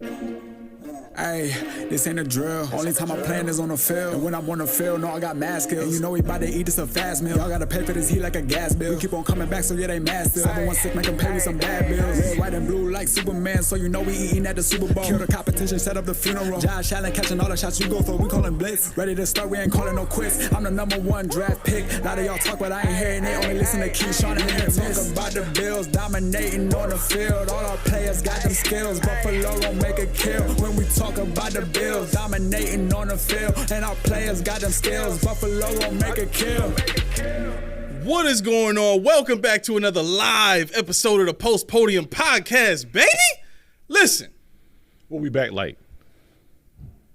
Hey, this ain't a drill. Only time I'm playing is on the field. And when I'm on the field, no, I got mad skills. And you know we about to eat this a fast meal. Y'all gotta pay for this heat like a gas bill. We keep on coming back, so yeah, they mad still. 716 make them pay me some bad bills. Red, white, and blue like Superman, so you know we eating at the Super Bowl. Kill the competition, set up the funeral. Josh Allen catching all the shots you go for. We callin' blitz. Ready to start, we ain't calling no quits. I'm the #1 draft pick. A lot of y'all talk, but I ain't hearing it. Only listen to Keyshawn and him. Talk about the Bills dominating on the field. All our players got them skills. Buffalo gon' make a kill when we talk about the Bills. Dominating on the field, and our players got them skills. Buffalo gon' make a kill. What is going on? Welcome back to another live episode of the Post Podium Podcast, baby. Listen, What we back like?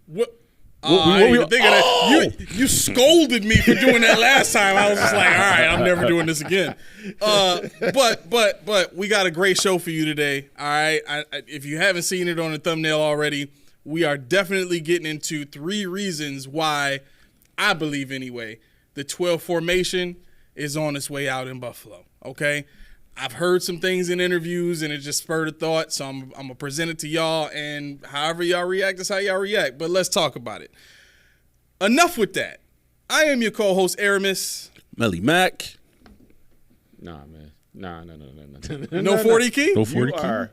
what? You scolded me for doing that last time. I was just like, all right, I'm never doing this again. But we got a great show for you today. All right, if you haven't seen it on the thumbnail already, we are definitely getting into 3 reasons why, I believe anyway, the 12 formation is on its way out in Buffalo, okay? I've heard some things in interviews, and it just spurred a thought, so I'm going to present it to y'all, and however y'all react is how y'all react, but let's talk about it. Enough with that. I am your co-host, Aramis. Melly Mac. Nah, man. Nah. No 40 key? No 40 You key. are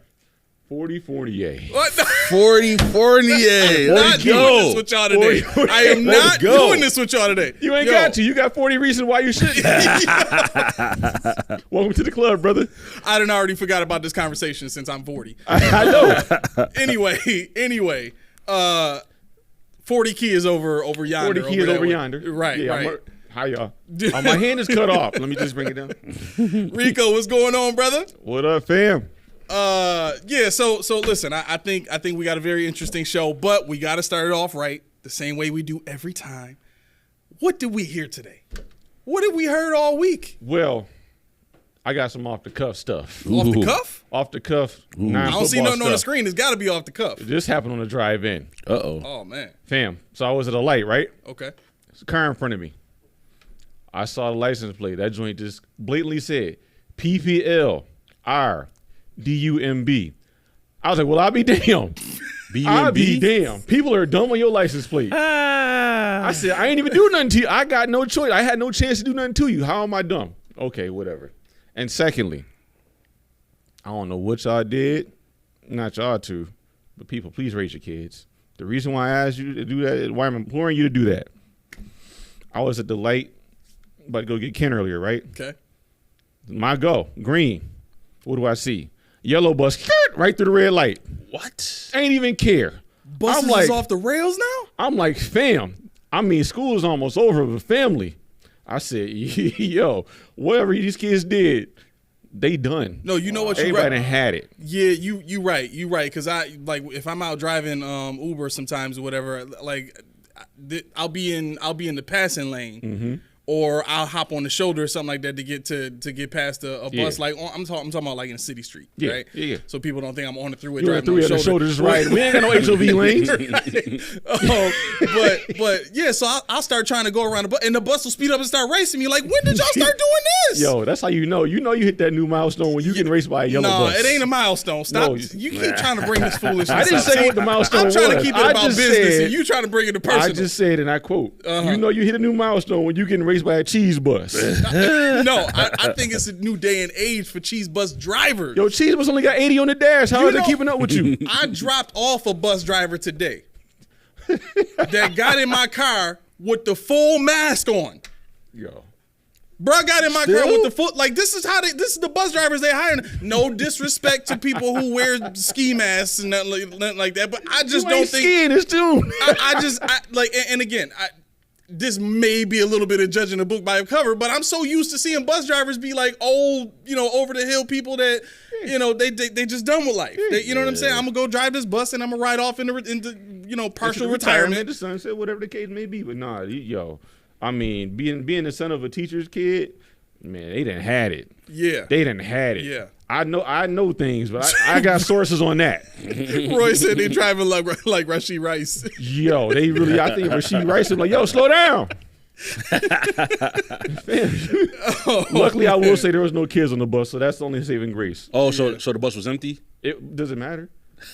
40-48. What? 40 Fournier. Not Let's doing go. this with y'all today. 40. I am Let's not go. doing this with y'all today. You ain't Yo. got to. You got 40 reasons why you shouldn't. Welcome to the club, brother. I done already forgot about this conversation since I'm 40. I know. Anyway, 40 key is over yonder. 40 key is that over way. yonder. Right, Yeah, right. Hi, y'all. Oh, my hand is cut off. Let me just bring it down. Rico, what's going on, brother? What up, fam? So listen, I think we got a very interesting show, but we got to start it off right, the same way we do every time. What did we hear today? What did we heard all week? Well, I got some off-the-cuff stuff. Off the cuff? Off-the-cuff, I don't see nothing on the screen. It's got to be off the cuff. This happened on the drive-in. Uh-oh. Oh, man. Fam, so I was at a light, right? Okay. There's a car in front of me. I saw the license plate. That joint just blatantly said PPL RDUMB. I was like, well, I'll be damned. I'll be damned. People are dumb on your license plate. I said, I ain't even do nothing to you. I got no choice. I had no chance to do nothing to you. How am I dumb? Okay, whatever. And secondly, I don't know what y'all did. Not y'all two, but people, please raise your kids. The reason why I asked you to do that is why I'm imploring you to do that. I was at the light, about to go get Ken earlier, right? Okay. My go, green. What do I see? Yellow bus, right through the red light. What? Ain't even care. Buses I'm like, is off the rails now? I'm like, fam. I mean, school is almost over with family. I said, yo, whatever these kids did, they done. No, you know what? You're Everybody right. had it. Yeah, you right. Because I like if I'm out driving Uber sometimes or whatever, like I'll be in the passing lane, or I'll hop on the shoulder or something like that to get past a bus. Like I'm talking about like in a city street, Yeah, right? yeah. So people don't think I'm on the throughway You're driving on the shoulder. just right. We ain't got no HOV lanes. But yeah, so I'll start trying to go around the bus, and the bus will speed up and start racing me. Like, when did y'all start doing this? Yo, that's how you know. You know you hit that new milestone when you getting raced by a yellow bus. No, it ain't a milestone. Stop. No, you keep trying to bring this foolishness. I didn't say what the milestone was. I'm trying to keep it I about just business, said- and you trying to bring it to personal. I just said, and I quote, you know you hit a new milestone when you getting raced by a cheese bus. No, I think it's a new day and age for cheese bus drivers. Yo, cheese bus only got 80 on the dash. How You are they know- keeping up with you? I dropped off a bus driver today that got in my car with the full mask on. Yo. Bro got in my car Still? with the full, like, this is the bus drivers they hiring. No disrespect to people who wear ski masks and nothing like that, but I just You don't ain't think. skiing this too. And again, this may be a little bit of judging a book by a cover, but I'm so used to seeing bus drivers be like old, over the hill people that, they just done with life. You know what I'm saying? I'm gonna go drive this bus and I'm gonna ride off into partial retirement. The sunset, whatever the case may be. But nah, I mean, being the son of a teacher's kid, man, they done had it. Yeah. They done had it. Yeah. I know things, but I got sources on that. Roy said they driving like Rashid Rice. Yo, they really, I think Rashid Rice is like, yo, slow down. Luckily, I will say there was no kids on the bus, so that's the only saving grace. Oh, so the bus was empty? It doesn't matter.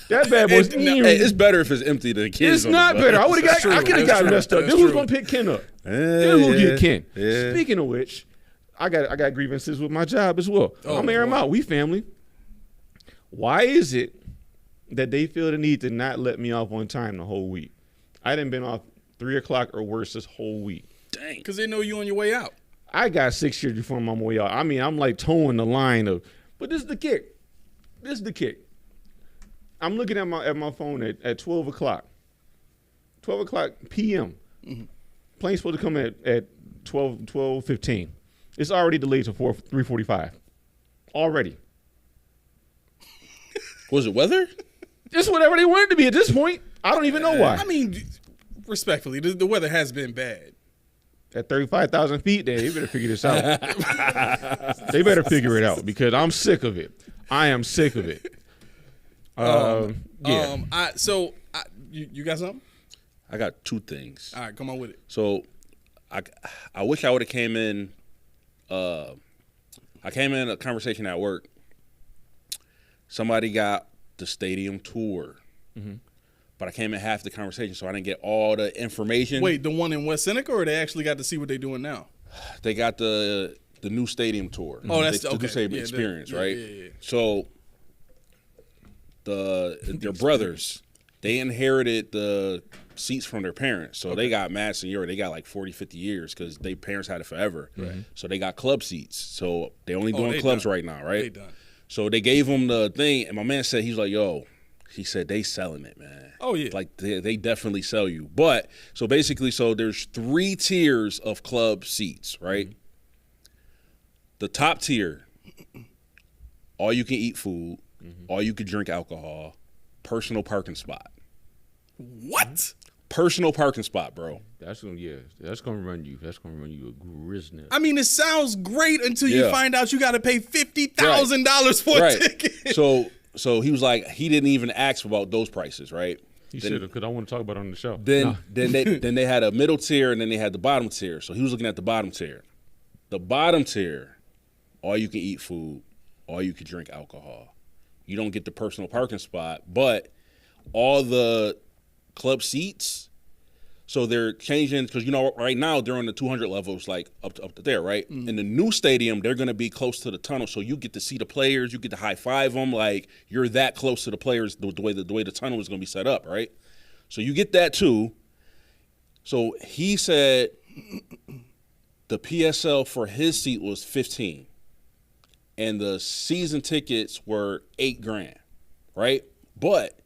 That bad boy's. Hey, it's better if it's empty than kids. It's not better. I would have got. I could have got messed up. Then who's gonna pick Ken up? Then who'll get Ken? Yeah. Speaking of which, I got grievances with my job as well. I'm airing them out. We family. Why is it that they feel the need to not let me off on time the whole week? I done been off 3 o'clock or worse this whole week. Dang. Because they know you on your way out. I got 6 years before I'm on my way out. I mean, I'm like towing the line of, but this is the kick. This is the kick. I'm looking at my phone at 12 o'clock. 12 o'clock p.m. Mm-hmm. Plane's supposed to come at 12:15. It's already delayed to 3:45. Already. Was it weather? Just whatever they want it to be at this point. I don't even know why. I mean, respectfully, the weather has been bad. At 35,000 feet, they better figure this out. They better figure it out because I'm sick of it. I am sick of it. Yeah. You got something? I got 2 things. All right, come on with it. So, I wish I would have came in. I came in a conversation at work. Somebody got the stadium tour, but I came in half the conversation, so I didn't get all the information. Wait, the one in West Seneca, or they actually got to see what they're doing now? They got the new stadium tour. Oh, that's the okay. new stadium experience, right? Yeah. So their brothers, they inherited the seats from their parents, so they got mad seniority. They got like 40, 50 years because their parents had it forever. Right. So they got club seats. So they only doing clubs right now, right? They done. So they gave him the thing, and my man said, he's like, yo, he said, they selling it, man. Oh, yeah. Like, they definitely sell you. But, so basically, there's 3 tiers of club seats, right? The top tier, all you can eat food, all you can drink alcohol, personal parking spot. What? Personal parking spot, bro. That's gonna run you a grizzly. I mean, it sounds great until you find out you got to pay $50,000 for a ticket. So he was like, he didn't even ask about those prices, right? He should have, because I want to talk about it on the show. Then they had a middle tier, and then they had the bottom tier. So he was looking at the bottom tier. The bottom tier, all you can eat food, all you can drink alcohol. You don't get the personal parking spot, but all the club seats, so they're changing, because right now they're on the 200 levels, like up to there, right? In the new stadium, they're going to be close to the tunnel, so you get to see the players, you get to high five them, like you're that close to the players the way the tunnel is going to be set up, right? So you get that too. So he said the PSL for his seat was 15, and the season tickets were $8,000, right? But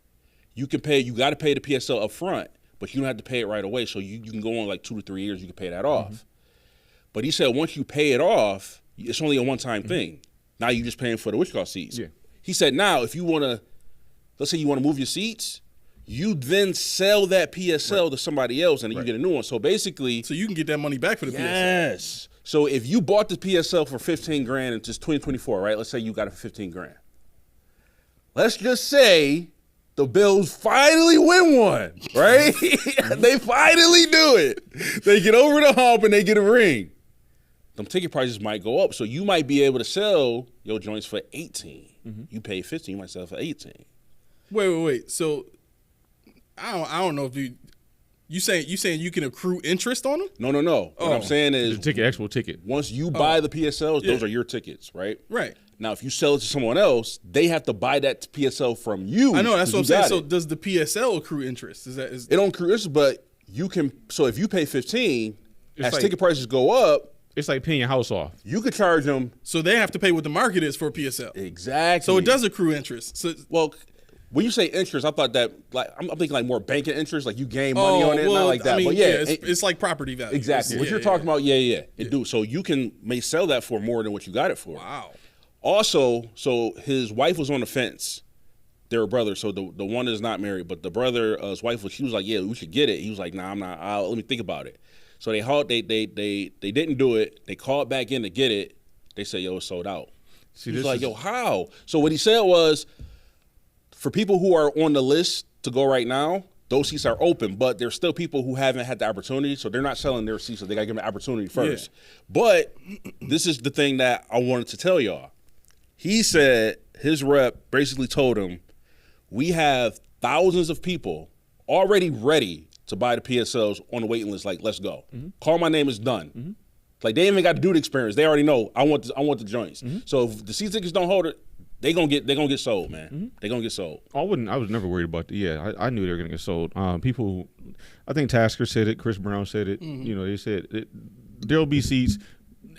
you got to pay the PSL up front, but you don't have to pay it right away. So you can go on like 2 to 3 years, you can pay that off. But he said once you pay it off, it's only a one-time thing. Now you're just paying for the Wichita seats. Yeah. He said now if you want to, let's say you want to move your seats, you then sell that PSL to somebody else and then you get a new one. So basically. So you can get that money back for the PSL. Yes. So if you bought the PSL for $15,000 and it's 2024, right? Let's say you got it for $15,000. Let's just say the Bills finally win one, right? They finally do it. They get over the hump and they get a ring. Them ticket prices might go up, so you might be able to sell your joints for $18,000. You pay $15,000, you might sell for $18,000. Wait. So I don't know if you saying you can accrue interest on them? No. What I'm saying is the ticket, actual ticket. Once you buy the PSLs, those are your tickets, right? Right. Now, if you sell it to someone else, they have to buy that PSL from you. I know, that's what I'm saying. So does the PSL accrue interest? It don't accrue interest, but you can. So if you pay $15,000, as ticket prices go up, it's like paying your house off. You could charge them. So they have to pay what the market is for a PSL. Exactly. So it does accrue interest. So when you say interest, I thought that I'm thinking like more banking interest, like you gain money on it, not like that. I mean, but it's like property value. Exactly. What you're talking about, it do. So you may sell that for more than what you got it for. Wow. Also, so his wife was on the fence. They're brothers, so the one is not married, but the brother, his wife she was like, yeah, we should get it. He was like, nah, I'm not. Let me think about it. So they didn't do it. They called back in to get it. They said, yo, it's sold out. He was like, yo, how? So what he said was, for people who are on the list to go right now, those seats are open, but there's still people who haven't had the opportunity, so they're not selling their seats, so they got to give them the opportunity first. Yeah. But this is the thing that I wanted to tell y'all. He said his rep basically told him, We have thousands of people already ready to buy the PSLs on the waiting list. Like, let's go. Call my name is done. Like, they ain't even got to do the experience. They already know I want the joints. So if the season tickets don't hold it, they gonna get sold, man. They gonna get sold. I was never worried about that. Yeah, I knew they were gonna get sold. People, I think Tasker said it. Chris Brown said it. You know, they said there'll be seats,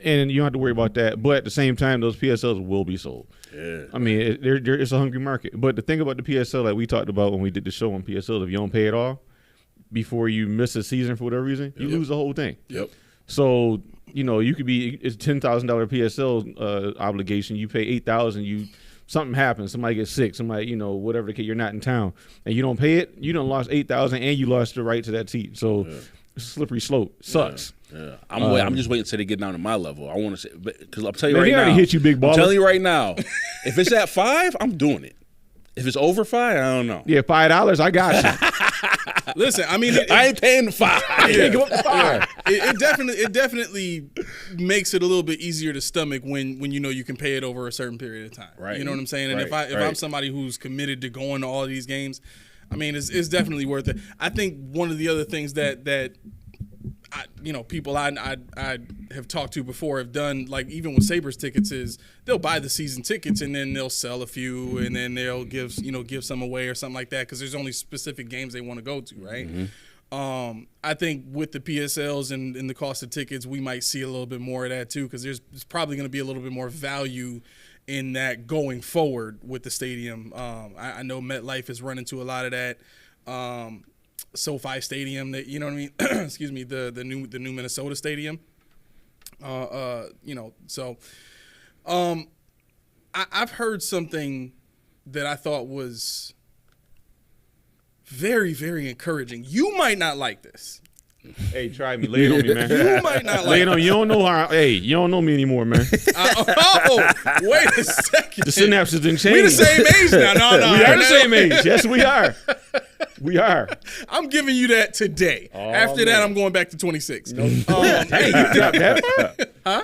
and you don't have to worry about that. But at the same time, those PSLs will be sold. Yeah. I mean, it's a hungry market. But the thing about the PSL, like we talked about when we did the show on PSL, if you don't pay it all before you miss a season for whatever reason, you lose the whole thing. Yep. So you know, you could be it's $10,000 PSL obligation. You pay $8,000. Something happens, somebody gets sick, somebody, you know, whatever the case, you're not in town, and you don't pay it, you done lost $8,000 and you lost the right to that seat. So it's a slippery slope. Sucks. Yeah. I'm just waiting until they get down to my level. I want to say, because I'll tell you Man, right he already now. hit you, big baller. I'm telling you right now, if it's at 5, I'm doing it. If it's over 5, I don't know. Yeah, $5, I got you. Listen, I mean, I ain't paying the 5. I can't give up the $5. It definitely makes it a little bit easier to stomach when you know you can pay it over a certain period of time. Right. You know what I'm saying? And Right. if I'm somebody who's committed to going to all of these games, I mean, it's definitely worth it. I think one of the other things that people I have talked to before have done, like even with Sabres tickets, is they'll buy the season tickets and then they'll sell a few and then they'll give some away or something like that because there's only specific games they want to go to, right? I think with the PSLs and the cost of tickets, we might see a little bit more of that too because there's probably going to be a little bit more value in that going forward with the stadium. I know MetLife is running to a lot of that. SoFi Stadium, that, you know what I mean? Excuse me, the new Minnesota Stadium. I've heard something that I thought was very, very encouraging. You might not like this. Hey, try me. Lay it on me, man. You might not like Lay it on. You don't know how. Hey, you don't know me anymore, man. wait a second. The synapses didn't change. We the same age now. No. We are the same age. Yes, we are. We are. I'm giving you that today. After that, I'm going back to 26. Hey, you dropped that? Huh?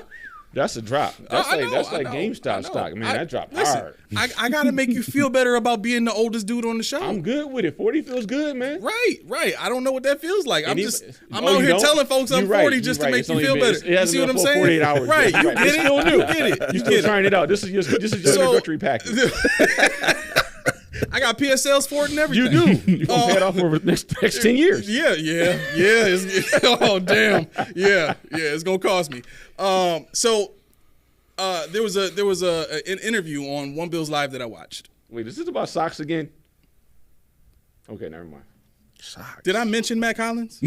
That's a drop. That's I like know. GameStop stock. Man, that dropped listen, hard. I got to make you feel better about being the oldest dude on the show. I'm good with it. 40 feels good, man. Right. I don't know what that feels like. I'm you out here don't? telling folks I'm 40 just to make you feel better. You see what I'm saying? 48 hours. Right. You It's get it? still new. You get it. You're still trying it out. This is your introductory package. I got PSLs for it and everything. You do. You're going to pay it off over the next 10 years. Yeah. Oh, damn. Yeah. It's going to cost me. There was an interview on One Bills Live that I watched. Wait, is this about socks again? Okay, never mind. Socks. Did I mention Matt Collins?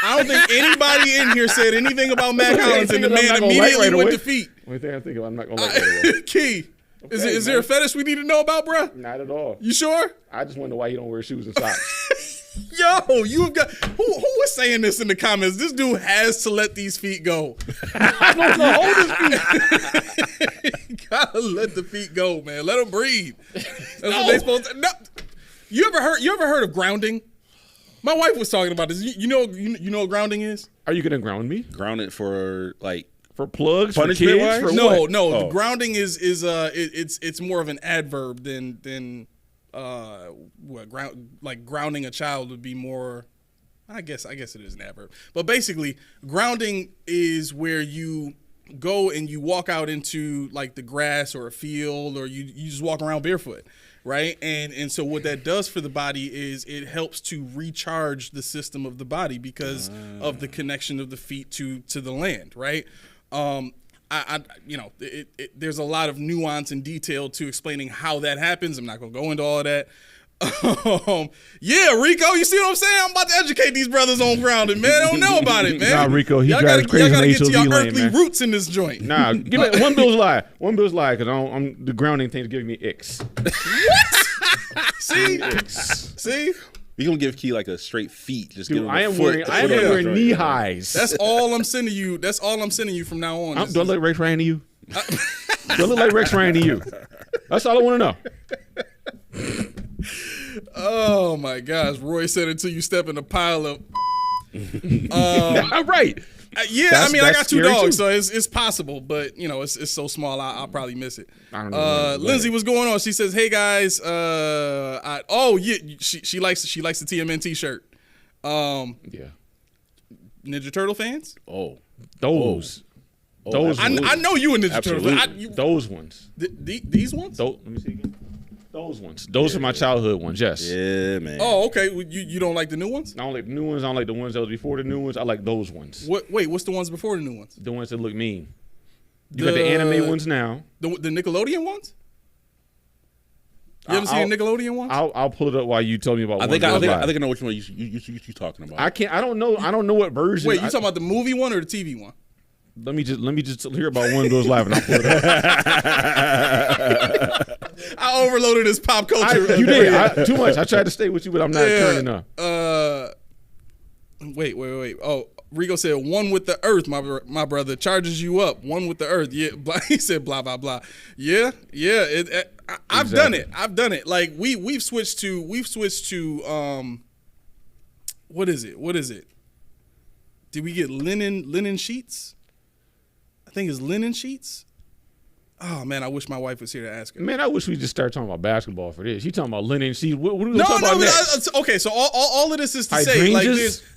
I don't think anybody in here said anything about Matt Collins, and the man immediately went to feet. Only thing I think of, I'm not going to like right away. Key, Okay, is there a fetish we need to know about, bruh? Not at all. You sure? I just wonder why you don't wear shoes and socks. Yo, you've got who was saying this in the comments? This dude has to let these feet go. Hold his feet. Gotta let the feet go, man. Let them breathe. That's what they supposed to. No. You ever heard of grounding? My wife was talking about this. You know what grounding is? Are you gonna ground me? Ground it for like For plugs? For punishment kids? wise? For No. what? The grounding is it's more of an adverb than grounding a child would be more. I guess it is an adverb. But basically, grounding is where you go and you walk out into like the grass or a field, or you just walk around barefoot, right? And so what that does for the body is it helps to recharge the system of the body because of the connection of the feet to the land, right? There's a lot of nuance and detail to explaining how that happens. I'm not gonna go into all of that. Yeah, Rico, you see what I'm saying? I'm about to educate these brothers on grounding, man. They don't know about it, man. Nah, Rico, he y'all drives gotta, crazy y'all gotta in get to the your HOV lane, earthly man. roots in this joint. Nah, give me One Bill's lie. One Bill's lie, because I'm the grounding thing's giving me icks. See? We gonna give Key like a straight feet. Just give Dude, him I a am foot. wearing knee highs. That's all I'm sending you. That's all I'm sending you from now on. Do I look like Rex Ryan to you? Do I look like Rex Ryan to you? That's all I want to know. Oh my gosh, Roy said until you step in a pile of. Right. Yeah, I mean, I got 2 scary dogs, too. so it's possible, but you know, it's so small, I'll probably miss it. I don't know. Lindsay, what's going on? She says, "Hey guys, she likes the TMNT shirt. Yeah. Ninja Turtle fans? Those. Oh, Those. I know you a Ninja Turtle fan. Those ones. These ones? Let me see again. Those ones. Those are my childhood ones. Yes. Yeah, man. Oh, okay. Well, you don't like the new ones? I don't like the new ones. I don't like the ones that was before the new ones. I like those ones. Wait, what's the ones before the new ones? The ones that look mean. You got the anime ones now. The Nickelodeon ones? You ever seen the Nickelodeon ones? I'll pull it up while you tell me about. I think I know which one you talking about. I can't. I don't know. I don't know what version. Wait, you talking about the movie one or the TV one? Let me just hear about One Goes Live and I'll pull it up. I overloaded this pop culture. You did too much. I tried to stay with you, but I'm not turning up. Wait. Oh, Rigo said one with the earth. My brother charges you up. One with the earth. Yeah, he said blah blah blah. Yeah. I've done it. Like we've switched to what is it? Did we get linen sheets? I think it's linen sheets. Oh man, I wish my wife was here to ask her. Man, I wish we just start talking about basketball for this. You talking about linen sheets? What are we talking about next? Okay, so all of this is to say, like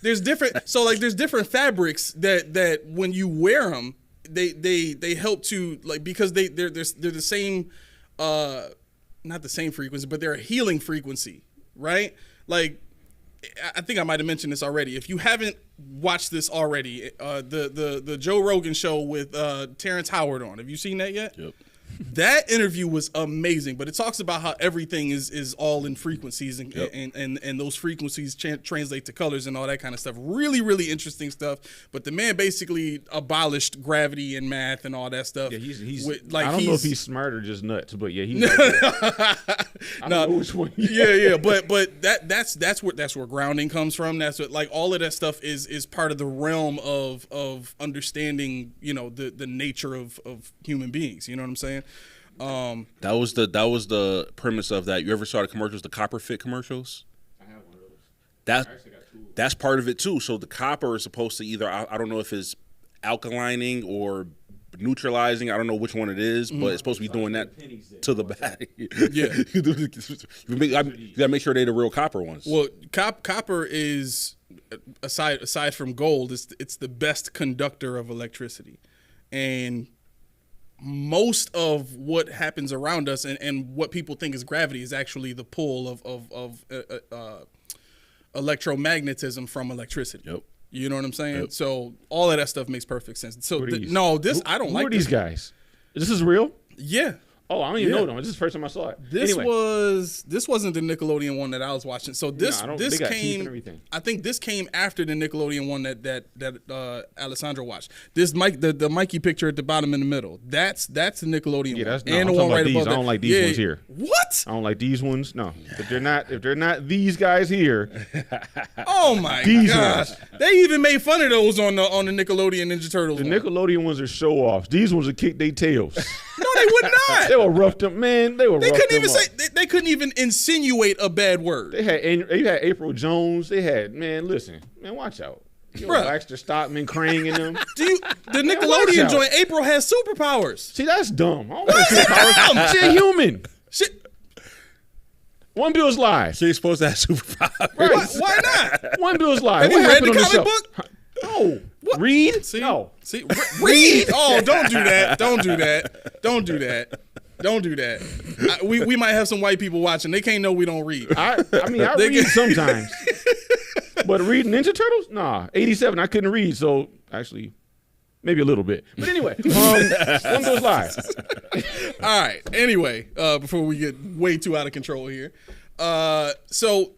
there's different. So like there's different fabrics that when you wear them, they help to like because they're the same, not the same frequency, but they're a healing frequency, right? Like I think I might have mentioned this already. If you haven't watched this already, the Joe Rogan show with Terrence Howard on. Have you seen that yet? Yep. That interview was amazing, but it talks about how everything is all in frequencies and those frequencies translate to colors and all that kind of stuff. Really, really interesting stuff. But the man basically abolished gravity and math and all that stuff. Yeah, he's I don't know if he's smart or just nuts, but yeah, he's. I don't know which one. Yeah. But that's where grounding comes from. That's what like all of that stuff is part of the realm of understanding. You know the nature of human beings. You know what I'm saying? That was the premise of that. You ever saw the commercials, the copper fit commercials? I have one of those. That's part of it too. So the copper is supposed to either I don't know if it's alkalining or neutralizing. I don't know which one it is, but it's supposed to be doing that to the back. Yeah, you gotta make sure they're the real copper ones. Well, copper is aside from gold, it's the best conductor of electricity, and most of what happens around us and what people think is gravity is actually the pull of electromagnetism from electricity. Yep. You know what I'm saying? Yep. So all of that stuff makes perfect sense. So I don't who like are these guys. This is real? Yeah. Oh, I don't even know them. This is the first time I saw it. This anyway. wasn't the Nickelodeon one that I was watching. So this they got teeth and came. everything. I think this came after the Nickelodeon one that Alessandro watched. This the Mikey picture at the bottom in the middle. That's the Nickelodeon one. That's and I'm the one talking right about these. above that. I don't like these ones here. What? I don't like these ones. No, if they're not these guys here. Oh my gosh! They even made fun of those on the Nickelodeon Ninja Turtles. The one. Nickelodeon ones are show offs. These ones will kick their tails. No, they would not. They were roughed up, man. They couldn't even say. They couldn't even insinuate a bad word. They had April Jones. They had listen, watch out. Baxter Stockman, Krang in them. The Nickelodeon joint? April has superpowers. See, that's dumb. I don't want superpowers. She's a human. One Bill's live. She's supposed to have superpowers. Right. Why not? One Bill's live. Have you read the comic book? No. What? Read? See? No. See? Read? Oh, don't do that. Don't do that. Don't do that. Don't do that. We might have some white people watching. They can't know we don't read. I read sometimes. But reading Ninja Turtles? Nah. 87, I couldn't read, so actually, maybe a little bit. But anyway, one goes live. All right. Anyway, before we get way too out of control here. So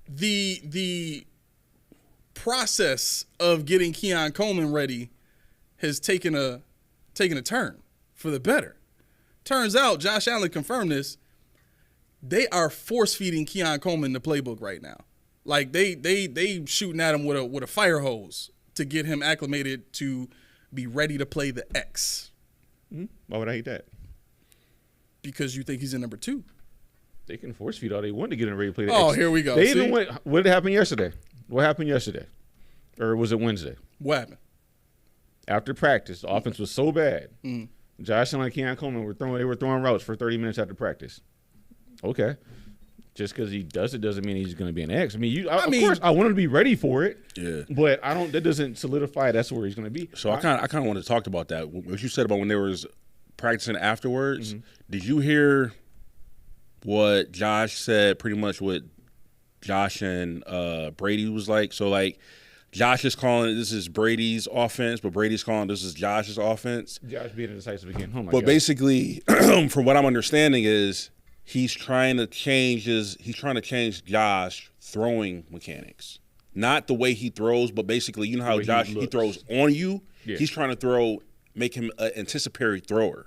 the process of getting Keon Coleman ready has taken a turn for the better. Turns out, Josh Allen confirmed this, they are force-feeding Keon Coleman the playbook right now. Like, they shooting at him with a fire hose to get him acclimated to be ready to play the X. Why would I hate that? Because you think he's in number 2. They can force-feed all they want to get him ready to play the X. Oh, X. here we go. They even went, what happened yesterday? What happened yesterday? Or was it Wednesday? What happened? after practice. The offense was so bad. Josh and Keon Coleman they were throwing routes for 30 minutes after practice. Okay. Just because he does it doesn't mean he's going to be an X. I mean, of course, I want him to be ready for it. Yeah. But that doesn't solidify that's where he's going to be. So I kind of want to talk about that. What you said about when they was practicing afterwards. Did you hear what Josh said? Pretty much what Josh and Brady was like. So like, Josh is calling this is Brady's offense, but Brady's calling this is Josh's offense. Josh being indecisive again. Oh my but God. basically, from what I'm understanding is he's trying to change Josh throwing mechanics. Not the way he throws, but basically, you know how Josh he throws on you? Yeah. He's trying to make him an anticipatory thrower,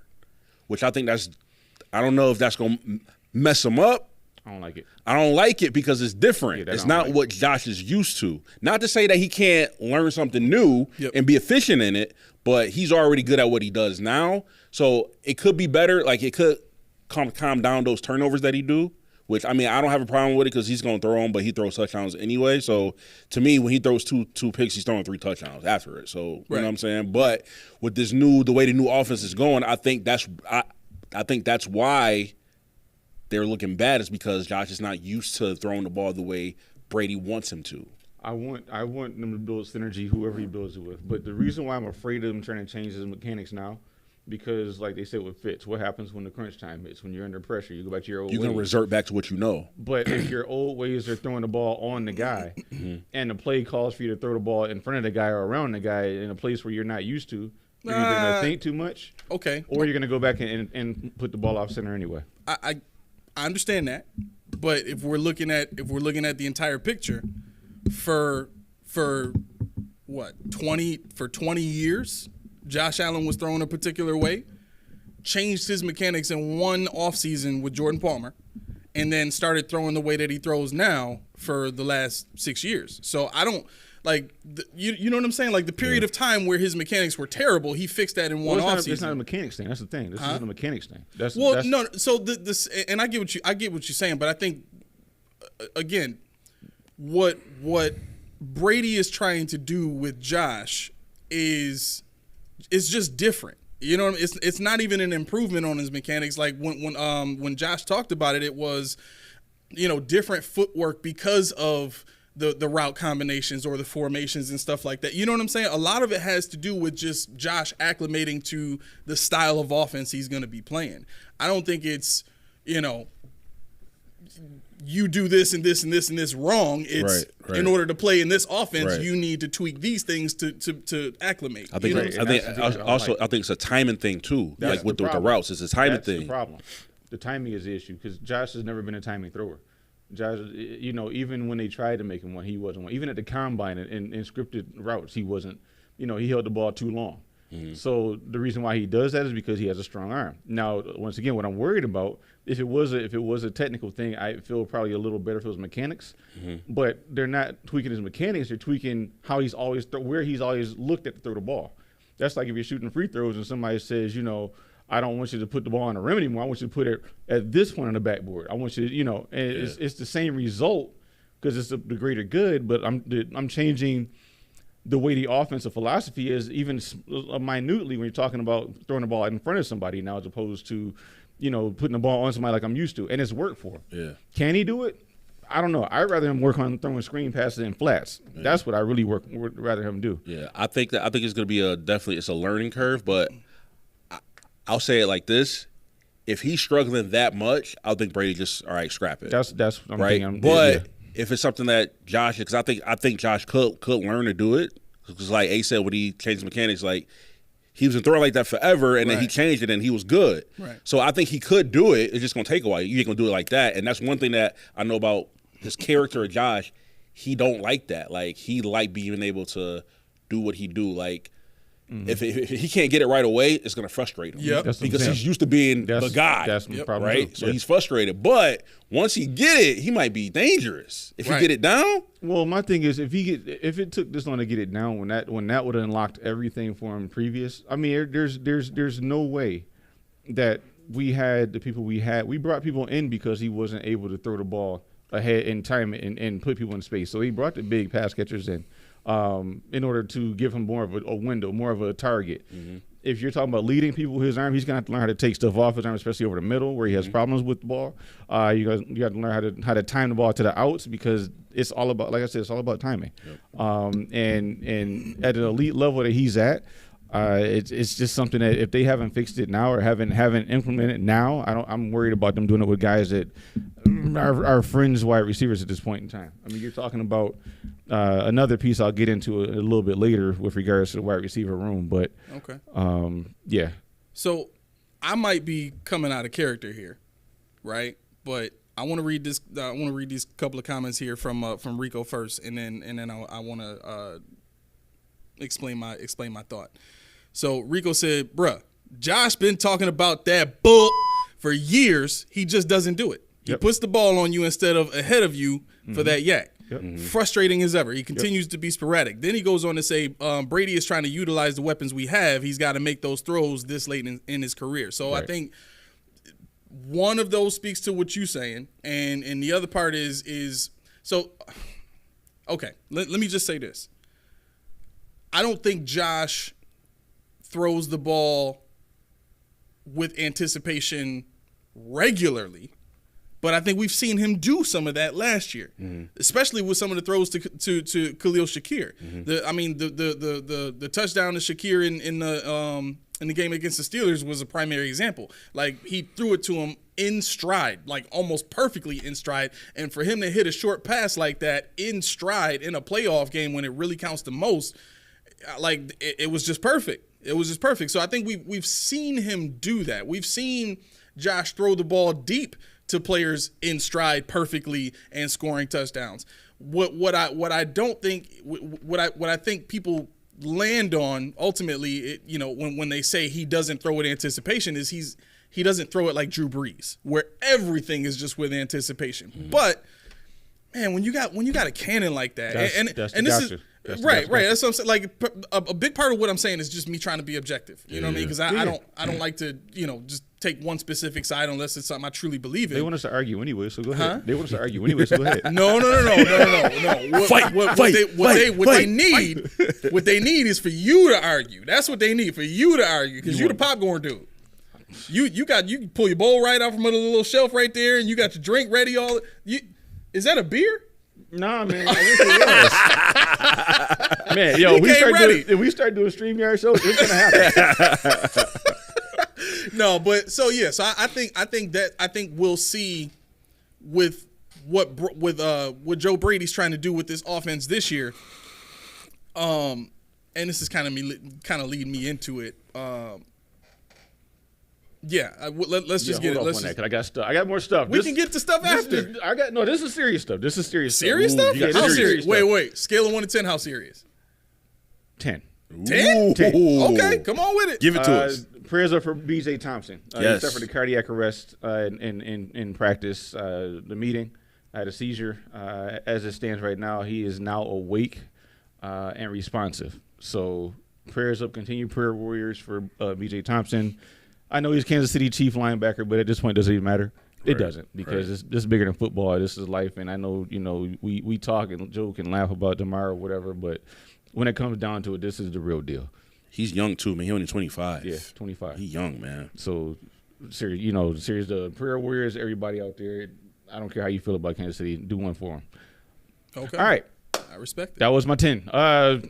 which I think I don't know if that's going to mess him up. I don't like it. I don't like it because it's different. It's not what Josh is used to. Not to say that he can't learn something new and be efficient in it, but he's already good at what he does now. So it could be better. Like it could calm down those turnovers that he do, which, I mean, I don't have a problem with it because he's going to throw them, but he throws touchdowns anyway. So to me, when he throws two picks, he's throwing 3 touchdowns after it. So you know what I'm saying? But with the way the new offense is going, I think that's why they're looking bad, is because Josh is not used to throwing the ball the way Brady wants him to. I want them to build synergy, whoever he builds it with. But the reason why I'm afraid of him trying to change his mechanics now, because like they said with Fitz, what happens when the crunch time hits? When you're under pressure, you go back to your old ways. You're going to revert back to what you know. But if your old ways are throwing the ball on the guy and the play calls for you to throw the ball in front of the guy or around the guy in a place where you're not used to, you're either going to think too much, or you're going to go back and put the ball off center anyway. I understand that, but if we're looking at the entire picture, for 20 years, Josh Allen was throwing a particular way, changed his mechanics in one offseason with Jordan Palmer, and then started throwing the way that he throws now for the last 6 years. So I don't like you know what I'm saying? Like the period of time where his mechanics were terrible, he fixed that in one offseason. It's not a mechanics thing. That's the thing. This isn't a mechanics thing. No. So this, and I get what you're saying, but I think again, what Brady is trying to do with Josh is just different. You know what I mean? It's not even an improvement on his mechanics. Like when Josh talked about it, it was, different footwork because of the route combinations or the formations and stuff like that. You know what I'm saying? A lot of it has to do with just Josh acclimating to the style of offense he's going to be playing. I don't think it's, you do this and this and this and this wrong. It's in order to play in this offense, you need to tweak these things to acclimate. I think it's a timing thing too. Like with the routes, it's a timing thing. That's the problem. The timing is the issue because Josh has never been a timing thrower. Josh, even when they tried to make him one, he wasn't one. Even at the combine and scripted routes, he wasn't. He held the ball too long. Mm-hmm. So the reason why he does that is because he has a strong arm. Now, once again, what I'm worried about, if it was a technical thing, I feel probably a little better if it was mechanics. Mm-hmm. But they're not tweaking his mechanics; they're tweaking how he's always where he's always looked at to throw the ball. That's like if you're shooting free throws and somebody says, I don't want you to put the ball on the rim anymore. I want you to put it at this point on the backboard. I want you to, it's the same result because it's the greater good. But I'm changing the way the offensive philosophy is, even minutely when you're talking about throwing the ball in front of somebody now, as opposed to, putting the ball on somebody like I'm used to, and it's worked for him. Yeah. Can he do it? I don't know. I'd rather him work on throwing screen passes and flats. Yeah. That's what I really would rather him do. Yeah, I think it's going to be it's a learning curve, but I'll say it like this: if he's struggling that much, I think Brady just scrap it. That's what I'm thinking. But if it's something that Josh, because I think Josh could learn to do it, because like A said, when he changed mechanics, like he was throwing like that forever, and then he changed it, and he was good. Right. So I think he could do it. It's just gonna take a while. You ain't gonna do it like that, and that's one thing that I know about his character, Josh. He don't like that. Like he being able to do what he do. Like. Mm-hmm. If he can't get it right away, it's going to frustrate him. Yep. Because he's used to being the guy. That's the problem, right? Too. So he's frustrated. But once he get it, he might be dangerous. If he get it down. Well, my thing is, if it took this long to get it down, when that would have unlocked everything for him previous. I mean, there's no way that we had the people we had. We brought people in because he wasn't able to throw the ball ahead in time and put people in space. So he brought the big pass catchers in order to give him more of a window, more of a target. Mm-hmm. If you're talking about leading people with his arm, he's going to have to learn how to take stuff off his arm, especially over the middle where he has problems with the ball. You got to learn how to time the ball to the outs because it's all about, like I said, it's all about timing. Yep. And at an elite level that he's at, it's just something that if they haven't fixed it now or haven't implemented it now, I'm worried about them doing it with guys that are fringe wide receivers at this point in time. I mean, you're talking about another piece I'll get into a little bit later with regards to the wide receiver room, but yeah. So I might be coming out of character here, right? But I want to read this. I want to read these couple of comments here from Rico first, and then I want to explain my thought. So Rico said, "Bruh, Josh been talking about that bull for years. He just doesn't do it. He puts the ball on you instead of ahead of you for that yak. Yep. Mm-hmm. Frustrating as ever. He continues to be sporadic. Then he goes on to say, Brady is trying to utilize the weapons we have. He's got to make those throws this late in his career. So I think one of those speaks to what you're saying, and the other part is so. Okay, let me just say this. I don't think Josh throws the ball with anticipation regularly, but I think we've seen him do some of that last year, especially with some of the throws to Khalil Shakir. The touchdown to Shakir in the game against the Steelers was a primary example. Like, he threw it to him in stride, like almost perfectly in stride, and for him to hit a short pass like that in stride in a playoff game when it really counts the most, like it was just perfect. It was just perfect. So I think we've seen him do that. We've seen Josh throw the ball deep to players in stride perfectly and scoring touchdowns. What I think people land on ultimately, when they say he doesn't throw with anticipation, is he doesn't throw it like Drew Brees, where everything is just with anticipation. Mm-hmm. But man, when you got a cannon like that, That's right. That's what I'm saying. Like, a big part of what I'm saying is just me trying to be objective. You know what I mean? Because I don't like to just take one specific side unless it's something I truly believe in. They want us to argue anyway, so go ahead. They want us to argue anyway, so go ahead. No. What they need is for you to argue. That's what they need, for you to argue, because you the popcorn dude. You pull your bowl right out from under the little shelf right there, and you got your drink ready. Is that a beer? Nah, man. I wish it was. Man, yo, if we start doing StreamYard shows, it's gonna happen. No, but so I think we'll see with what Joe Brady's trying to do with this offense this year. And this is kind of leading me into it. Let's just get it. Let's just, I got stuff. I got more stuff. We can get to stuff after. This is serious stuff. This is serious. Serious stuff? Yeah, how serious? Wait. Scale of 1 to 10. How serious? 10. 10? 10. Okay, come on with it. Give it to us. Prayers up for BJ Thompson. Yes. He suffered a cardiac arrest in practice. The meeting, had a seizure. As it stands right now, he is now awake and responsive. So prayers up. Continue prayer warriors for BJ Thompson. I know he's Kansas City Chief linebacker, but at this point, it doesn't even matter. It doesn't, because this is bigger than football. This is life, and I know we talk and joke and laugh about tomorrow or whatever, but when it comes down to it, this is the real deal. He's young too, man. He only 25. Yeah, 25. He's young, man. So, serious, the prayer warriors, everybody out there. I don't care how you feel about Kansas City. Do one for them. Okay. All right. I respect it. That was my 10. Let's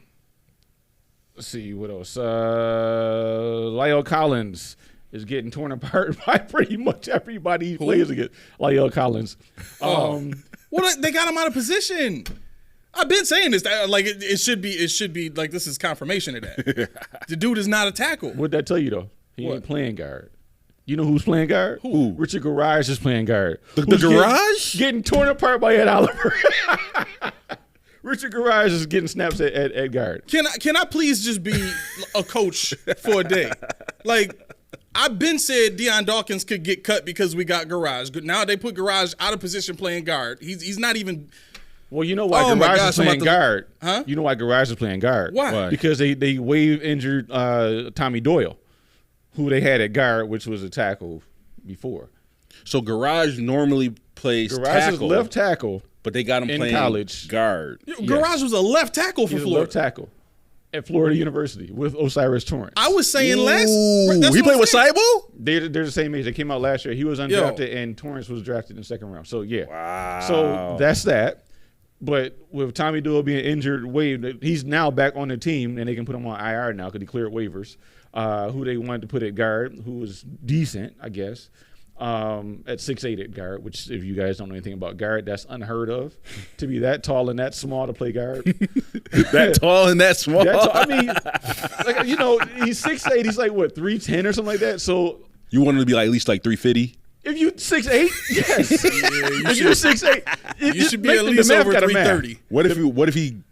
see what else. Lyle Collins is getting torn apart by pretty much everybody he plays against. Lyle Collins. Well, they got him out of position. I've been saying this. Like, it should be like, this is confirmation of that. The dude is not a tackle. What'd that tell you, though? He ain't playing guard. You know who's playing guard? Who? Richard Garage is playing guard. The Garage? Getting torn apart by Ed Oliver. Richard Garage is getting snaps at guard. Can I please just be a coach for a day? Like, I've been said Deion Dawkins could get cut because we got Garage. Now they put Garage out of position playing guard. He's not even. Well, you know why Garage is playing guard. Huh? You know why Garage is playing guard. Why? Because they waive injured Tommy Doyle, who they had at guard, which was a tackle before. So Garage normally plays Garage is tackle, left tackle. but they got him in playing college. guard. Garage was a left tackle for He's a Florida. left tackle at Florida University with Osiris Torrance. I was saying Ooh, that's he what played I'm with saying. Saibo? They're the same age. They came out last year. He was undrafted, and Torrance was drafted in the second round. So, yeah. Wow. So, that's that. But with Tommy Doyle being injured, waived, he's now back on the team, and they can put him on IR now because he cleared waivers. Who they wanted to put at guard, who was decent, I guess, at 6'8" at guard, which if you guys don't know anything about guard, that's unheard of. To be that tall and that small to play guard. That tall and that small. I mean, like, he's 6'8", he's like, what, 310 or something like that? So You want him to be like at least like 350? if you 6'8", yes. If you're 6'8", You should be at least over 330.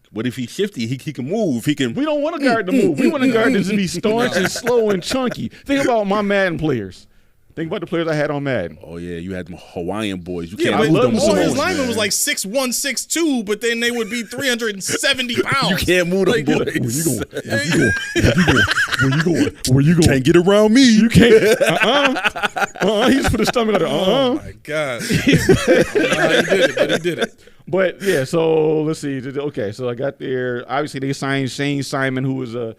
What if he's shifty? He can move. He can. We don't want a guard to move. We want a guard to just be staunch and slow and chunky. Think about my Madden players. Think about the players I had on Madden. Oh yeah, you had them Hawaiian boys. You Yeah, can't but move them all his boys, lineman man. was like 6'1", 6'2", but then they would be 370 pounds. You can't move them Like, boys. Where you going? Where you going? Can't get around me. You can't. He just put his stomach out there. Oh my God! I don't know how he did it, but he did it. But yeah, so let's see. Okay, so I got there. Obviously, they signed Shane Simon, who was I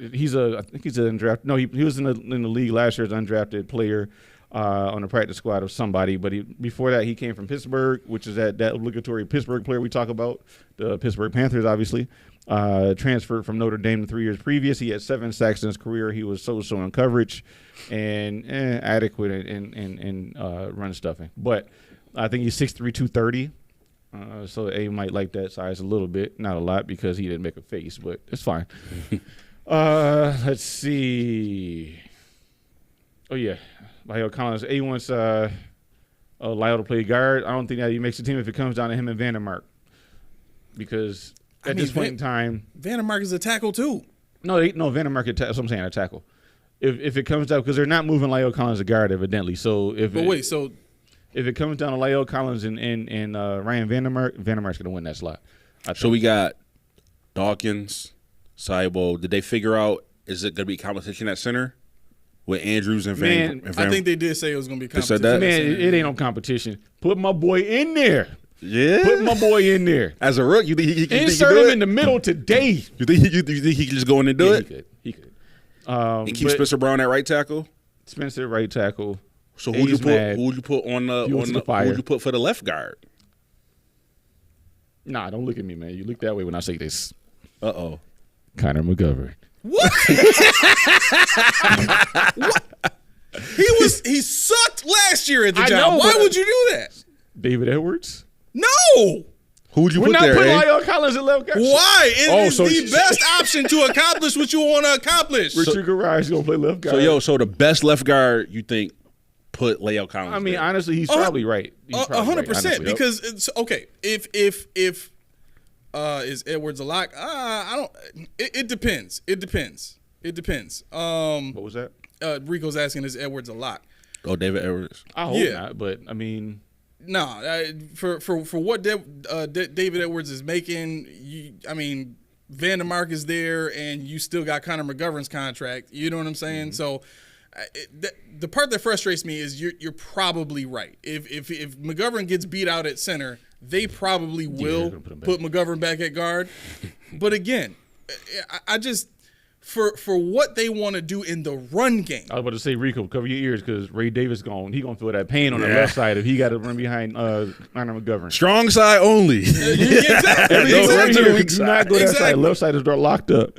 think he's an undrafted. No, he was in the league last year as an undrafted player on the practice squad of somebody. But before that, he came from Pittsburgh, which is that obligatory Pittsburgh player we talk about, the Pittsburgh Panthers, obviously. Transferred from Notre Dame 3 years previous. He had 7 sacks in his career. He was so in coverage and adequate in run stuffing. But I think he's 6'3", 230. So A might like that size a little bit, not a lot because he didn't make a face, but it's fine. Let's see. Oh yeah, Lyle Collins. A wants Lyle to play guard. I don't think that he makes the team if it comes down to him and Vandermark, because at this point in time, Vandermark is a tackle too. No, Vandermark. That's what I'm saying. A tackle. If it comes down, because they're not moving Lyle Collins to guard evidently. So if it comes down to Lyle Collins and Ryan Vandermark's going to win that slot. So we got Dawkins, Saibo. Did they figure out, is it going to be competition at center with Andrews and Van? I think they did say it was going to be competition. said that? Man, it ain't no competition. Put my boy in there. Yeah. Put my boy in there. As a rook, you think he can Insert do him it? in the middle today. You think he can just go in and do it? He could. And keep Spencer Brown at right tackle? Spencer right tackle. So who would you put on the who would you put for the left guard? Nah, don't look at me, man. You look that way when I say this. Uh-oh. Connor McGovern. What? What? He sucked last year at the job. know, Why but- would you do that? David Edwards. No. Who would you We're put not there? putting Eh? Lyle Collins at left guard. Why? It is so the best option to accomplish what you want to accomplish. Richard Garage is going to play left guard. So the best left guard you think put Leo Collins? I mean, there? honestly, he's probably right. He's probably right, 100%. honestly. Because it's okay. If is Edwards a lock? I don't. It depends. It depends. What was that? Rico's asking, is Edwards a lock? Oh, David Edwards. I hope Yeah. not, but I mean, No, for what David Edwards is making, Vandermark is there, and you still got Connor McGovern's contract. You know what I'm saying? So, the part that frustrates me is you're probably right. If McGovern gets beat out at center, they probably will put McGovern back at guard. But again, I just. For what they want to do in the run game. I was about to say, Rico, cover your ears because Ray Davis he gonna feel that pain on the left side if he got to run behind Connor McGovern. Strong side only. Exactly. Do not go that side. Left side is locked up.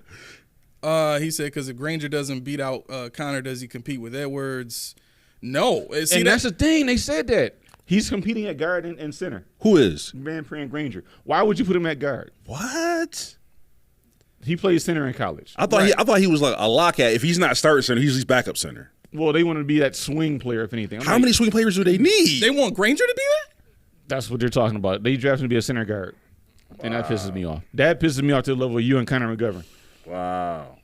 He said because if Granger doesn't beat out Connor, does he compete with Edwards? No. See, And that's the thing. They said that. He's competing at guard and center. Who is? Van Pran Granger. Why would you put him at guard? What? He played center in college. I thought he was like a lock at. If he's not starting center, he's backup center. Well, they want to be that swing player, if anything. How many swing players do they need? They want Granger to be that? That's what they're talking about. They drafted him to be a center guard. And that pisses me off. That pisses me off to the level of you and Connor McGovern. Wow.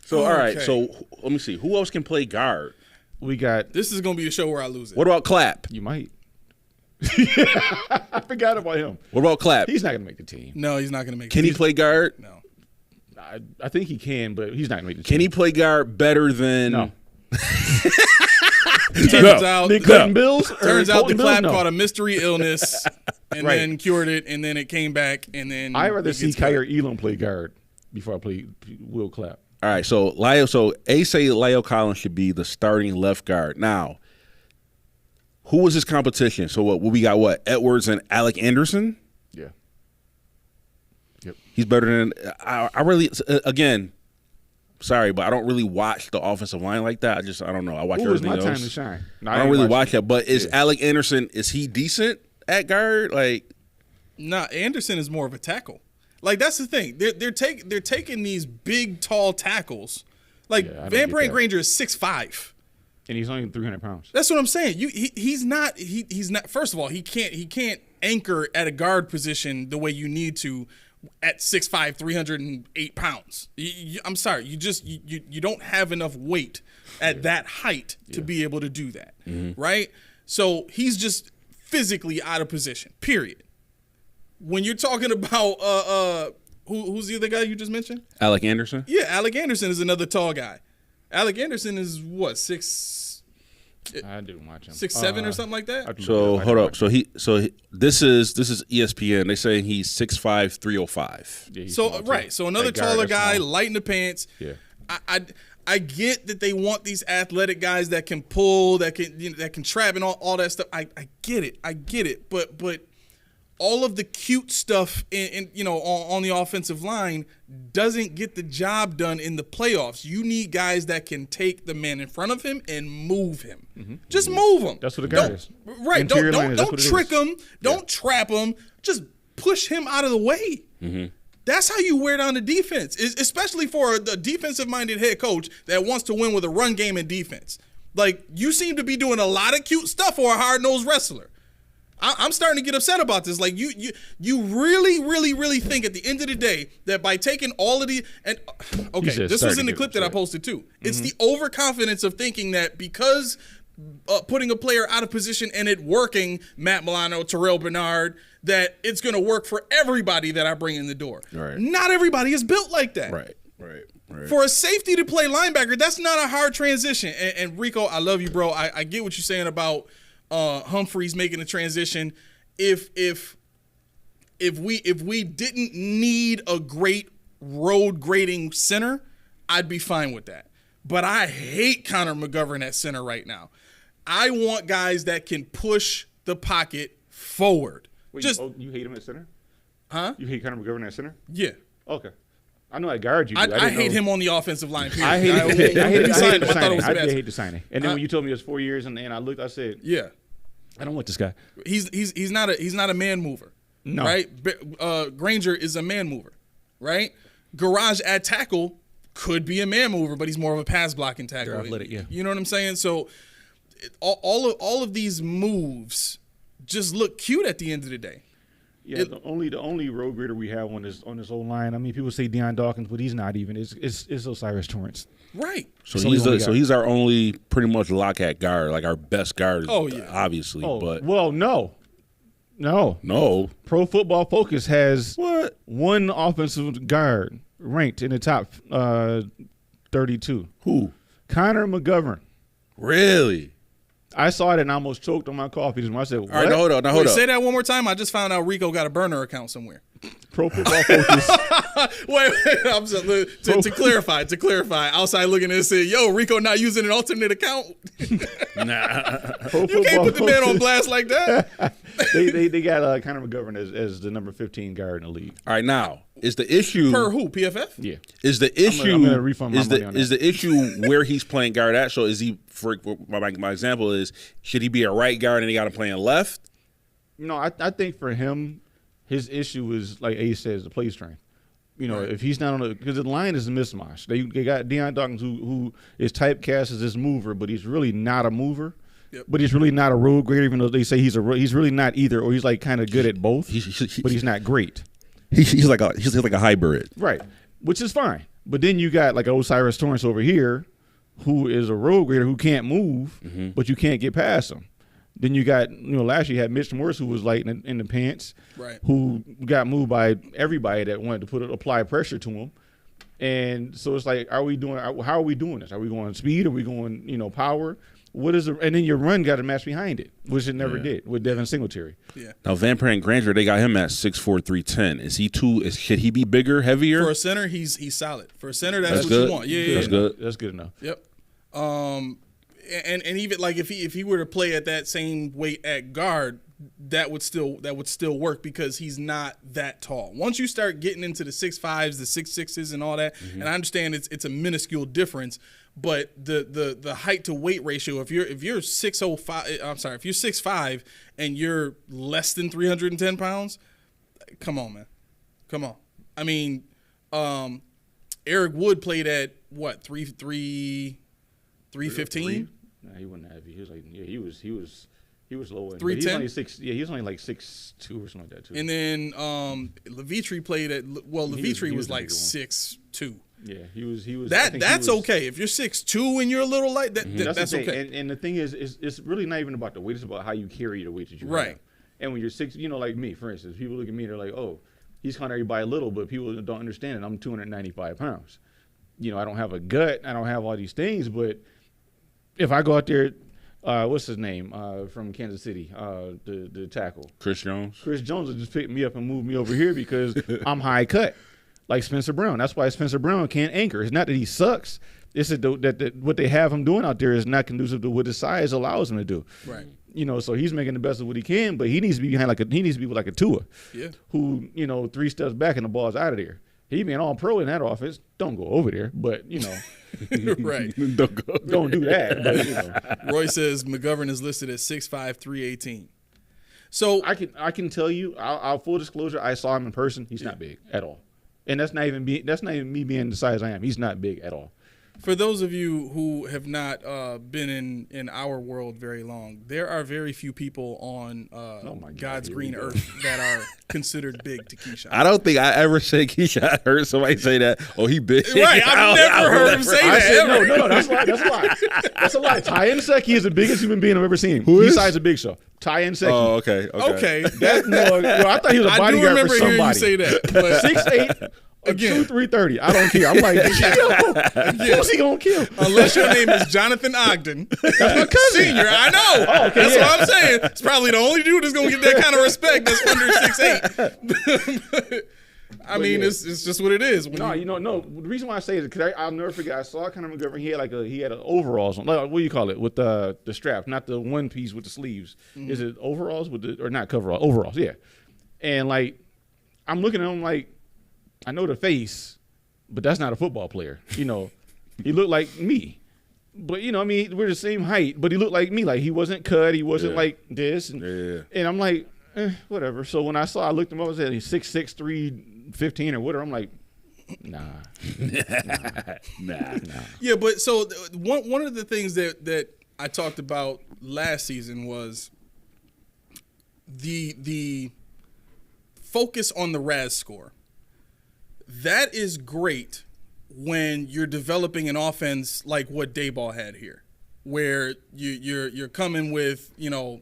So, all right. So, let me see. Who else can play guard? We got. This is going to be a show where I lose it. What about Clapp? You might. I forgot about him. What about Clapp? He's not going to make the team. No, he's not going to make it. Can he play guard? No. I think he can, but he's not going to make the team. Can he play guard better than? No. Turns out They cutting bills. Turns out the clap no. caught a mystery illness and Right. then cured it, and then it came back, and then I'd rather he see gets cut. Kyrie Elam play guard before I play Will Clapp. All right, so A say Lyle Collins should be the starting left guard. Now, who was his competition? So what we got? What, Edwards and Alec Anderson? Yeah. Yep. He's better than I really. Again, sorry, but I don't really watch the offensive line like that. I don't know. I watch It was everything my else. time to shine. No, I don't really watch it. that. But is Alec Anderson, is he decent at guard? Like, Nah, Anderson is more of a tackle. Like, that's the thing. They're taking these big, tall tackles. Like, Yeah, I don't Van get Brant that. Granger is 6'5". And he's only 300 pounds. That's what I'm saying. He's not. First of all, he can't anchor at a guard position the way you need to at 6'5", 308 pounds. I'm sorry. You don't have enough weight at that height to be able to do that, right? So he's just physically out of position. Period. When you're talking about who's the other guy you just mentioned? Alec Anderson? Yeah, Alec Anderson is another tall guy. Alec Anderson is what, I didn't watch him. 6'7" or something like that? So hold up. So this is ESPN. They saying he's 6'5", 305. Yeah, he's So small, too. right, so another That guard, taller that's guy, small. light in the pants. Yeah. I get that they want these athletic guys that can pull, that can trap, and all that stuff. I get it. But all of the cute stuff in on the offensive line doesn't get the job done in the playoffs. You need guys that can take the man in front of him and move him. Just move him. That's what a guard is. Right. Interior Don't line is, that's don't what it trick is. him. Don't trap him. Just push him out of the way. That's how you wear down the defense, especially for a defensive-minded head coach that wants to win with a run game and defense. Like, you seem to be doing a lot of cute stuff for a hard-nosed wrestler. I'm starting to get upset about this. Like, you really, really, really think at the end of the day that by taking all of the and okay, this was in the clip that I posted too. It's the overconfidence of thinking that because putting a player out of position and it working, Matt Milano, Terrell Bernard, that it's going to work for everybody that I bring in the door. Right. Not everybody is built like that. Right. For a safety to play linebacker, that's not a hard transition. And Rico, I love you, bro. I get what you're saying about Humphreys making the transition. If we didn't need a great road grading center, I'd be fine with that. But I hate Connor McGovern at center right now. I want guys that can push the pocket forward. Wait, Just you hate him at center? huh? You hate Connor McGovern at center? Yeah. Okay. I know I guard you. I hate him on the offensive line. Period. I hate the I thought it signing. was I bad. hate the signing. And then when you told me it was 4 years, and I looked, I said, Yeah. I don't want this guy. He's not a man mover. No. Right? Granger is a man mover, right? Garage at tackle could be a man mover, but he's more of a pass blocking tackle. They're athletic, yeah. You know what I'm saying? So all of these moves just look cute at the end of the day. Yeah, the only road grader we have on this whole line. I mean, people say Deion Dawkins, but he's not even. It's Osiris Torrance. Right. So So he's our only pretty much lock at guard, like our best guard. Oh, yeah. Obviously. Oh, But well, no. no. Pro Football Focus has What? one offensive guard ranked in the top 32. Who? Connor McGovern. Really? I saw it and I almost choked on my coffee. I said, what? All right, now hold on. Wait, say that one more time. I just found out Rico got a burner account somewhere. Pro Football Focus. wait. I'm just, to clarify. Outside looking and say, "Yo, Rico not using an alternate account." Nah. Pro You can't put the man on blast like that. they got Connor McGovern as the number 15 guard in the league. All right, now is the issue? Per who? PFF? Yeah. Is the issue? I'm gonna refund my is money the on that. is the issue where he's playing guard at? So is he? For my example is, should he be a right guard and he got to play in left? No, I think for him, his issue is like Ace says, the play strength. You know, if he's not on the, because the line is a mismatch. They got Deion Dawkins who is typecast as this mover, but he's really not a mover. Yep. But he's really not a road grader, even though they say he's really not either, or he's like kind of good at both. But he's not great. He's like a hybrid. Right, which is fine. But then you got like Osiris Torrance over here, who is a road grader who can't move, but you can't get past him. Then you got, last year you had Mitch Morse, who was light in the pants, Right. who got moved by everybody that wanted to apply pressure to him. And so it's like, how are we doing this? Are we going speed? Are we going, power? What is and then your run got a match behind it, which it never did with Devin Singletary. Yeah. Now Van Pran Granger, they got him at 6'4", 310. Is he should he be bigger, heavier? For a center, he's solid. For a center, that's what good. you want. Yeah, That's good. That's good enough. Yep. And even like if he were to play at that same weight at guard, that would still work because he's not that tall. Once you start getting into the 6'5s, the 6'6s, and all that, and I understand it's a minuscule difference, but the height to weight ratio, if you're 6'05, I'm sorry, if you're 6'5 and you're less than 310 pounds, come on, man, come on. I mean, Eric Wood played at what 315. Nah, he wasn't heavy. He was like, he was low end. 310. He was only like 6'2" or something like that too. And then Levitri played at Levitri was like 6'2". Yeah, he was. That's okay if you're 6'2" and you're a little light. That's okay. And the thing is, it's really not even about the weight. It's about how you carry the weight that you have. And when you're 6, like me, for instance, people look at me, they're like, oh, he's kind of everybody little, but people don't understand it. I'm 295 pounds. I don't have a gut. I don't have all these things, but if I go out there, what's his name from Kansas City, the tackle? Chris Jones. Chris Jones will just pick me up and move me over here because I'm high cut, like Spencer Brown. That's why Spencer Brown can't anchor. It's not that he sucks. It's that what they have him doing out there is not conducive to what his size allows him to do. Right. So he's making the best of what he can, but he needs to be behind he needs to be like a Tua, who 3 steps back and the ball's out of there. He being all pro in that offense, don't go over there, but right. Don't do that. But, Roy says McGovern is listed at 6'5", 318. So I can tell you, I'll full disclosure, I saw him in person. He's not big at all, and that's not even me being the size I am. He's not big at all. For those of you who have not been in our world very long, there are very few people on God's green earth that are considered big to Keyshawn. I don't think I ever said Keyshawn. I heard somebody say that. Oh, he big. Right, I've never heard him say that. Said, no, that's a lie. That's a lie. Ty Nseki is the biggest human being I've ever seen. Besides the Big Show. Ty Nseki. Oh, okay. I thought he was a bodyguard for somebody. I do remember hearing you say that. But 6'8". Again, 2-330. I don't care. I'm like, who's he gonna kill? Unless your name is Jonathan Ogden, that's my cousin. Senior. I know. Oh, okay, that's what I'm saying. It's probably the only dude that's gonna get that kind of respect that's under 6'8". I mean, it's just what it is. No. The reason why I say it is because I'll never forget. I saw Conor McGovern. He had an overalls on. Like, what do you call it? With the strap, not the one piece with the sleeves. Mm-hmm. Is it overalls or not coveralls? Overalls, yeah. And like, I'm looking at him like, I know the face, but that's not a football player. He looked like me. But, we're the same height, but he looked like me. Like, he wasn't cut. He wasn't like this. And I'm like, whatever. So when I looked him up, I said he's 6'6", 315 or whatever. I'm like, nah. Yeah, but so one of the things that I talked about last season was the focus on the RAS score. That is great when you're developing an offense like what Dayball had here, where you're coming with a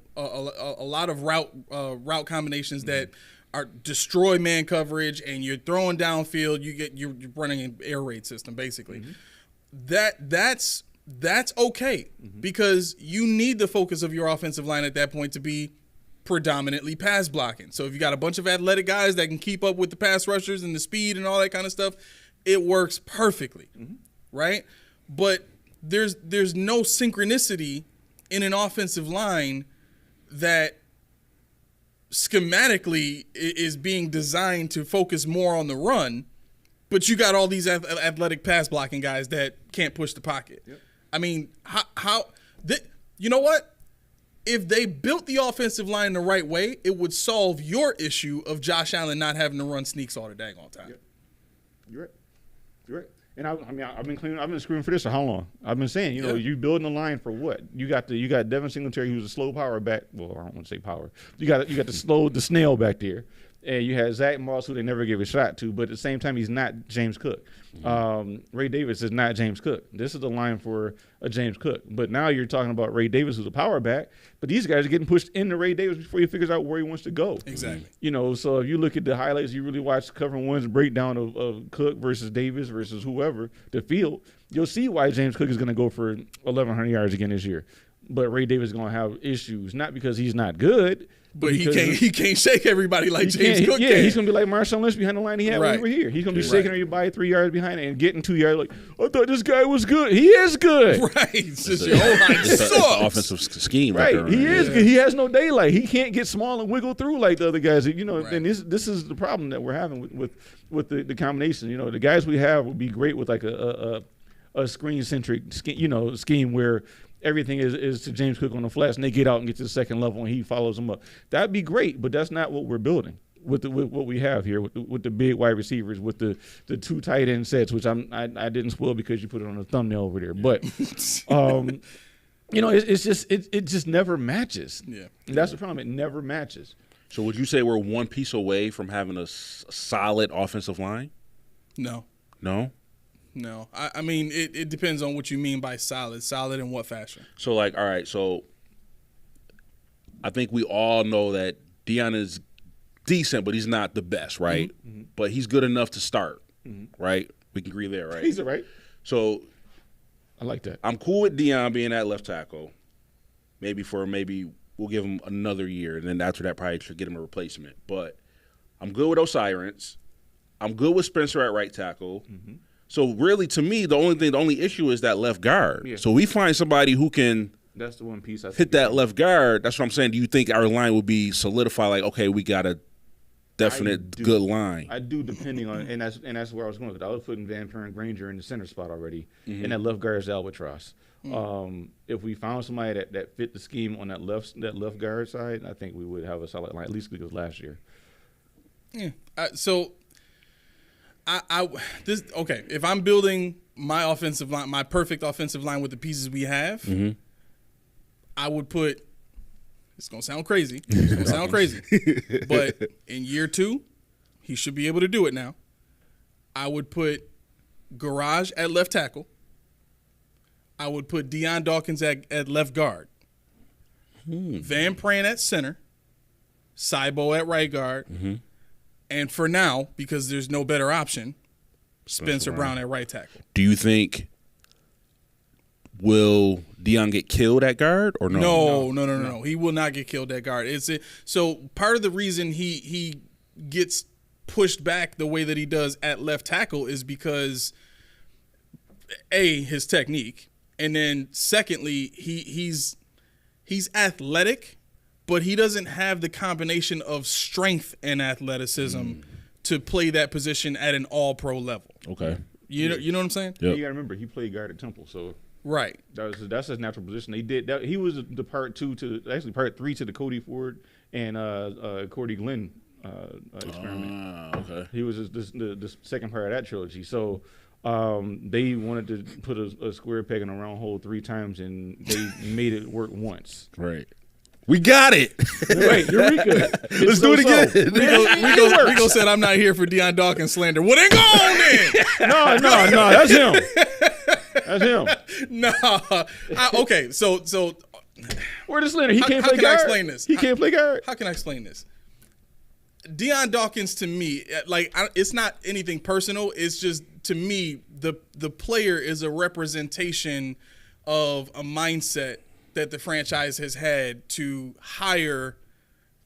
lot of route combinations that are destroy man coverage, and you're throwing downfield. You're running an air raid system basically. Mm-hmm. That's okay because you need the focus of your offensive line at that point to be predominantly pass blocking. So if you got a bunch of athletic guys that can keep up with the pass rushers and the speed and all that kind of stuff, it works perfectly, right? But there's no synchronicity in an offensive line that schematically is being designed to focus more on the run, but you got all these athletic pass blocking guys that can't push the pocket. Yep. I mean, you know what? If they built the offensive line the right way, it would solve your issue of Josh Allen not having to run sneaks all the daggone time. Yep. You're right. And I've been screaming for this for how long? I've been saying, you building a line for what? You got Devin Singletary, who's a slow power back. Well, I don't want to say power. You got the snail back there, And you had Zach Moss, who they never gave a shot to, but at the same time, he's not James Cook. Ray Davis is not James Cook. This is the line for a James Cook. But now you're talking about Ray Davis, who's a power back, but these guys are getting pushed into Ray Davis before he figures out where he wants to go. Exactly. You know, so if you look at the highlights, you really watch Cover One's breakdown of Cook versus Davis versus whoever, the field, you'll see why James Cook is going to go for 1,100 yards again this year. But Ray Davis is going to have issues, not because he's not good, but he can't shake everybody like James Cook can. He's going to be like Marshawn Lynch behind the line he had over here. He's going to be shaking everybody 3 yards behind it and getting 2 yards like, I thought this guy was good. He is good. Right. It's just your whole line it's an offensive scheme right there. He is good. He has no daylight. He can't get small and wiggle through like the other guys. You know, and this is the problem that we're having with the combination. You know, the guys we have would be great with like a screen-centric scheme where everything is to James Cook on the flats, and they get out and get to the second level, and he follows them up. That'd be great, but that's not what we're building with what we have here with the big wide receivers, with the 2 tight end sets, which I didn't spoil because you put it on the thumbnail over there. But you know, it just never matches. Yeah, and that's the problem. It never matches. So would you say we're one piece away from having a solid offensive line? No. No, I mean, it depends on what you mean by solid. Solid in what fashion? So, like, all right, so I think we all know that Deion is decent, but he's not the best, right? Mm-hmm. But he's good enough to start, right? We can agree there, right? He's all right. So I like that. I'm cool with Deion being at left tackle. Maybe we'll give him another year, and then after that probably should get him a replacement. But I'm good with O'Sirens. I'm good with Spencer at right tackle. Mm-hmm. So really, to me, the only issue is that left guard. Yeah. So we find somebody who can. That's the one piece I hit that left guard. That's what I'm saying. Do you think our line would be solidified? Like, okay, we got a definite good line. I do, depending on, and that's where I was going with it. I was putting Van Pern Granger in the center spot already, and that left guard is albatross. If we found somebody that fit the scheme on that left guard side, I think we would have a solid line, at least because last year. Yeah. So. If I'm building my offensive line, my perfect offensive line with the pieces we have, I would put. It's gonna sound crazy. But in year 2, he should be able to do it now. I would put Garage at left tackle. I would put Deion Dawkins at left guard. Van Pran at center. Saibo at right guard. And for now, because there's no better option, Spencer Brown at right tackle. Do you think will Deion get killed at guard or no? No. He will not get killed at guard. So part of the reason he gets pushed back the way that he does at left tackle is because his technique, and then secondly, he's athletic. But he doesn't have the combination of strength and athleticism to play that position at an all-pro level. Okay. You know what I'm saying? Yep. You got to remember, he played guard at Temple, so right. That's his natural position. He was the part 3 to the Cody Ford and Cordy Glenn experiment. Okay. He was the second part of that trilogy. So they wanted to put a square peg in a round hole 3 times, and they made it work once. Right. We got it. Wait, Eureka. Let's do it again. Rico said, I'm not here for Deion Dawkins slander. Well, then go on then. No, that's him. That's him. No. Okay, so where the slander? He can't play guard. How can I explain this? He can't play guard. How can I explain this? Deion Dawkins, to me, it's not anything personal. It's just, to me, the player is a representation of a mindset that the franchise has had to hire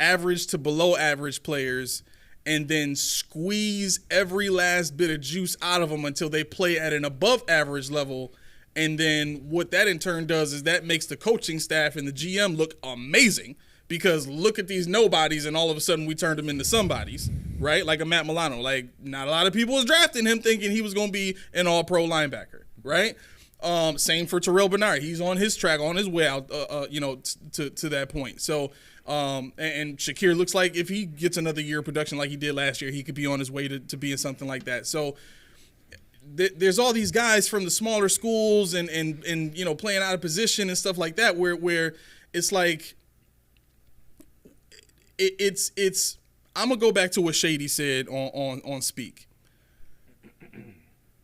average to below average players and then squeeze every last bit of juice out of them until they play at an above average level. And then what that in turn does is that makes the coaching staff and the GM look amazing, because look at these nobodies and all of a sudden we turned them into somebodies, right? Like a Matt Milano. Like, not a lot of people was drafting him thinking he was going to be an all-pro linebacker, right? Same for Terrell Bernard. He's on his track, on his way out, to that point. So, and Shakir looks like if he gets another year of production like he did last year, he could be on his way to being something like that. So, there's all these guys from the smaller schools and playing out of position and stuff like that, where it's like it's I'm gonna go back to what Shady said on Speak.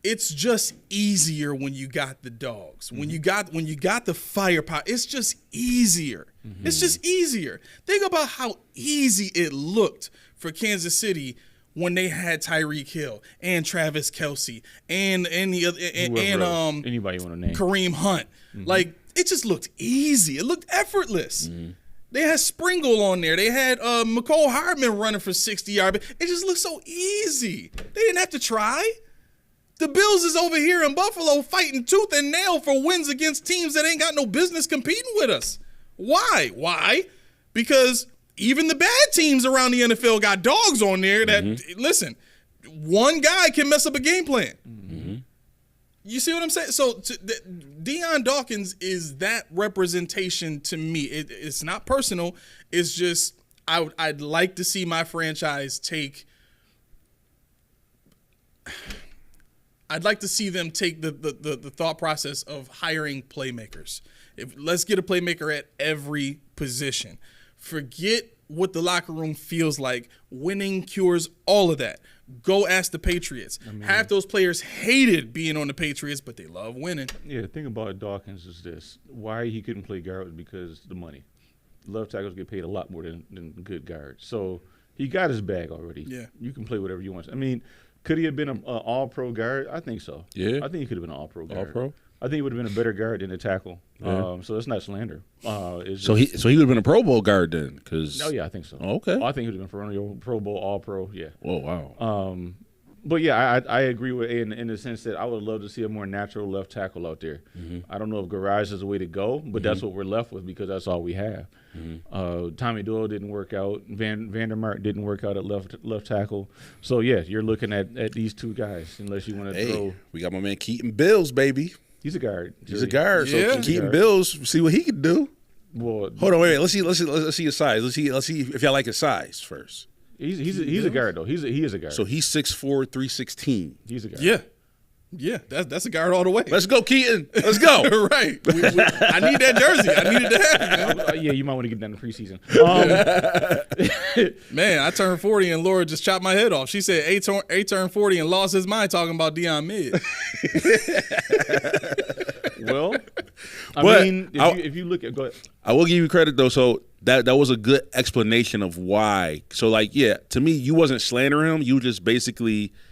It's just easier when you got the dogs. When you got the firepower, it's just easier. It's just easier. Think about how easy it looked for Kansas City when they had Tyreek Hill and Travis Kelce and anybody want to name Kareem Hunt. Like, it just looked easy. It looked effortless. They had Springle on there. They had McCole Hardman running for 60 yards. It just looked so easy. They didn't have to try. The Bills is over here in Buffalo fighting tooth and nail for wins against teams that ain't got no business competing with us. Why? Why? Because even the bad teams around the NFL got dogs on there that, listen, one guy can mess up a game plan. You see what I'm saying? So Deion Dawkins is that representation to me. It's not personal. It's just I'd like to see my franchise take – I'd like to see them take the thought process of hiring playmakers. Let's get a playmaker at every position. Forget what the locker room feels like. Winning cures all of that. Go ask the Patriots. Half those players hated being on the Patriots, but they love winning. Yeah, the thing about Dawkins is this. Why he couldn't play guard was because the money. Left tackles get paid a lot more than good guards. So he got his bag already. Yeah. You can play whatever you want. I mean, could he have been an all-pro guard? I think so. Yeah. I think he could have been an all-pro guard. All-pro? I think he would have been a better guard than a tackle. Yeah. So that's not slander. So he would have been a Pro Bowl guard then? Oh, yeah, I think so. Oh, okay. I think he would have been Pro Bowl, All-Pro, yeah. Oh, wow. But, yeah, I agree with in the sense that I would love to see a more natural left tackle out there. I don't know if Garage is the way to go, but that's what we're left with because that's all we have. Tommy Doyle didn't work out. Vandermark didn't work out at left tackle. So, yeah, you're looking at these two guys unless you want to throw. We got my man Keaton Bills, baby. He's a guard. He's a guard. Yeah. So Keaton Bills, see what he can do. Well, hold on, wait. Let's see his size. Let's see if y'all like his size first. He's a guard though. He is a guard. So he's 6'4", 316. He's a guard. Yeah. Yeah, that's a guard all the way. Let's go, Keaton. Let's go. Right. I need that jersey. I need it to happen. Yeah, you might want to get that in the preseason. Man, I turned 40 and Laura just chopped my head off. She said A turned 40 and lost his mind talking about Deion Mid. Well, I mean, if you look at – go ahead. I will give you credit, though. So that was a good explanation of why. So, like, yeah, to me, you wasn't slandering him. You just basically –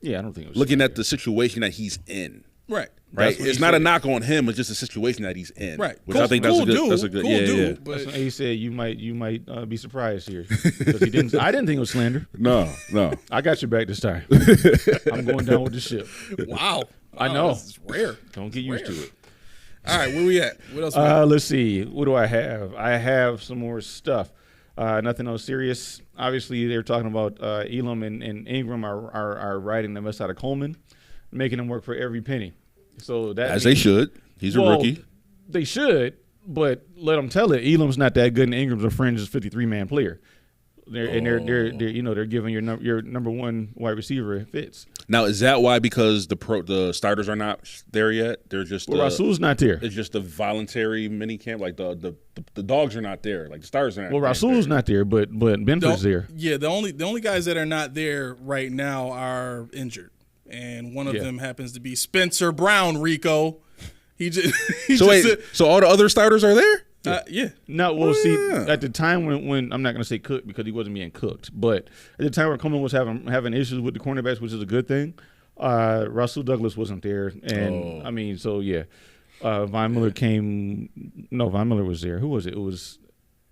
yeah, I don't think it was looking at the situation that he's in. Right. Right. It's not a knock on him. It's just a situation that he's in. Right. Which I think that's a good. Cool dude. But he said you might be surprised here because he didn't. I didn't think it was slander. No. I got your back this time. I'm going down with the ship. Wow. I know. It's rare. Don't get used to it. All right, where we at? What else? Let's see. What do I have? I have some more stuff. Nothing else serious. Obviously, they're talking about Elam and Ingram are riding the mess out of Coleman, making them work for every penny. So that as they should. He's a rookie. They should, but let them tell it. Elam's not that good, and Ingram's a fringe 53-man player. They're giving your number one wide receiver fits. Now is that why? Because the starters are not there yet. They're just Rasul's not there. It's just a voluntary mini camp. Like the dogs are not there. Like the starters are not. Well, Rasul's not there, but Benford's there. Yeah, the only guys that are not there right now are injured, and one of them happens to be Spencer Brown. Rico, so all the other starters are there. Yeah. No, well, see, at the time when I'm not going to say cooked because he wasn't being cooked, but at the time when Coleman was having issues with the cornerbacks, which is a good thing, Rasul Douglas wasn't there, and I mean, so yeah, Von Miller Von Miller was there. Who was it? It was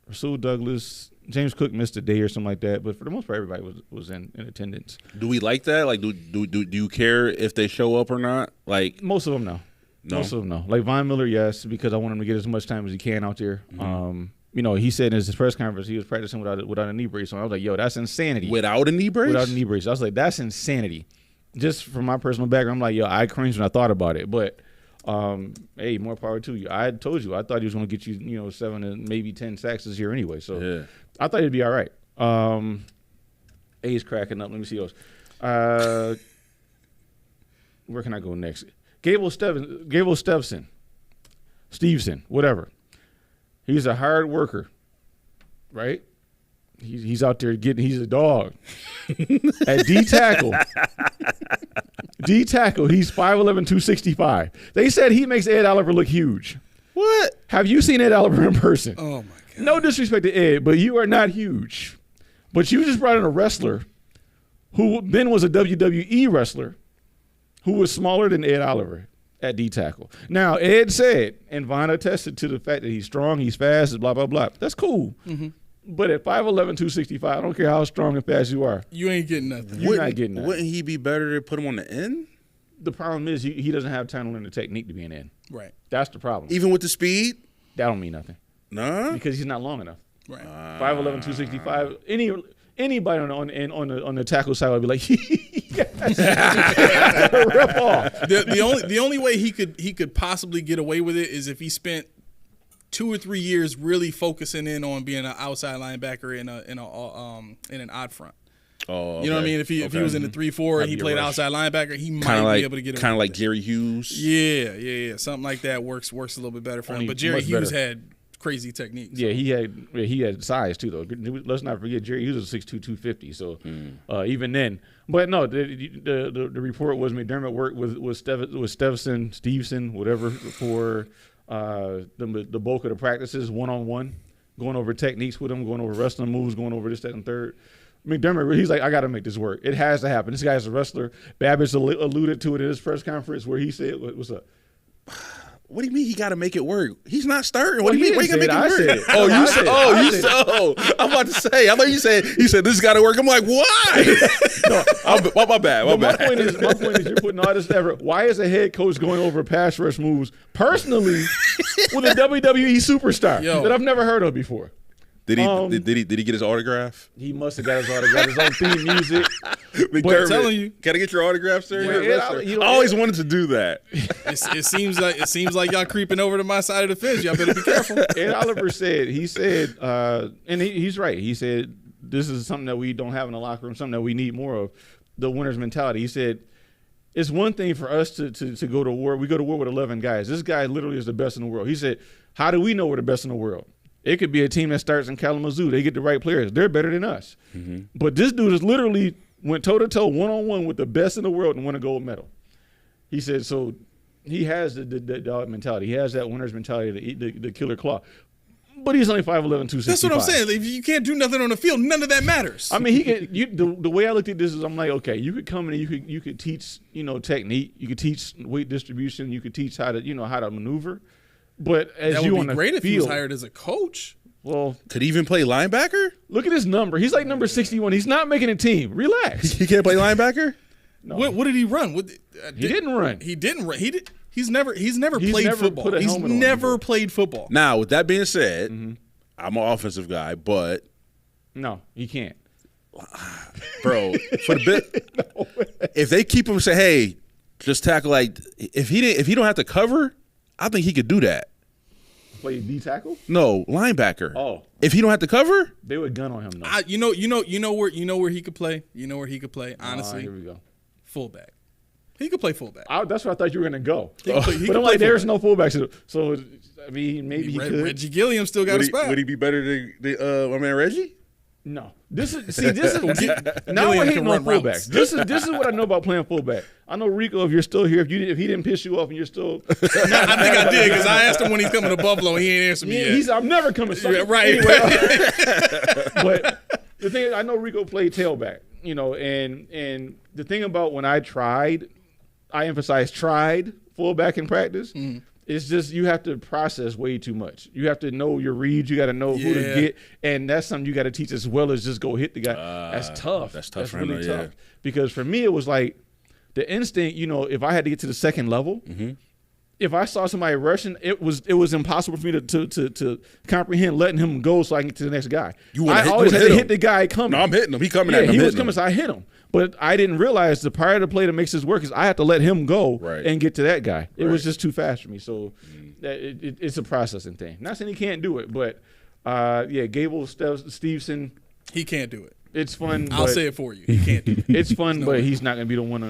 Rasul Douglas. James Cook missed a day or something like that, but for the most part, everybody was in attendance. Do we like that? Like, do you care if they show up or not? Like most of them, no. No. Most of them, no. Like Von Miller, yes, because I want him to get as much time as he can out there. Mm-hmm. He said in his press conference he was practicing without a knee brace. So I was like, yo, that's insanity. Without a knee brace? Without a knee brace. I was like, that's insanity. Just from my personal background, I'm like, yo, I cringed when I thought about it. But, hey, more power to you. I told you. I thought he was going to get you, 7 and maybe 10 sacks this year anyway. So I thought he'd be all right. A's cracking up. Let me see those. Where can I go next? Gable Stevenson, whatever. He's a hard worker, right? He's out there he's a dog. At D tackle. D tackle, he's 5'11", 265. They said he makes Ed Oliver look huge. What? Have you seen Ed Oliver in person? Oh, my God. No disrespect to Ed, but you are not huge. But you just brought in a wrestler who then was a WWE wrestler who was smaller than Ed Oliver at D tackle. Now, Ed said, and Von attested to the fact that he's strong, he's fast, blah, blah, blah. That's cool. Mm-hmm. But at 5'11", 265, I don't care how strong and fast you are. You ain't getting nothing. You're not getting nothing. Wouldn't he be better to put him on the end? The problem is he doesn't have time to learn the technique to be an end. Right. That's the problem. Even with the speed? That don't mean nothing. Nah. Because he's not long enough. Right. 5'11", 265. Anybody on the tackle side would be like, rip off. The only way he could possibly get away with it is if he spent 2 or 3 years really focusing in on being an outside linebacker in an odd front. Oh, you know what I mean? If he was in the 3-4 and he played outside linebacker, he might be able to get away. Kind of like Jerry Hughes. Yeah. Something like that works a little bit better for him. But Jerry Hughes had crazy techniques. Yeah, he had size too though. Let's not forget Jerry Hughes was 6'2", 250. So even then, but no, the report was McDermott worked with Stevenson, whatever, for the bulk of the practices, one-on-one, going over techniques with him, going over wrestling moves, going over this, that, and third. McDermott, he's like, I got to make this work. It has to happen. This guy's a wrestler. Babbage alluded to it in his press conference where he said, what's up? What do you mean he got to make it work? He's not starting. What do you mean? Why you got to make it work? I'm about to say. I thought you said this has got to work. I'm like, why? My bad. My point is you're putting all this effort. Why is a head coach going over pass rush moves personally with a WWE superstar that I've never heard of before? Did he get his autograph? He must have got his autograph. His own theme music. But I'm telling you, can I get your autograph, sir? Yeah, I always wanted to do that. It seems like y'all creeping over to my side of the fence. Y'all better be careful. Ed Oliver said, and he's right. He said this is something that we don't have in the locker room, something that we need more of. The winner's mentality. He said it's one thing for us to go to war. We go to war with 11 guys. This guy literally is the best in the world. He said, how do we know we're the best in the world? It could be a team that starts in Kalamazoo. They get the right players. They're better than us. Mm-hmm. But this dude is literally went toe-to-toe, one-on-one with the best in the world and won a gold medal. He said, so he has the dog mentality. He has that winner's mentality, the killer claw. But he's only 5'11", 265. That's what I'm saying. If you can't do nothing on the field, none of that matters. I mean, the way I looked at this is I'm like, okay, you could come in and you could teach, technique. You could teach weight distribution. You could teach how to maneuver. But as that you would on be the great if field, he was hired as a coach. Well, could he even play linebacker? Look at his number. He's like number 61. He's not making a team. Relax. He can't play linebacker? No. What did he run? He didn't run. He didn't run. He's never played football. He's never played football. Now, with that being said, I'm an offensive guy, but no, he can't. Bro, for the bit, if they keep him say, hey, just tackle if he don't have to cover, I think he could do that. Play D tackle? No, linebacker. Oh, if he don't have to cover, they would gun on him. Though. You know where he could play. You know where he could play. Honestly, here we go. Fullback. He could play fullback. That's where I thought you were gonna go. But I'm like, there's no fullbacks. So I mean, maybe he could. Reggie Gilliam still got a spot. Would he be better than my man Reggie? No. This is now we're hating on fullbacks. This is what I know about playing fullback. I know Rico, if you're still here, if he didn't piss you off and you're still I think I did because I asked him when he's coming to Buffalo and he ain't answered me yet. I'm never coming. Right. Anyway, but the thing is, I know Rico played tailback, and the thing about when I emphasize tried fullback in practice. Mm-hmm. It's just you have to process way too much. You have to know your reads. You got to know who to get, and that's something you got to teach as well as just go hit the guy. That's tough. That's really tough. Because for me, it was like the instinct. If I had to get to the second level, if I saw somebody rushing, it was impossible for me to comprehend letting him go so I can get to the next guy. I always had to hit the guy coming. No, I'm hitting him. He coming at me. He was coming, so I hit him. But I didn't realize the part of the play that makes this work is I have to let him go and get to that guy. It was just too fast for me. So it's a processing thing. Not saying he can't do it, but Gable Stevenson. He can't do it. It's fun. I'll say it for you. He can't do it. It's fun, but he's not going to be the one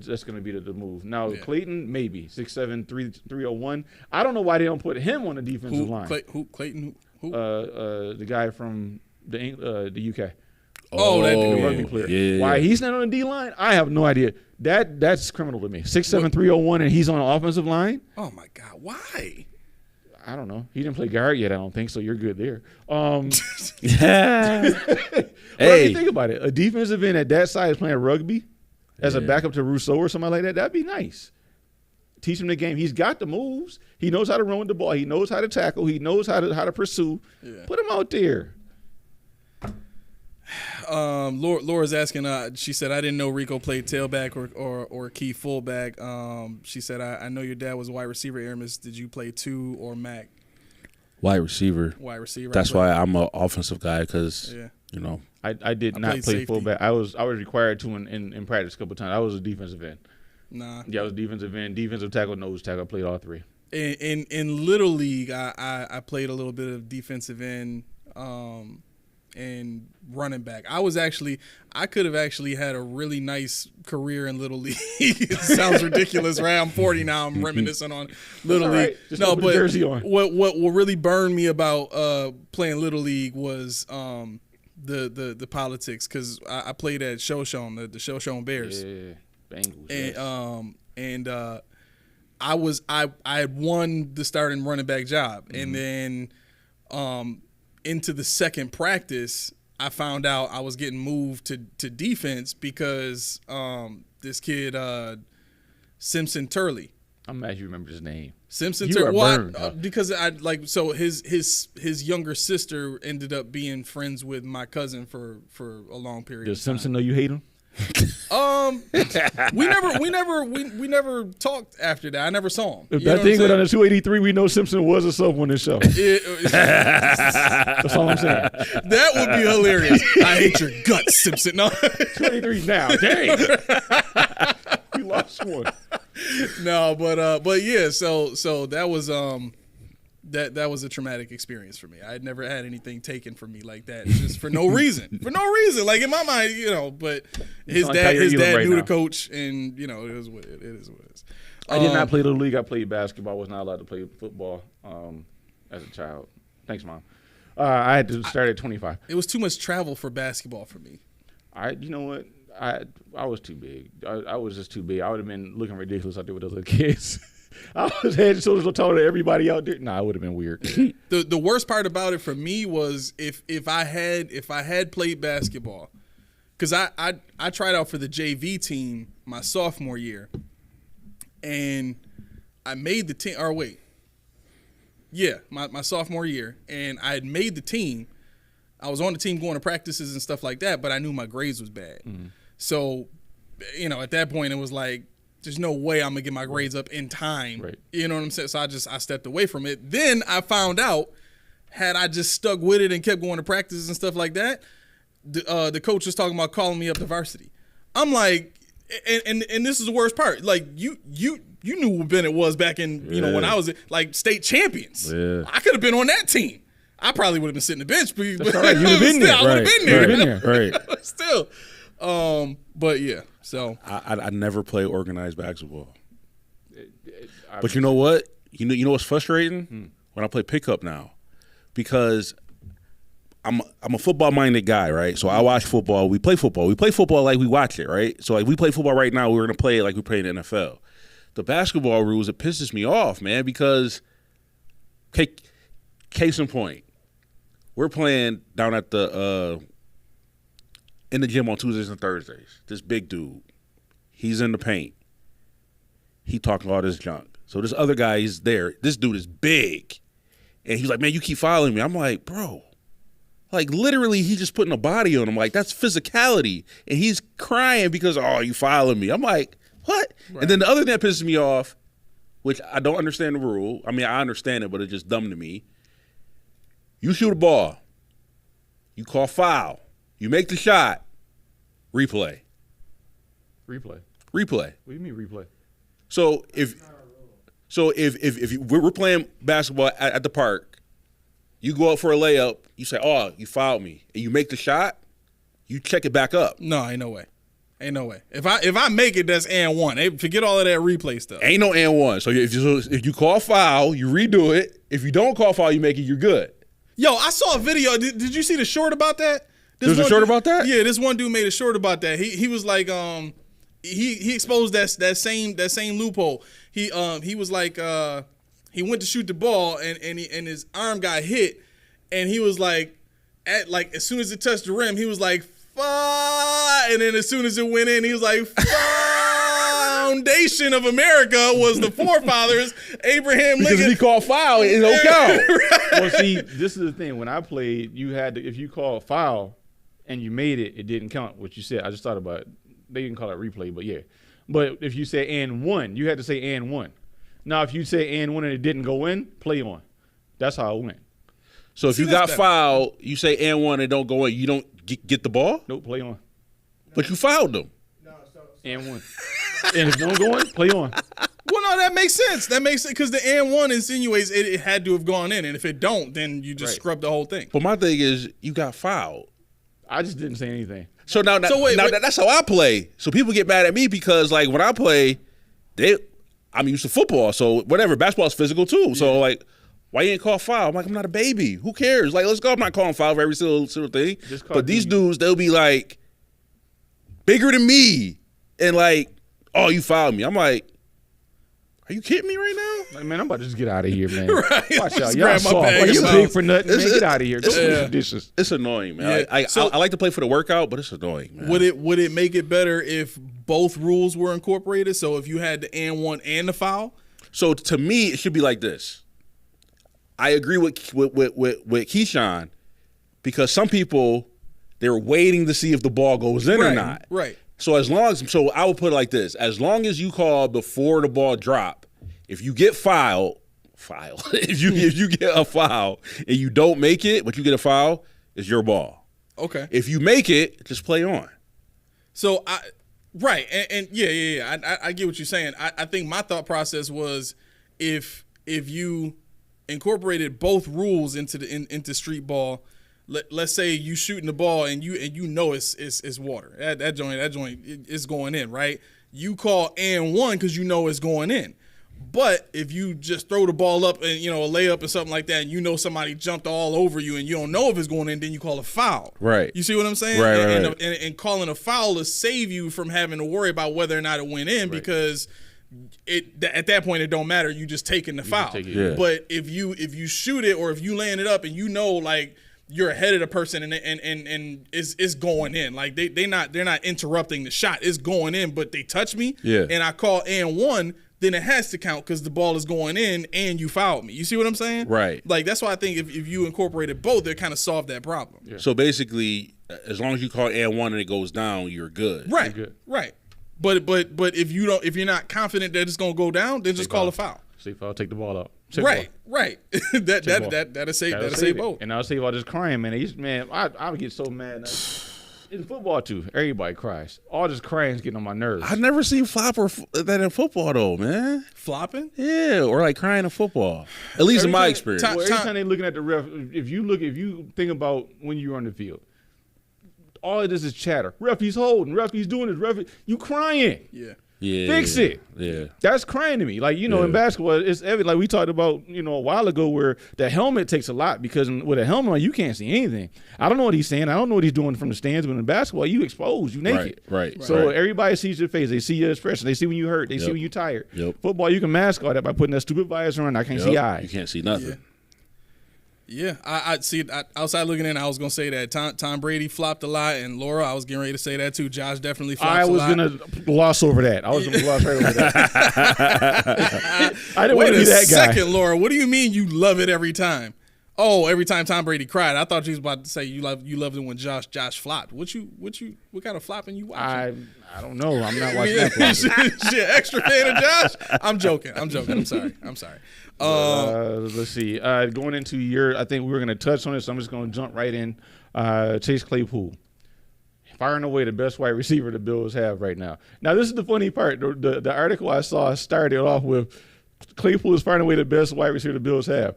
that's going to be the move. Now, Clayton, maybe. 6'7", 301. I don't know why they don't put him on the defensive line. Clayton? Who? The guy from the UK. Oh, that dude. The rugby player. Yeah. Why he's not on the D line? I have no idea. That's criminal to me. 6'7", 301, and he's on the offensive line. Oh my God, why? I don't know. He didn't play guard yet, I don't think, so you're good there. Hey. But I mean, think about it. A defensive end at that size playing rugby as a backup to Rousseau or somebody like that, that'd be nice. Teach him the game. He's got the moves. He knows how to run with the ball. He knows how to tackle. He knows how to pursue. Yeah. Put him out there. Laura's asking. She said, "I didn't know Rico played tailback or key fullback." She said, "I know your dad was a wide receiver. Aramis, did you play 2 or Mac?" Wide receiver. Wide receiver. That's why I'm an offensive guy because you know I did not play safety. fullback. I was required to in practice a couple times. I was a defensive end. Nah. Yeah, I was defensive end, defensive tackle, nose tackle. I played all 3. In Little League, I played a little bit of defensive end. And running back. I could have actually had a really nice career in Little League. It sounds ridiculous, right? I'm 40 now. I'm reminiscing on Little League. Just no, but jersey on. What really burned me about playing Little League was the politics, because I played at Shoshone, the Shoshone Bears. Yeah, Bengals. And I had won the starting running back job, and then into the second practice, I found out I was getting moved to defense because this kid Simpson Turley. I'm mad you remember his name. Simpson Turley. Because his younger sister ended up being friends with my cousin for a long period. Does of time. Simpson know you hate him? We never talked after that. I never saw him. If that thing went on the 283, we know Simpson was a sub on this show. That's all I'm saying. That would be hilarious. I hate your guts, Simpson. No. 283 now. Dang. We lost one. No, but yeah. So that was that was a traumatic experience for me. I had never had anything taken from me like that, just for no reason. Like in my mind, but his dad knew the coach, and it is what it is. I did not play Little League. I played basketball. I was not allowed to play football as a child. Thanks, Mom. I had to start at 25. It was too much travel for basketball for me. You know what? I was too big. I was just too big. I would have been looking ridiculous out there with those little kids. I was head and shoulders taller than everybody out there. Nah, it would have been weird. The worst part about it for me was if I had played basketball, because I tried out for the JV team my sophomore year, and I made the team. Or wait, yeah, my sophomore year, and I had made the team. I was on the team going to practices and stuff like that, but I knew my grades was bad. Mm-hmm. So, at that point it was like, there's no way I'm gonna get my grades up in time. Right. You know what I'm saying? So I stepped away from it. Then I found out, had I just stuck with it and kept going to practices and stuff like that, the coach was talking about calling me up to varsity. I'm like, and this is the worst part. Like you knew what Bennett was back in when I was like state champions. Yeah. I could have been on that team. I probably would have been sitting the bench, but all right. You'd have been there. I would have been there. Right. Still. But yeah. So I never played organized basketball. But you know what? You know what's frustrating? When I play pickup now, because I'm a football minded guy, right? So I watch football. We play football. We play football like we watch it, right? So like we play football right now. We're gonna play it like we play in the NFL. The basketball rules, it pisses me off, man, because case in point, we're playing down at the in the gym on Tuesdays and Thursdays. This big dude, he's in the paint. He talking all this junk. So this other guy is there. This dude is big. And he's like, man, you keep following me. I'm like, bro. Like, literally, he's just putting a body on him. Like, that's physicality. And he's crying because, you following me. I'm like, what? Right. And then the other thing that pisses me off, which I don't understand the rule. I mean, I understand it, but it's just dumb to me. You shoot a ball. You call foul. You make the shot. Replay. Replay. What do you mean replay? So if we're playing basketball at the park, you go up for a layup, you say, you fouled me, and you make the shot, you check it back up. No, ain't no way. If I make it, that's and one. Hey, forget all of that replay stuff. Ain't no and one. So if you call foul, you redo it. If you don't call foul, you make it, you're good. Yo, I saw a video. Did you see the short about that? There's a short about that? Yeah, this one dude made a short about that. He was like, he exposed that same loophole. He was like, he went to shoot the ball and his arm got hit, and he was like, as soon as it touched the rim, he was like, fuck, and then as soon as it went in, he was like, foundation of America was the forefathers, Abraham Lincoln. Because if he called foul, it don't count. Right. Well, see, this is the thing. When I played, you had to, if you called foul and you made it, it didn't count. What you said, I just thought about it. They didn't call it replay, but yeah. But if you say and one, you had to say and one. Now, if you say and one and it didn't go in, play on. That's how it went. So if you got fouled, you say and one and don't go in, you don't get the ball? Nope, play on. But you fouled them. And one. And if it don't go in, play on. Well, no, that makes sense. That makes sense because the and one insinuates it had to have gone in, and if it don't, then you just scrub the whole thing. But my thing is, you got fouled. I just didn't say anything. So now that's how I play. So people get mad at me because, like, when I play, I'm used to football. So whatever, basketball's physical too. Yeah. So like, why you ain't call foul? I'm like, I'm not a baby. Who cares? Like, let's go. I'm not calling foul for every single thing. But these dudes, they'll be like bigger than me and like, oh, you fouled me. I'm like, are you kidding me right now? Like, man, I'm about to just get out of here, man. Right. Watch out. Y'all soft. Like, you big for nothing, man. Get out of here. Go do some dishes. It's annoying, man. Yeah. I like to play for the workout, but it's annoying, man. Would it make it better if both rules were incorporated? So if you had the and one and the foul? So to me, it should be like this. I agree with Keyshawn because some people, they're waiting to see if the ball goes in or not. Right. So I would put it like this. As long as you call before the ball drop, if you get if you get a foul and you don't make it, but you get a foul, it's your ball. Okay. If you make it, just play on. So I get what you're saying. I think my thought process was if you incorporated both rules into street ball. Let's say you shooting the ball and you know it's water. That joint is going in, right? You call and one because you know it's going in. But if you just throw the ball up and a layup or something like that, and you know somebody jumped all over you and you don't know if it's going in, then you call a foul. Right. You see what I'm saying? Right. And calling a foul to save you from having to worry about whether or not it went in because at that point it don't matter. You just taking the foul. Yeah. But if you shoot it or if you laying it up and you know like you're ahead of the person and it's going in. Like they're not interrupting the shot. It's going in, but they touch me. Yeah. And I call and one, then it has to count because the ball is going in and you fouled me. You see what I'm saying? Right. Like that's why I think if you incorporated both, it kind of solved that problem. Yeah. So basically, as long as you call and one and it goes down, you're good. Right. You're good. Right. But if you're not confident that it's gonna go down, then just call a foul. Say foul, take the ball out. Right. That'll save both. And I'll say all this crying, man. I would get so mad. In football too, everybody cries. All this crying is getting on my nerves. I've never seen flopper that in football though, man. Flopping? Yeah, or like crying in football. At least in my experience. Every time they're looking at the ref, if you think about when you're on the field, all of this is chatter. Ref, he's holding. Ref, he's doing this. Ref, you crying. Yeah. Yeah. Fix it. Yeah. That's crying to me. Like, in basketball, it's evident. Like we talked about, a while ago where the helmet takes a lot because with a helmet on, you can't see anything. I don't know what he's saying. I don't know what he's doing from the stands. But in basketball, you exposed. You naked. Right. So everybody sees your face. They see your expression. They see when you hurt. They see when you're tired. Yep. Football, you can mask all that by putting that stupid visor on. I can't see eyes. You can't see nothing. Yeah, I see. Outside looking in, I was gonna say that Tom Brady flopped a lot, and Laura, I was getting ready to say that too. Josh definitely flopped a lot. I was gonna gloss over that. I was gonna gloss right over that. I didn't want to be that guy. Wait a second, Laura. What do you mean you love it every time? Oh, every time Tom Brady cried. I thought you was about to say you loved it when Josh flopped. What kind of flopping you watching? I don't know. I'm not watching that. Shit, extra fan of Josh? I'm joking. I'm sorry. Let's see. Going into I think we were going to touch on it, so I'm just going to jump right in. Chase Claypool. Firing away the best wide receiver the Bills have right now. Now, this is the funny part. The article I saw started off with Claypool is firing away the best wide receiver the Bills have.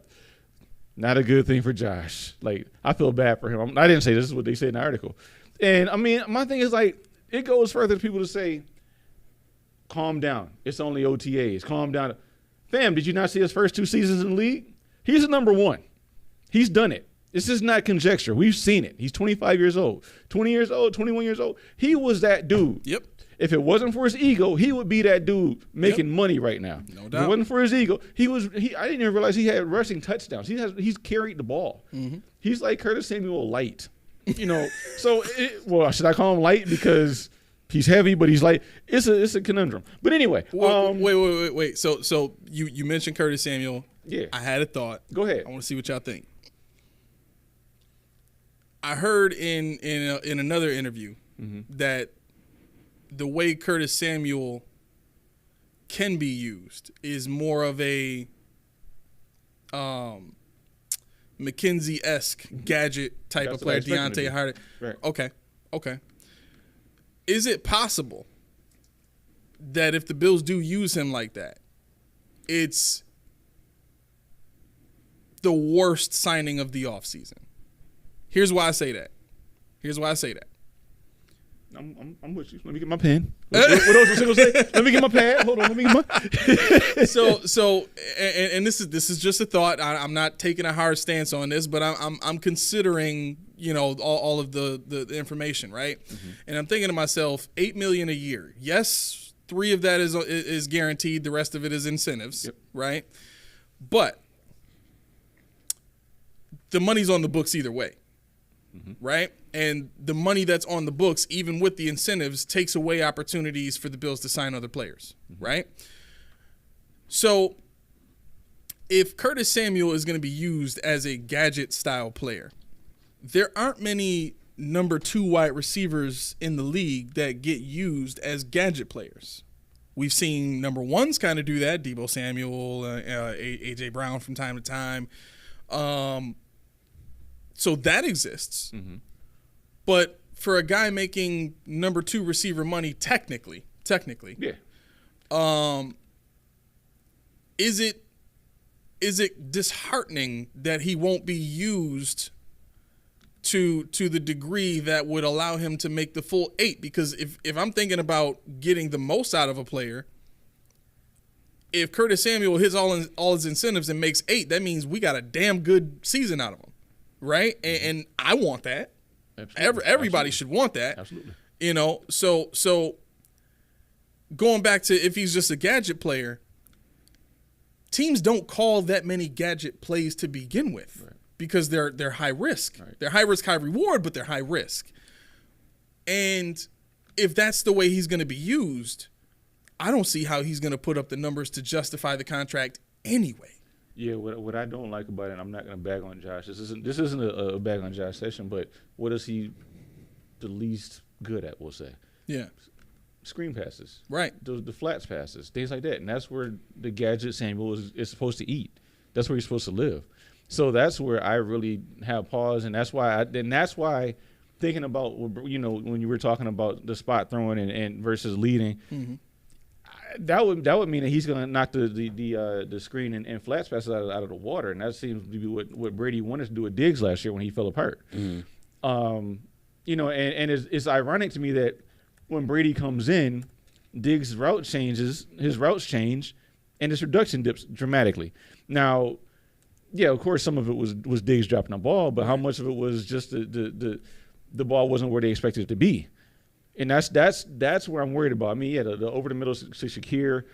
Not a good thing for Josh. Like, I feel bad for him. I didn't say this is what they said in the article. And, I mean, my thing is, like, it goes further to people to say, calm down. It's only OTAs. Calm down. Fam, did you not see his first 2 seasons in the league? He's the number one. He's done it. This is not conjecture. We've seen it. He's 25 years old, 20 years old, 21 years old. He was that dude. Yep. If it wasn't for his ego, he would be that dude making money right now. No If doubt. it wasn't for his ego, I didn't even realize he had rushing touchdowns. He's carried the ball. Mm-hmm. He's like Curtis Samuel light. So should I call him light because he's heavy, but he's light? It's a conundrum. But anyway, wait. So you mentioned Curtis Samuel. Yeah. I had a thought. Go ahead. I want to see what y'all think. I heard in another interview that the way Curtis Samuel can be used is more of a McKenzie-esque gadget type That's of what I player, expected Deontay him to Harder. Right. Okay. Is it possible that if the Bills do use him like that, it's the worst signing of the offseason? Here's why I say that. I'm with you. Let me get my pen. What else was I gonna say? Let me get my pad. Hold on. Let me get my. So, and this is just a thought. I'm not taking a hard stance on this, but I'm considering all of the information, right? Mm-hmm. And I'm thinking to myself, $8 million a year. Yes, 3 of that is guaranteed. The rest of it is incentives, right? But the money's on the books either way. Right? And the money that's on the books, even with the incentives, takes away opportunities for the Bills to sign other players, right? So if Curtis Samuel is going to be used as a gadget-style player, there aren't many number 2 wide receivers in the league that get used as gadget players. We've seen number 1s kind of do that, Deebo Samuel, A.J. Brown from time to time. So that exists. Mm-hmm. But for a guy making number 2 receiver money, technically, yeah. Is it disheartening that he won't be used to the degree that would allow him to make the full 8? Because if I'm thinking about getting the most out of a player, if Curtis Samuel hits all his incentives and makes 8, that means we got a damn good season out of him. Right? And I want that. Absolutely. Everybody should want that. Absolutely. So going back to if he's just a gadget player, teams don't call that many gadget plays to begin with, right? Because they're high risk. Right. They're high risk, high reward, but they're high risk. And if that's the way he's going to be used, I don't see how he's going to put up the numbers to justify the contract anyway. Yeah, what I don't like about it, and I'm not going to bag on Josh. This isn't a bag on Josh session, but what is he the least good at? We'll say. Yeah. Screen passes. Right. The flats passes, things like that, and that's where the gadget Samuel is supposed to eat. That's where he's supposed to live. So that's where I really have pause, and that's why thinking about when you were talking about the spot throwing and versus leading. Mm-hmm. That would mean that he's going to knock the screen and flats passes out of the water, and that seems to be what Brady wanted to do with Diggs last year when he fell apart. Mm-hmm. And it's ironic to me that when Brady comes in, Diggs' routes change, and his production dips dramatically. Now, yeah, of course, some of it was Diggs dropping the ball, but how much of it was just the ball wasn't where they expected it to be. And that's where I'm worried about. I mean, yeah, the over the middle to Shakir,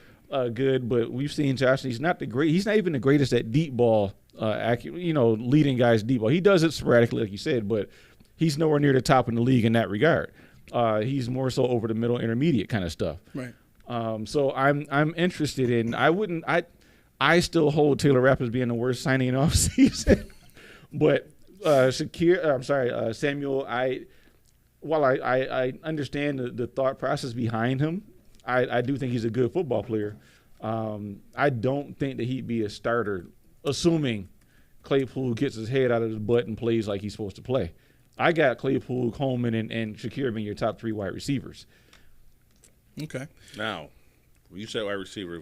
good, but we've seen Josh. He's not even the greatest at deep ball, leading guys deep ball. He does it sporadically, like you said, but he's nowhere near the top in the league in that regard. He's more so over the middle, intermediate kind of stuff. Right. So I'm interested in. I still hold Taylor Rapp as being the worst signing in off season, but Samuel. While I understand the thought process behind him, I do think he's a good football player. I don't think that he'd be a starter, assuming Claypool gets his head out of his butt and plays like he's supposed to play. I got Claypool, Coleman, and Shakir being your top 3 wide receivers. Okay. Now, when you say wide receiver,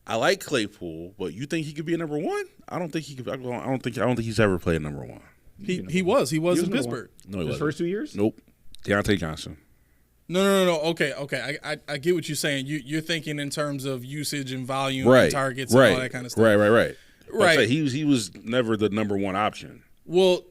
I like Claypool, but you think he could be a number 1? I don't think he could. I don't think he's ever played a number 1. He was in Pittsburgh. No, he his wasn't. First 2 years? Nope. Deontay Johnson. No. Okay. I get what you're saying. You're thinking in terms of usage and volume right. and targets right. and all that kind of stuff. Right. Right. He was never the number one option. Well,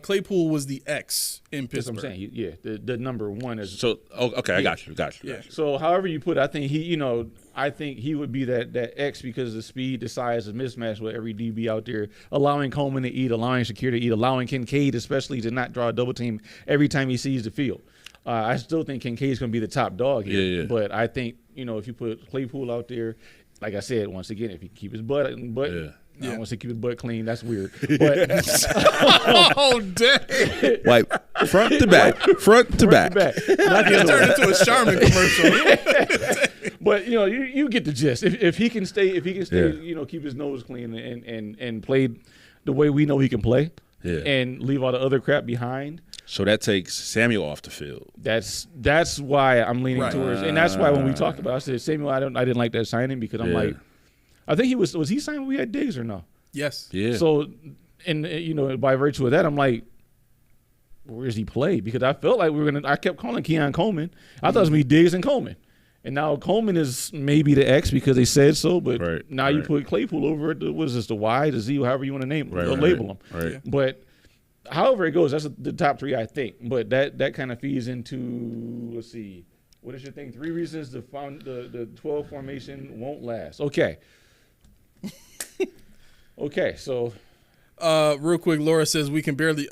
Claypool was the X in That's Pittsburgh. what I'm saying. The number one is. So okay, I got you. Yeah. So however you put it, I think he would be that X because of the speed, the size, the mismatch with every DB out there, allowing Coleman to eat, allowing Shakir to eat, allowing Kincaid especially to not draw a double team every time he sees the field. I still think Kincaid's going to be the top dog here. Yeah. But I think, if you put Claypool out there, like I said, once again, if he keep his butt I don't want to say keep his butt clean. That's weird. But Oh, dang. Like front to back. Front to back. Not the It other turned way. into a Charmin commercial. But you get the gist. If he can stay, keep his nose clean and play the way we know he can play, and leave all the other crap behind. So that takes Samuel off the field. That's why I'm leaning towards, and that's why when we talked about it, I said Samuel, I didn't like that signing because I'm like, I think was he signed when we had Diggs or no? Yes. Yeah. So, and by virtue of that, I'm like, where does he play? Because I felt like I kept calling Keon Coleman. I thought it was going to be Diggs and Coleman. And now Coleman is maybe the X because they said so, but now you put Claypool over it. What is this, the Y, the Z, however you want to label them. Right. But however it goes, that's the top three, I think. But that kind of feeds into, let's see, what is your thing? 3 reasons the 12 formation won't last. Okay. Okay, so real quick, Laura says we barely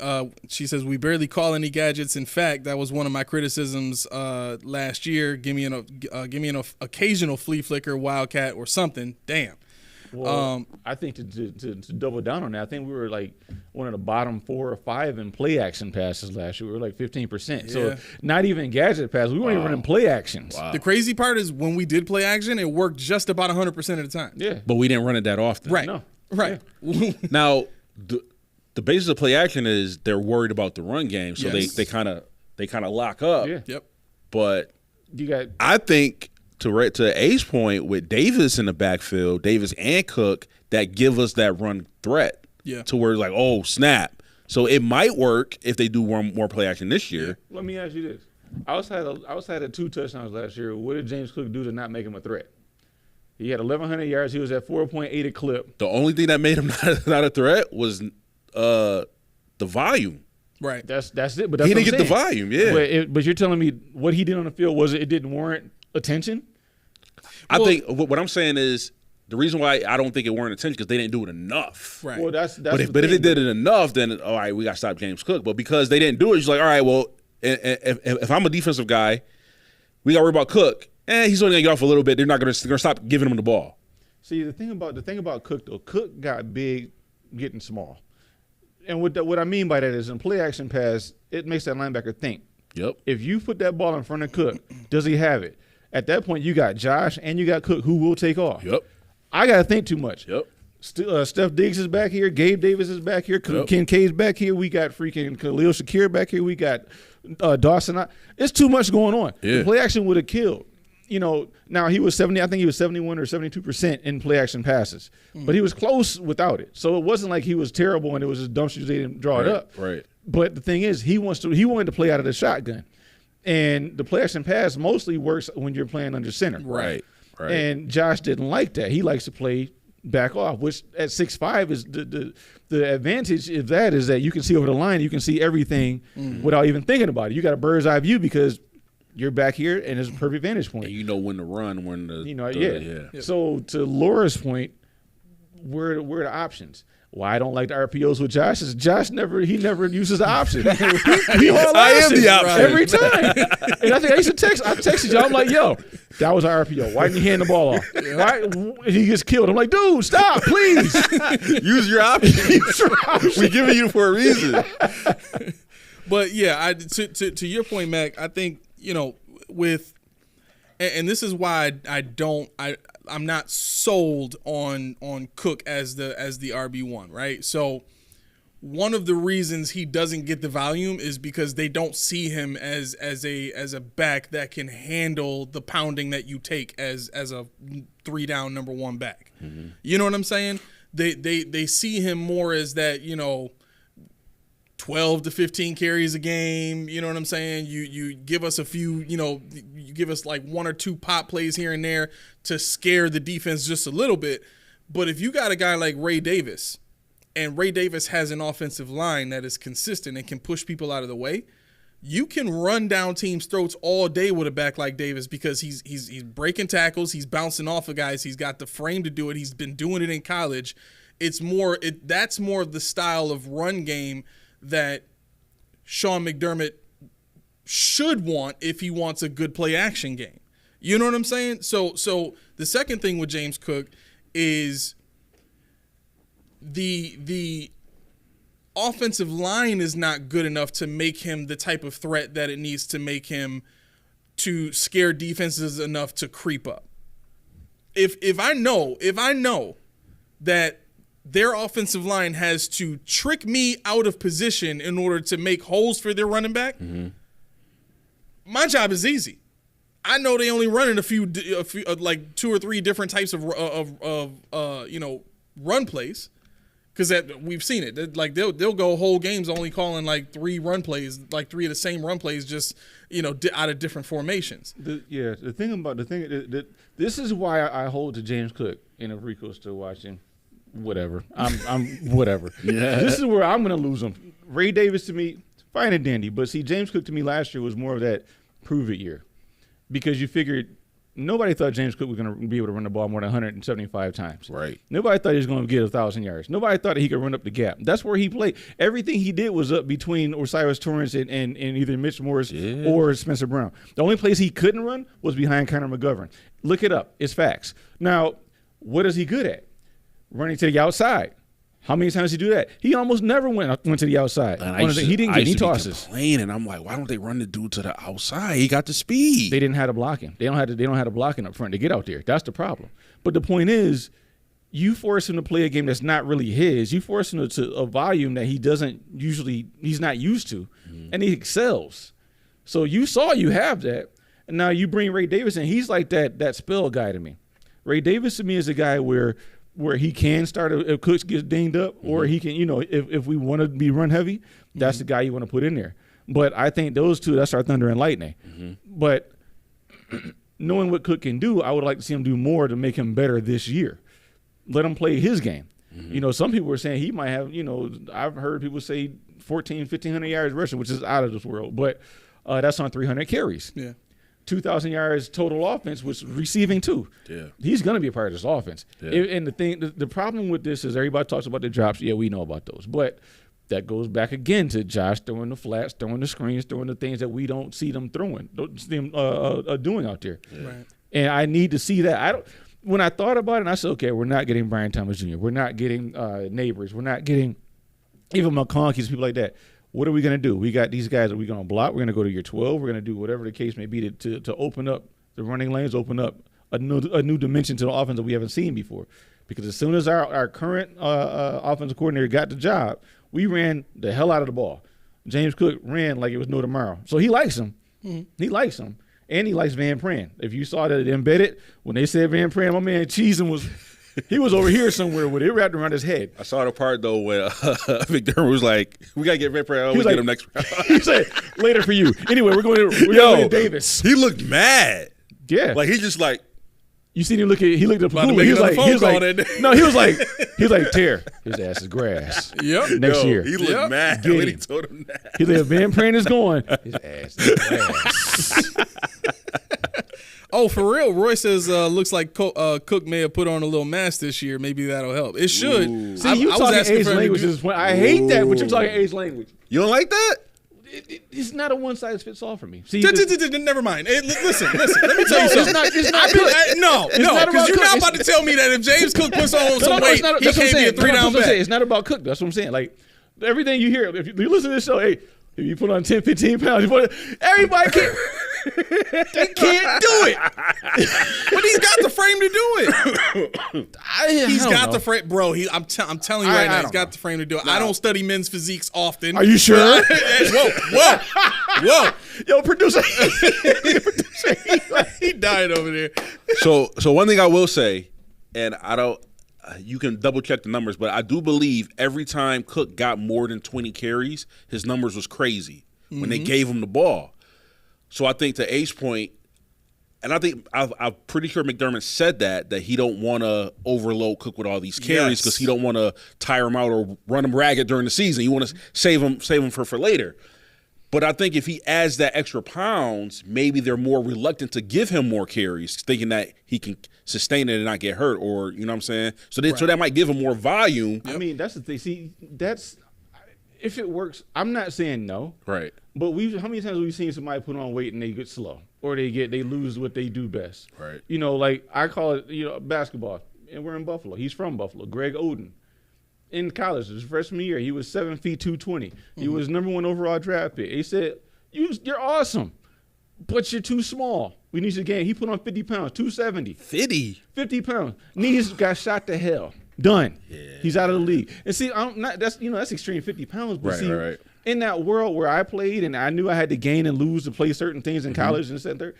call any gadgets. In fact, that was one of my criticisms last year. Give me an occasional flea flicker, wildcat, or something. Damn. Well, I think to double down on that, I think we were like one of the bottom 4 or 5 in play action passes last year. We were like 15%. So not even gadget passes. We weren't even running play actions. Wow. The crazy part is when we did play action, it worked just about 100% of the time. Yeah. But we didn't run it that often. Right. No. Right. Yeah. Now, the basis of play action is they're worried about the run game, so Yes. they kind of lock up. Yeah. Yep. But You got I think to A's point with Davis in the backfield, Davis and Cook, that give us that run threat. Yeah. To where it's like, oh snap. So it might work if they do more play action this year. Let me ask you this. Outside of 2 touchdowns last year, what did James Cook do to not make him a threat? He had 1,100 yards. He was at 4.8 a clip. The only thing that made him not a threat was the volume. Right. That's it. But that's He what didn't I'm get the saying. volume, yeah. But you're telling me what he did on the field it didn't warrant attention? I think what I'm saying is the reason why I don't think it warranted attention because they didn't do it enough. Right. Well, that's But if they did it enough, then all right, we got to stop James Cook. But because they didn't do it, it's like, all right, well, if I'm a defensive guy, we got to worry about Cook. He's only gonna get off a little bit. They're gonna stop giving him the ball. See, the thing about Cook though, Cook got big, getting small, and what I mean by that is in play action pass, it makes that linebacker think. Yep. If you put that ball in front of Cook, does he have it? At that point, you got Josh and you got Cook who will take off. Yep. I gotta think too much. Yep. Steph Diggs is back here. Gabe Davis is back here. Yep. Kincaid's back here. We got freaking Khalil Shakir back here. We got Dawson. It's too much going on. Yeah. The play action would have killed. Now he was 70. I think he was 71 or 72% in play action passes, but he was close without it. So it wasn't like he was terrible and it was just dumpsters. They didn't draw it up. Right. But the thing is, he wanted to play out of the shotgun, and the play action pass mostly works when you're playing under center. Right. And Josh didn't like that. He likes to play back off, which at 6'5" is the advantage of that is that you can see over the line. You can see everything without even thinking about it. You got a bird's eye view because you're back here and it's a perfect vantage point. And you know when to run, when to Yeah. So to Laura's point, where are the options? Why I don't like the RPOs with Josh is Josh never uses the option. he I am the option every time. And I think I texted you. I'm like, yo, that was our RPO. Why didn't you hand the ball off? Why he gets killed? I'm like, dude, stop, please. use your option. We giving you for a reason. But yeah, to your point, Mac, I think with, and this is why I'm not sold on Cook as the RB1, right? So one of the reasons he doesn't get the volume is because they don't see him as a back that can handle the pounding that you take as a 3-down number 1 back. Mm-hmm. You know what I'm saying? They see him more as that 12 to 15 carries a game, you know what I'm saying? You give us a few, you give us like 1 or 2 pop plays here and there to scare the defense just a little bit. But if you got a guy like Ray Davis, and Ray Davis has an offensive line that is consistent and can push people out of the way, you can run down teams' throats all day with a back like Davis because he's breaking tackles, he's bouncing off of guys, he's got the frame to do it, he's been doing it in college. That's more of the style of run game that Sean McDermott should want if he wants a good play action game. You know what I'm saying? So the second thing with James Cook is the offensive line is not good enough to make him the type of threat that it needs to make him to scare defenses enough to creep up. If I know that their offensive line has to trick me out of position in order to make holes for their running back, my job is easy. I know they only running a few like 2 or 3 different types of run plays, because we've seen it. Like they'll go whole games only calling like 3 run plays, like 3 of the same run plays, just out of different formations. The thing that this is why I hold to James Cook, and if Rico's still watching, whatever. I'm whatever. Yeah. This is where I'm gonna lose him. Ray Davis to me, fine and dandy, but see, James Cook to me last year was more of that prove it year, because you figured nobody thought James Cook was going to be able to run the ball more than 175 times. Right. Nobody thought he was going to get 1,000 yards. Nobody thought that he could run up the gap. That's where he played. Everything he did was up between Osiris Torrance and either Mitch Morris or Spencer Brown. The only place he couldn't run was behind Connor McGovern. Look it up. It's facts. Now, what is he good at? Running to the outside. How many times did he do that? He almost never went to the outside. He didn't get any tosses. And I'm like, why don't they run the dude to the outside? He got the speed. They didn't have to block him. They don't have to block him up front to get out there. That's the problem. But the point is, you force him to play a game that's not really his. You force him to a volume that he's not used to, and he excels. So you have that, and now you bring Ray Davis in. He's like that spell guy to me. Ray Davis to me is a guy where he can start if Cooks gets dinged up, or he can, if we want to be run heavy, that's the guy you want to put in there. But I think those two, that's our thunder and lightning. But knowing what Cook can do, I would like to see him do more to make him better this year. Let him play his game. Some people were saying he might have, I've heard people say 1,500 yards rushing, which is out of this world. But that's on 300 carries. Yeah. 2,000 yards total offense, was receiving too. Yeah, he's going to be a part of this offense. Yeah. And the problem with this is everybody talks about the drops. Yeah, we know about those, but that goes back again to Josh throwing the flats, throwing the screens, throwing the things that we don't see them doing out there. Yeah. Right. And I need to see that. When I thought about it, I said, okay, we're not getting Brian Thomas Jr. We're not getting Neighbors. We're not getting even McConkeys, people like that. What are we going to do? We got these guys that we're going to block. We're going to go to year 12. We're going to do whatever the case may be to open up the running lanes, open up a new dimension to the offense that we haven't seen before. Because as soon as our current offensive coordinator got the job, we ran the hell out of the ball. James Cook ran like it was no tomorrow. So he likes him. He likes him. And he likes Van Pran. If you saw that embedded, when they said Van Pran, my man Cheesin was – he was over here somewhere with it wrapped around his head. I saw the part, though, where McDermott was like, we got to get Van Pran. We'll get him next round. He said, later for you. Anyway, we're going to Davis. He looked mad. Yeah. Like, he just like. You seen him look at – he looked at Pagula. He was like, tear. His ass is grass. Yep. Next year. He looked mad when he told him that. He said, Van Pran is going. His ass is grass. Oh, for real? Roy says, looks like Cook may have put on a little mask this year. Maybe that'll help. It should. Ooh. See, you talking age language. I hate that, but you're talking age language. You don't like that? It's not a one-size-fits-all for me. See, never mind. Hey, listen. Let me tell you something. It's not because you're not about to tell me that if James Cook puts on some weight, he can't be a 3-down back. It's not about Cook. That's what I'm saying. Like, everything you hear, if you listen to this show, hey, if you put on 10, 15 pounds, everybody can't. They can't do it. But he's got the frame to do it. He's got the frame. Bro, I'm telling you right now, he's got the frame to do it. No. I don't study men's physiques often. Are you sure? Whoa. Yo, producer. He died over there. So one thing I will say, and I don't, you can double check the numbers, but I do believe every time Cook got more than 20 carries, his numbers was crazy when they gave him the ball. So I think to A's point, And I think I'm pretty sure McDermott said that he don't want to overload Cook with all these carries because he don't want to tire him out or run him ragged during the season. You want to save him for later. But I think if he adds that extra pounds, maybe they're more reluctant to give him more carries, thinking that he can sustain it and not get hurt, or you know what I'm saying. So that might give him more volume. I mean, that's the thing. See, that's if it works. I'm not saying no. Right. But how many times have we seen somebody put on weight and they get slow, or they lose what they do best? Right. You know, like I call it, basketball, and we're in Buffalo. He's from Buffalo. Greg Oden, in college, his freshman year, he was 7 feet 220. He was #1 overall draft pick. He said, "You're awesome, but you're too small. We need you to gain." He put on 50 pounds, 270. 50 pounds. Knees got shot to hell. Done. Yeah. He's out of the league. And see, that's extreme 50 pounds. But right. In that world where I played and I knew I had to gain and lose to play certain things in college and center,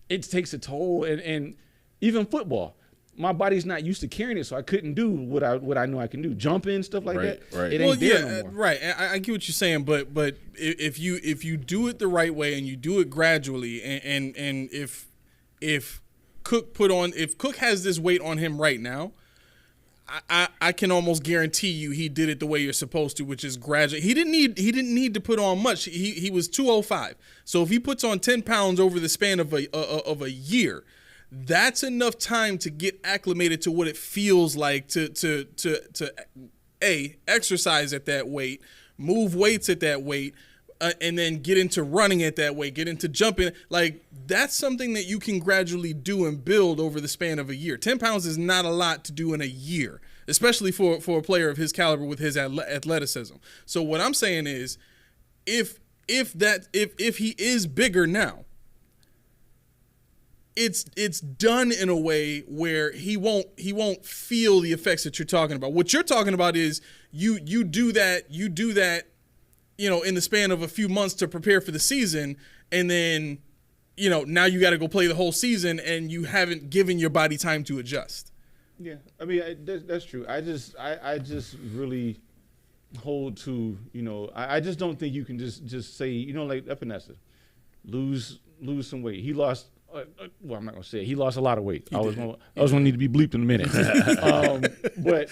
it takes a toll. And even football, my body's not used to carrying it, so I couldn't do what I know I can do. Jumping, stuff like that. Right. It ain't there no more. Right. I get what you're saying, but if you do it the right way and you do it gradually, and if Cook has this weight on him right now, I can almost guarantee you he did it the way you're supposed to, which is gradual. He didn't need to put on much. He was 205. So if he puts on 10 pounds over the span of a year, that's enough time to get acclimated to what it feels like to exercise at that weight, move weights at that weight, and then get into running at that weight, get into jumping. Like, that's something that you can gradually do and build over the span of a year. 10 pounds is not a lot to do in a year, especially for a player of his caliber with his athleticism. So what I'm saying is, if he is bigger now, it's done in a way where he won't feel the effects that you're talking about. What you're talking about is you do that in the span of a few months to prepare for the season, and then now you got to go play the whole season and you haven't given your body time to adjust. Yeah, I mean that's true. I just really hold to I just don't think you can just say like Epinesa, lose some weight. He lost. Well, I'm not gonna say it. He lost a lot of weight. I was gonna need to be bleeped in a minute. But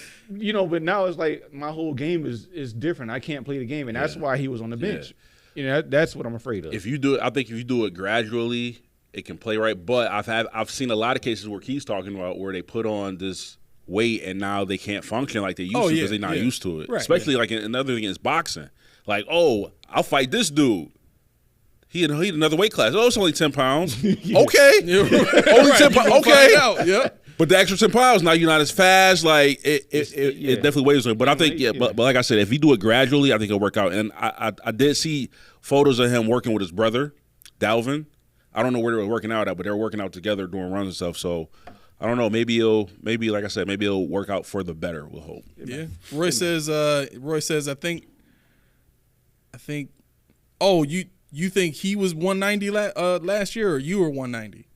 now it's like my whole game is different. I can't play the game, and that's why he was on the bench. That's what I'm afraid of. If you do it, I think if you do it gradually, it can play right. But I've seen a lot of cases where Keith's talking about where they put on this weight and now they can't function like they used to because they're not used to it. Right, especially like another thing is boxing. Like, I'll fight this dude. He had another weight class. It's only 10 pounds. Okay. Only 10 pounds. Okay. Yeah. But the extra 10 pounds, now you're not as fast. Like, it definitely weighs on it. But I think, but like I said, if you do it gradually, I think it'll work out. And I did see photos of him working with his brother, Dalvin. I don't know where they were working out at, but they were working out together doing runs and stuff. So, I don't know. Maybe like I said, maybe it'll work out for the better, we'll hope. Yeah. Roy says, I think, you think he was 190 last year, or you were 190?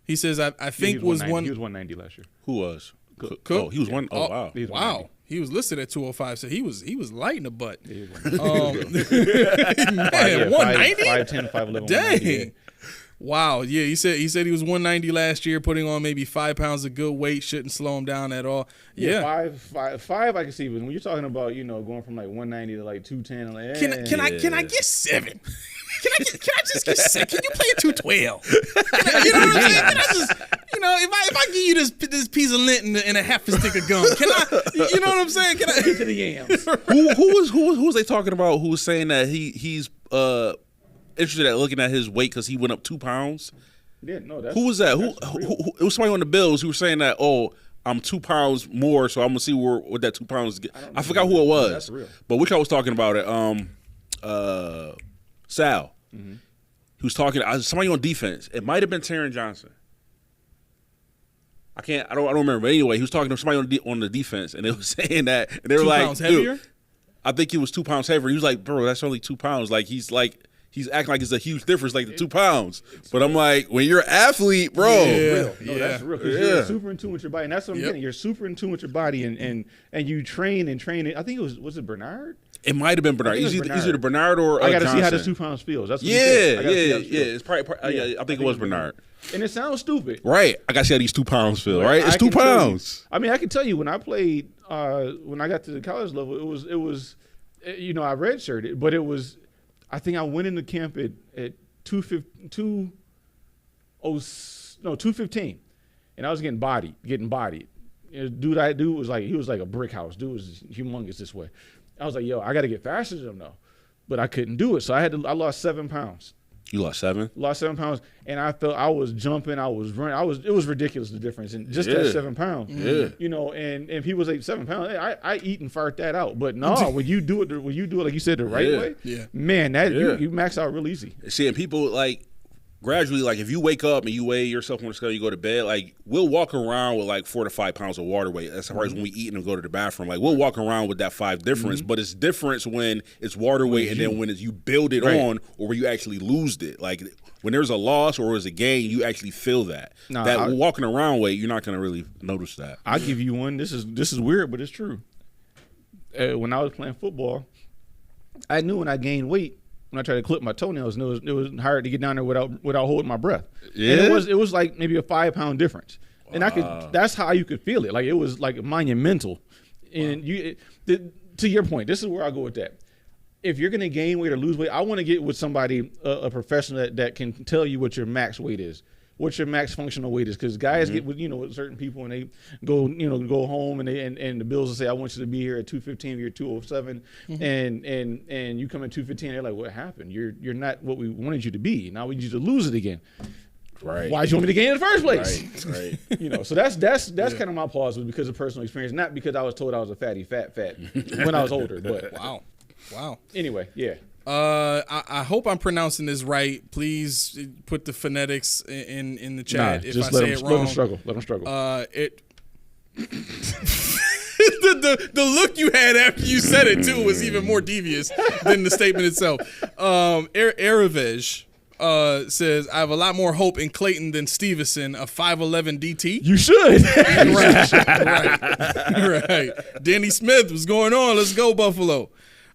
He says, I think he was 190 last year. Who was? Cook. Oh, he was one. Oh, wow. Wow. He was listed at 205, so he was light in the butt. Yeah, man, 190? 5'10", 5'11". Dang. Wow. Yeah, he said he was 190 last year, putting on maybe 5 pounds of good weight, shouldn't slow him down at all. Yeah. Five I can see, but when you're talking about, going from like 190 to like 210, like, can I get 7? Can I just get 7? Can you play a 212? You know what I'm saying? Can I just, if I give you this piece of lint and a half a stick of gum, can I? You know what I'm saying? Can I get to the yams? Who was they talking about? Who was saying that he's interested at looking at his weight because he went up 2 pounds? Yeah, no. Who was that? Who it was somebody on the Bills who was saying that. I'm 2 pounds more, so I'm gonna see what that 2 pounds. I forgot who it was. That's real. But which I was talking about it. Sal. Mm-hmm. He was talking somebody on defense. It might have been Taron Johnson. I don't remember. But anyway, he was talking to somebody on the defense, and they were saying that, and they were 2 like, pounds heavier? I think he was 2 pounds heavier. He was like, bro, that's only 2 pounds. Like he's acting like it's a huge difference, like the 2 pounds. But I'm like, when you're an athlete, bro. That's real. Because you're super in tune with your body. And that's what I'm getting. You're super in tune with your body and you train. I think was it Bernard? It might have been Bernard. It's either Bernard or I got to Johnson. see how this 2 pounds feels. That's what Yeah. It's probably I think it was Bernard. And it sounds stupid. Right. I got to see how these 2 pounds feel, right? It's 2 pounds. I mean, I can tell you when I played, when I got to the college level, it was, I redshirted, but it was, I think I went into camp at 215, and I was getting bodied. Dude was like, he was like a brick house. Dude was humongous this way. I was like, yo, I got to get faster than him though, but I couldn't do it. So I lost 7 pounds. You lost 7? Lost 7 pounds, and I felt I was jumping, I was running, it was ridiculous the difference in just that 7 pounds. Yeah. And people say 7 pounds. I eat and fart that out, but no, when you do it like you said the right way, man, you max out real easy. See, and people like gradually, like if you wake up and you weigh yourself on the scale, you go to bed, like we'll walk around with like 4 to 5 pounds of water weight as far as when we eat and go to the bathroom. Like we'll walk around with that 5 difference, but it's difference when it's water weight and then when you build it on or when you actually lose it. Like when there's a loss or there's a gain, you actually feel that. Walking around weight, you're not going to really notice that. I'll give you one. This is weird, but it's true. When I was playing football, I knew when I gained weight, when I tried to clip my toenails, and it was hard to get down there without holding my breath. Yeah. And it was like maybe a 5 pound difference. Wow. And that's how you could feel it. Like it was like monumental. And to your point, this is where I go with that. If you're gonna gain weight or lose weight, I want to get with somebody, a professional that can tell you what your max weight is. What your max functional weight is, because guys get with with certain people and they go home and the bills will say I want you to be here at 215, you're 207, and you come at 215, they're like, what happened? You're not what we wanted you to be. Now we need you to lose it again. Right. Why did you want me to gain in the first place? Right. So that's kind of my pause was because of personal experience, not because I was told I was a fatty fat when I was older. But wow. Anyway, yeah. I hope I'm pronouncing this right. Please put the phonetics in the chat if I say it wrong. Let them struggle. The look you had after you said it too was even more devious than the statement itself. Aravej says, I have a lot more hope in Clayton than Stevenson, a 5'11 DT. You should. Right. Danny Smith, what's going on? Let's go, Buffalo.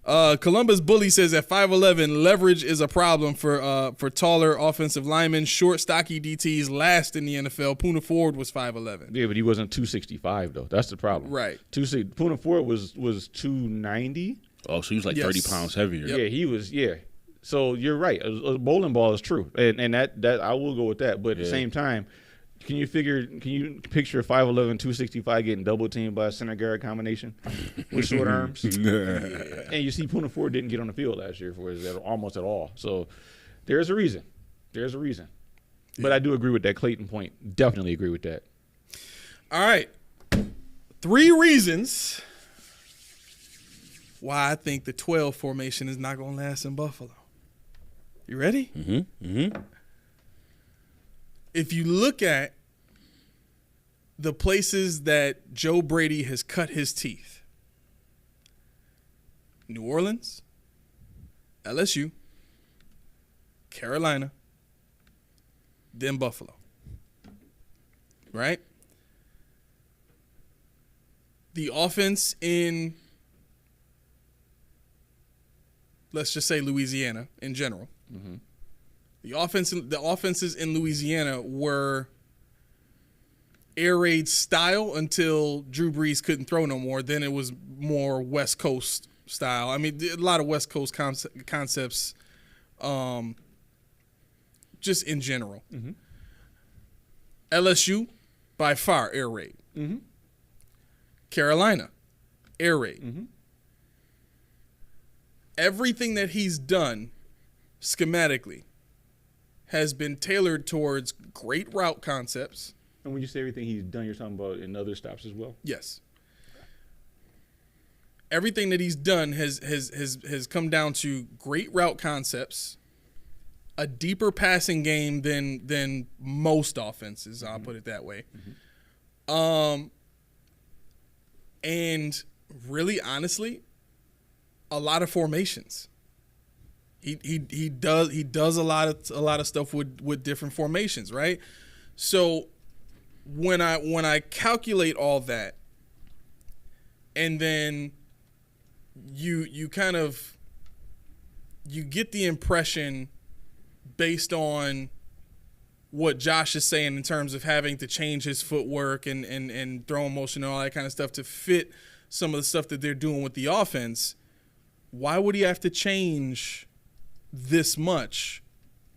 Columbus Bully says at 5'11", leverage is a problem for taller offensive linemen. Short, stocky DTs last in the NFL. Poona Ford was 5'11". Yeah, but he wasn't 265 though. That's the problem. Right. Poona Ford was 290. Oh, so he was like 30 pounds heavier. Yep. Yeah, he was. Yeah. So you're right. A bowling ball is true, and that I will go with that. But at the same time, can you picture 5'11", 265 getting double teamed by a center guard combination with short arms? And you see Poona Ford didn't get on the field last year for it almost at all. So there's a reason. But I do agree with that Clayton point. Definitely agree with that. All right. 3 reasons why I think the 12 formation is not going to last in Buffalo. You ready? Mm-hmm. If you look at the places that Joe Brady has cut his teeth, New Orleans, LSU, Carolina, then Buffalo, right? The offense in, let's just say Louisiana in general, the offenses in Louisiana were air raid style until Drew Brees couldn't throw no more. Then it was more West Coast style. I mean, a lot of West Coast concepts, just in general. LSU, by far, air raid. Carolina, air raid. Everything that he's done schematically has been tailored towards great route concepts. And when you say everything he's done, you're talking about in other stops as well? Yes. Everything that he's done has come down to great route concepts, a deeper passing game than most offenses, I'll put it that way. And really, honestly, a lot of formations. He does a lot of stuff with different formations, right? So when I calculate all that and then you kind of get the impression based on what Josh is saying in terms of having to change his footwork and throwing motion and all that kind of stuff to fit some of the stuff that they're doing with the offense. Why would he have to change this much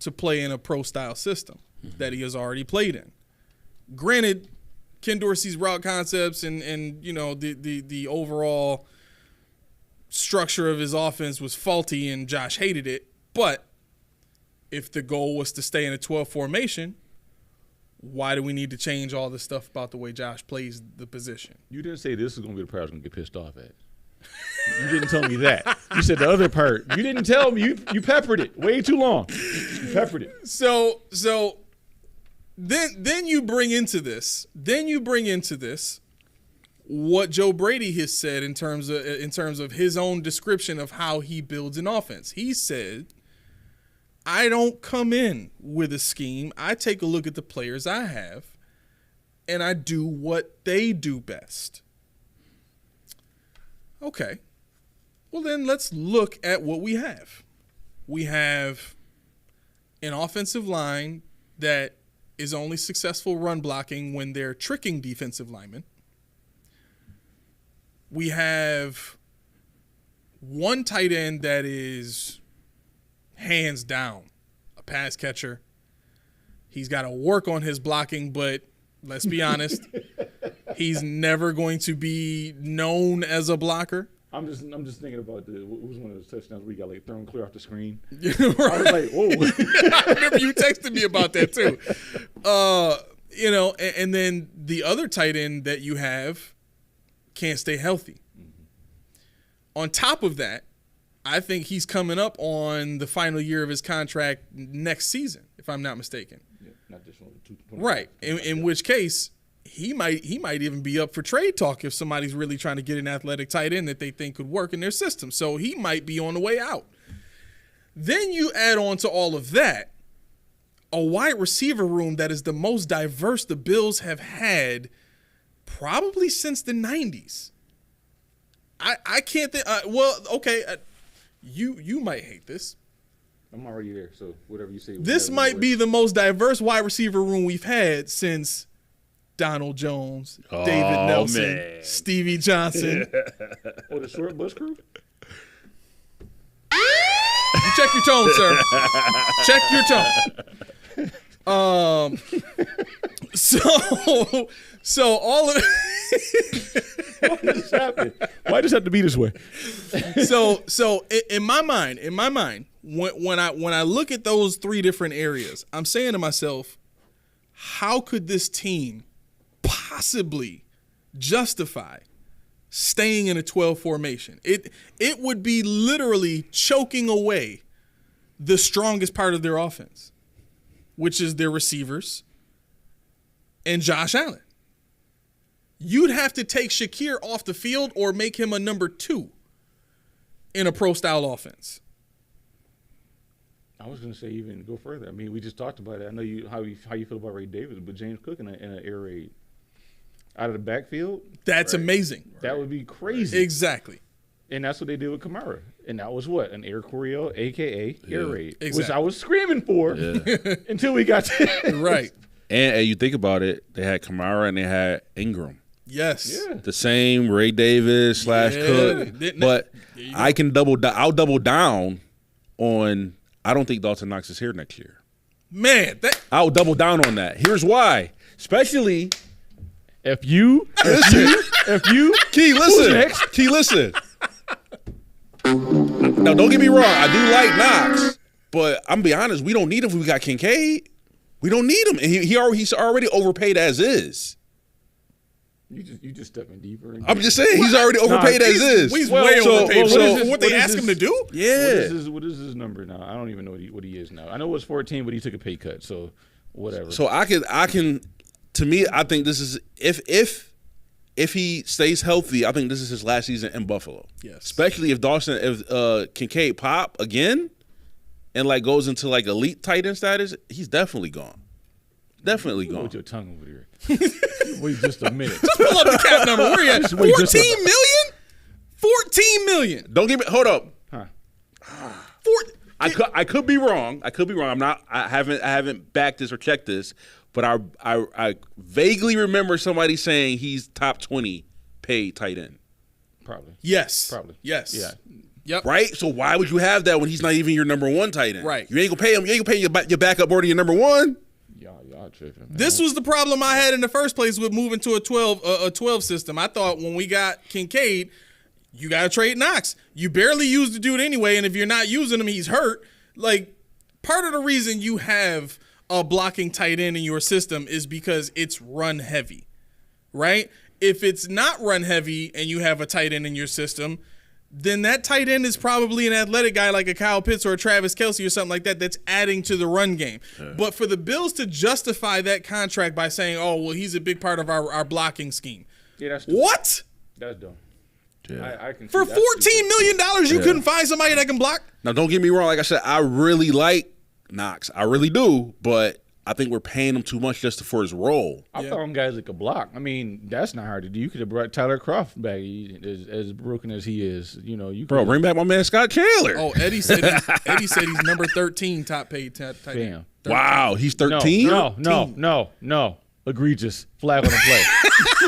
to play in a pro-style system that he has already played in? Granted, Ken Dorsey's route concepts and you know the overall structure of his offense was faulty and Josh hated it, but if the goal was to stay in a 12 formation, why do we need to change all this stuff about the way Josh plays the position? You didn't say this is going to be the part I was going to get pissed off at. You didn't tell me that. You said the other part. You didn't tell me. You peppered it way too long. You peppered it. So then you bring into this. What Joe Brady has said in terms of his own description of how he builds an offense. He said, I don't come in with a scheme. I take a look at the players I have, and I do what they do best. Okay. Well, then let's look at what we have. We have an offensive line that is only successful run blocking when they're tricking defensive linemen. We have one tight end that is hands down a pass catcher. He's got to work on his blocking, but let's be honest, he's never going to be known as a blocker. I'm just thinking about what was one of those touchdowns where you got like thrown clear off the screen. Right. I was like, whoa. I remember you texted me about that too. You know, and then the other tight end that you have can't stay healthy. Mm-hmm. On top of that, I think he's coming up on the final year of his contract next season, if I'm not mistaken. Yeah, not this one. Right. In which case, he might even be up for trade talk if somebody's really trying to get an athletic tight end that they think could work in their system. So he might be on the way out. Then you add on to all of that a wide receiver room that is the most diverse the Bills have had probably since the 90s. I can't think. Well, okay. You might hate this. I'm already there, so whatever you say. This might be the most diverse wide receiver room we've had since Donald Jones, David Nelson, man. Stevie Johnson. Oh, the short bus crew? You check your tone, sir. Check your tone. So all of Why does this happen? Why does it have to be this way? So in my mind, when I look at those three different areas, I'm saying to myself, how could this team possibly justify staying in a 12 formation? It would be literally choking away the strongest part of their offense, which is their receivers and Josh Allen. You'd have to take Shakir off the field or make him a number 2 in a pro-style offense. I was going to say even go further. I mean, we just talked about it. I know how you feel about Ray Davis, but James Cook in an air raid out of the backfield. That's amazing. That would be crazy. Exactly. And that's what they did with Kamara. And that was what? An air Coryell, a.k.a. air raid, exactly. Which I was screaming for until we got to it. Right. And you think about it, they had Kamara and they had Ingram. Yes. Yeah. The same Ray Davis / Cook. But I'll double down on I don't think Dalton Knox is here next year. Man, I'll double down on that. Here's why. Especially if you Key, listen. Now don't get me wrong, I do like Knox, but I'm be honest, we don't need him if we got Kincaid. We don't need him. And he's already overpaid as is. You just stepping deeper. I'm just saying he's already overpaid as is. He's way overpaid. So what they ask him to do? Yeah. What is his number now? I don't even know what he is now. I know it was 14, but he took a pay cut. So whatever. So I can. To me, I think this is if he stays healthy, I think this is his last season in Buffalo. Yes. Especially if Kincaid pop again, and like goes into like elite tight end status, he's definitely gone. Definitely gone. With your tongue over here. Wait just a minute. Just pull up the cap number. Where you at? 14 million? 14 $14 million. Don't give me. Hold up. Huh. I could be wrong. I'm not. I haven't backed this or checked this, but I vaguely remember somebody saying he's top 20 paid tight end. Probably. Yes. Probably. Yes. Yeah. Yep. Right. So why would you have that when he's not even your number one tight end? Right. You ain't gonna pay him. You ain't gonna pay your backup more than your number one. Y'all tripping. Man. This was the problem I had in the first place with moving to a 12 system. I thought when we got Kincaid, you got to trade Knox. You barely use the dude anyway, and if you're not using him, he's hurt. Like, part of the reason you have a blocking tight end in your system is because it's run heavy, right? If it's not run heavy and you have a tight end in your system, then that tight end is probably an athletic guy like a Kyle Pitts or a Travis Kelce or something like that that's adding to the run game. Yeah. But for the Bills to justify that contract by saying, oh, well, he's a big part of our blocking scheme. Yeah, that's dumb. What? That's dumb. Yeah. I can for $14 million, you couldn't find somebody that can block? Now, don't get me wrong. Like I said, I really like Knox. I really do. But I think we're paying him too much just for his role. I found guys that could block. I mean, that's not hard to do. You could have brought Tyler Kroft back, as broken as he is. You know, bring back my man Scott Chandler. Oh, Eddie said he's number 13 top paid tight end. Wow, he's 13? No. Egregious. Flag on the play.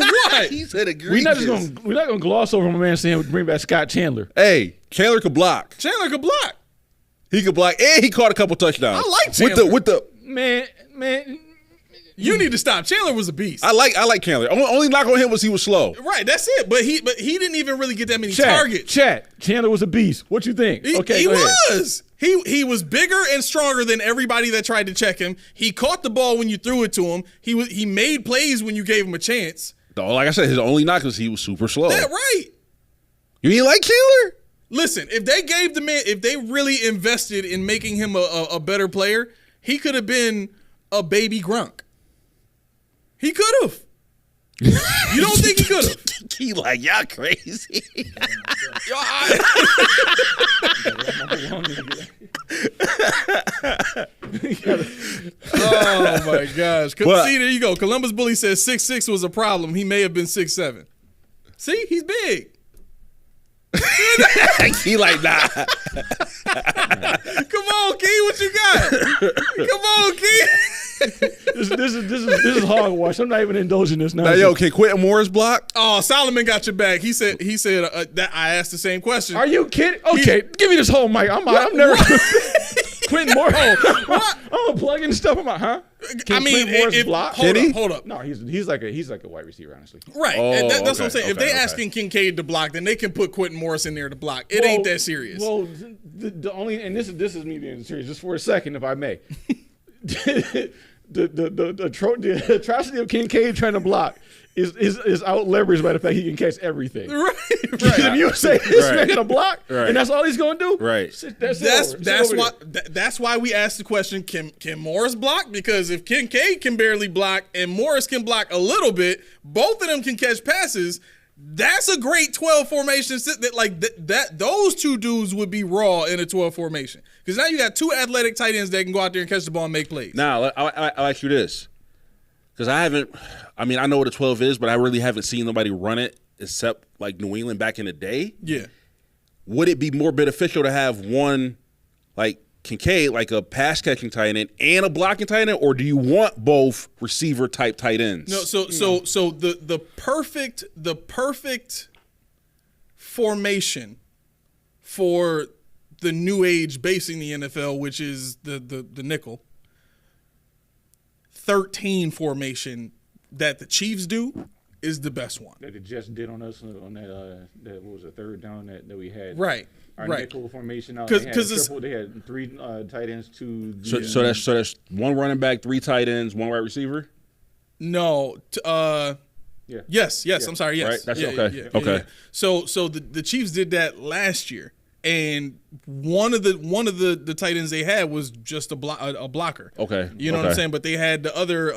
What? He said egregious. We're not gonna gloss over my man saying bring back Scott Chandler. Hey, Chandler could block. Chandler could block. He could block, and he caught a couple touchdowns. I like Chandler. With the man. You need to stop. Chandler was a beast. I like Chandler. Only knock on him was he was slow. Right, that's it. But he didn't even really get that many targets. Chandler was a beast. What you think? He was. He was bigger and stronger than everybody that tried to check him. He caught the ball when you threw it to him. He made plays when you gave him a chance. Like I said, his only knock was he was super slow. Yeah, right. You ain't like Chandler? Listen, if they gave the man, if they really invested in making him a better player, he could have been a baby Grunk. He could have. You don't think he could have? He like, y'all crazy. Oh my gosh. See, there you go. Columbus Bully says 6'6" was a problem. He may have been 6'7". See, he's big. He like, nah. Come on, Key, what you got? Come on, Key. This is hogwash. I'm not even indulging this now. Now, yo, can Quentin Morris block? Oh, Solomon got your back. He said that I asked the same question. Are you kidding? Okay, give me this whole mic. I'm never. Quentin Morris. What? I'm plugging stuff. I'm like, huh? Quentin Morris block? Hold up. No, he's like a wide receiver, honestly. Right. That's what I'm saying. If they asking Kincaid to block, then they can put Quentin Morris in there to block. It ain't that serious. Well, the only, and this is me being serious, just for a second, if I may. The atrocity of Kincaid trying to block is out leveraged by the fact he can catch everything. Right. If you say this man gonna block, and that's all he's gonna do, right? That's why we asked the question: Can Morris block? Because if Kincaid can barely block and Morris can block a little bit, both of them can catch passes. That's a great 12 formation. That those two dudes would be raw in a 12 formation. Because now you got two athletic tight ends that can go out there and catch the ball and make plays. Now, I'll ask you this. Because I know what a 12 is, but I really haven't seen nobody run it except like New England back in the day. Yeah. Would it be more beneficial to have one like Kincaid, like a pass catching tight end and a blocking tight end, or do you want both receiver type tight ends? No, so the perfect formation for the new age basing the NFL, which is the nickel 13 formation that the Chiefs do, is the best one. That it just did on us on that what was a third down that we had. Right. Our nickel formation out. Because they had three tight ends, two. So that's one running back, three tight ends, one wide receiver. No. Yeah. Yes. I'm sorry. Yes. Right. That's okay. Okay. Yeah. So the Chiefs did that last year, and one of the tight ends they had was just a blocker. Okay. You know what I'm saying? But they had the other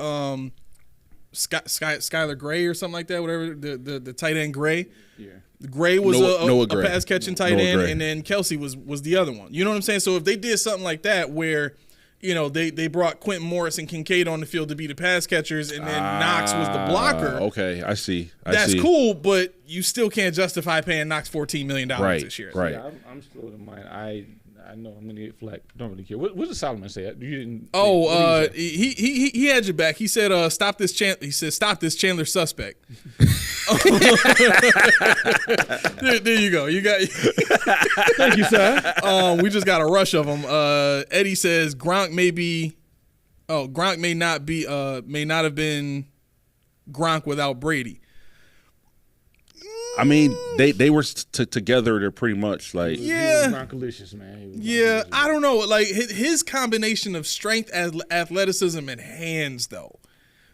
Skylar Gray or something like that. Whatever the tight end Gray. Yeah. Gray was a pass catching tight end, and then Kelce was the other one. You know what I'm saying? So if they did something like that, where you know, they brought Quentin Morris and Kincaid on the field to be the pass catchers, and then Knox was the blocker. Okay, I see. That's cool, but you still can't justify paying Knox $14 million this year. Right. Yeah, I'm still in mind. I know I'm gonna get flack. Don't really care. What did Solomon say? You didn't. He had your back. He said, "Stop this stop this Chandler suspect." there you go. You got. Thank you, sir. We just got a rush of them. Eddie says Gronk may not have been Gronk without Brady. I mean, they were together. They're pretty much like Gronkalicious, man. Yeah, I don't know. Like his combination of strength, athleticism, and hands, though.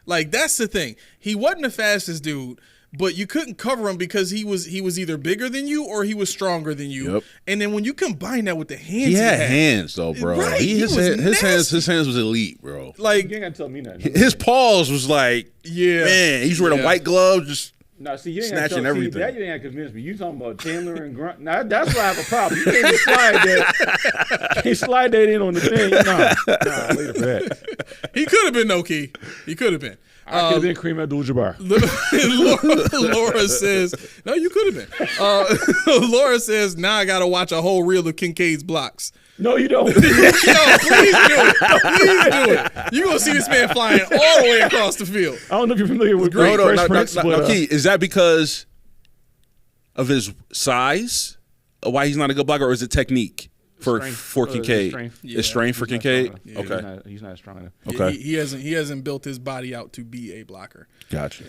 Like that's the thing. He wasn't the fastest dude, but you couldn't cover him because he was either bigger than you or he was stronger than you. Yep. And then when you combine that with the hands, he had hands though, bro. Right, His hands was elite, bro. Like you ain't gotta tell me nothing. His paws was like, yeah, man. He's wearing a white glove, just. No, see, you ain't snatching everything. That you ain't got to convince me. You talking about Chandler and Grunt? Now that's why I have a problem. You can't just slide that. Can't slide that in on the thing. Nah, later for that. He could have been no key. He could have been. I could have been Kareem Abdul-Jabbar. Laura says, no, you could have been. Laura says, now I got to watch a whole reel of Kincaid's blocks. No, you don't. Yo, please do it. Please do it. You're going to see this man flying all the way across the field. I don't know if you're familiar with No, Prince, but Key, is that because of his size? Why he's not a good blocker, or is it technique for Kincaid? Strength. It's strength for Kincaid? Yeah, okay. He's not strong enough. Okay. He hasn't built his body out to be a blocker. Gotcha.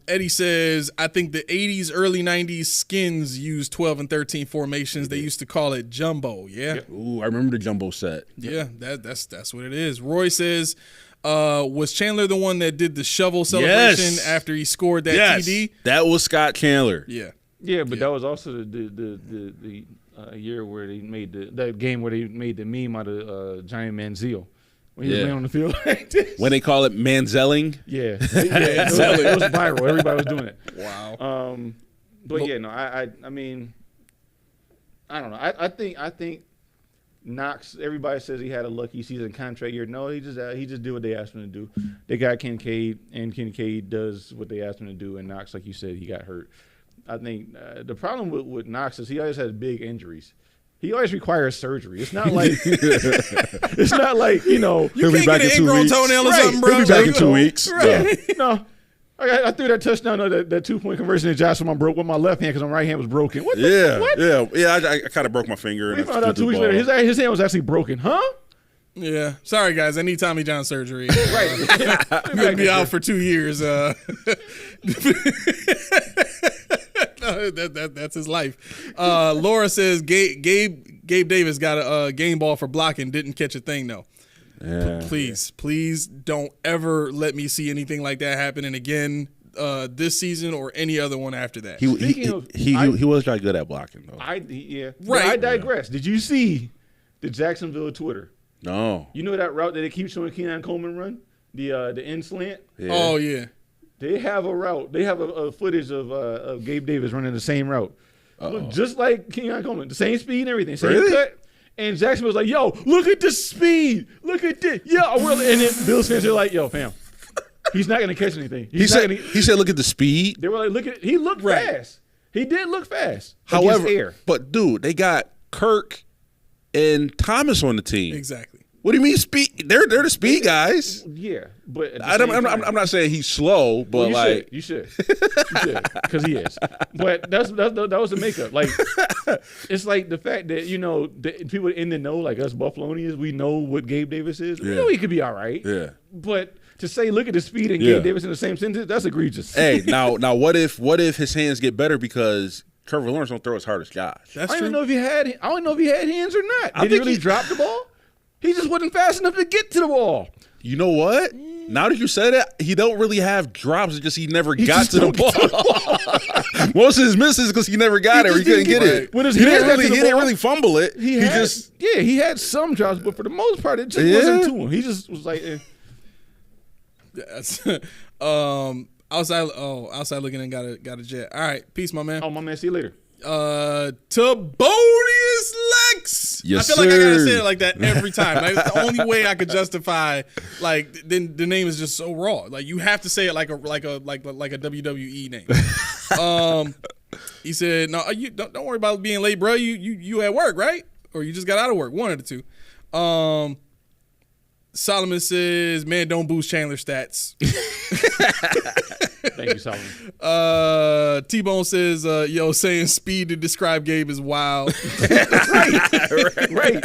Eddie says, I think the 80s, early 90s Skins used 12 and 13 formations. They used to call it jumbo. Yeah. Ooh, I remember the jumbo set. Yeah, that's what it is. Roy says, was Chandler the one that did the shovel celebration after he scored that TD? That was Scott Chandler. Yeah. Yeah, but that was also the year where they made that game where they made the meme out of Giant Manziel when he was laying on the field like this. When they call it Manzelling. Yeah, it was viral. Everybody was doing it. Wow. But yeah, no, I mean, I don't know. I think Knox. Everybody says he had a lucky season contract year. No, he just did what they asked him to do. They got Kincaid, and Kincaid does what they asked him to do. And Knox, like you said, he got hurt. I think the problem with Knox is he always has big injuries. He always requires surgery. It's not like you know. You can't get an ingrown toenail or something, bro. He'll be back in 2 weeks. Right. No. I threw that touchdown, that 2-point conversion to Josh when broke with my left hand because my right hand was broken. What? I kind of broke my finger. We found out 2 weeks later his hand was actually broken. Huh? Yeah. Sorry, guys. I need Tommy John surgery. Right. I'm going to be out for 2 years. That's his life. Laura says Gabe Davis got a game ball for blocking, didn't catch a thing though. Yeah. Please don't ever let me see anything like that happening again this season or any other one after that. He was not good at blocking though. Right. I digress. Did you see the Jacksonville Twitter? No. You know that route that they keep showing Keenan Coleman run? The end slant? Yeah. Oh yeah. They have a route. They have a footage of Gabe Davis running the same route. Look, just like Keenan Coleman. The same speed and everything. Same cut. And Jackson was like, yo, look at the speed. Look at this. Yeah, I will. And then Bills fans are like, yo, fam, he's not going to catch anything. He said, look at the speed. They were like, look at, he looked fast. He did look fast. However, but dude, they got Kirk and Thomas on the team. Exactly. What do you mean speed? They're the speed guys. Yeah, but I'm not saying he's slow, but you should, because he is. But that was the makeup. Like it's like the fact that the people in the know, like us Buffalonians, we know what Gabe Davis is. We know he could be all right. Yeah, but to say look at the speed and Gabe Davis in the same sentence, that's egregious. Hey, now what if his hands get better because Trevor Lawrence don't throw as hard as Josh? That's I true. don't know if he had hands or not. Did he really drop the ball? He just wasn't fast enough to get to the ball. You know what? Now that you said it, he don't really have drops. It's just he never got to the ball. Most of his misses because he never got it or he couldn't get it. He didn't really fumble it. He had some drops, but for the most part, it just wasn't to him. He just was like, That's outside looking and got a jet. All right, peace, my man. Oh, my man, see you later. Tibonius Lex. Yes, I feel like I gotta sir. say it like that every time. Like, it's the only way I could justify. Like, then the name is just so raw. Like, you have to say it like a WWE name. He said, "No, you don't worry about being late, bro. You at work, right? Or you just got out of work? One of the two." Solomon says, "Man, don't boost Chandler stats." Thank you, Solomon. T-Bone says, "Yo, saying speed to describe Gabe is wild." Right.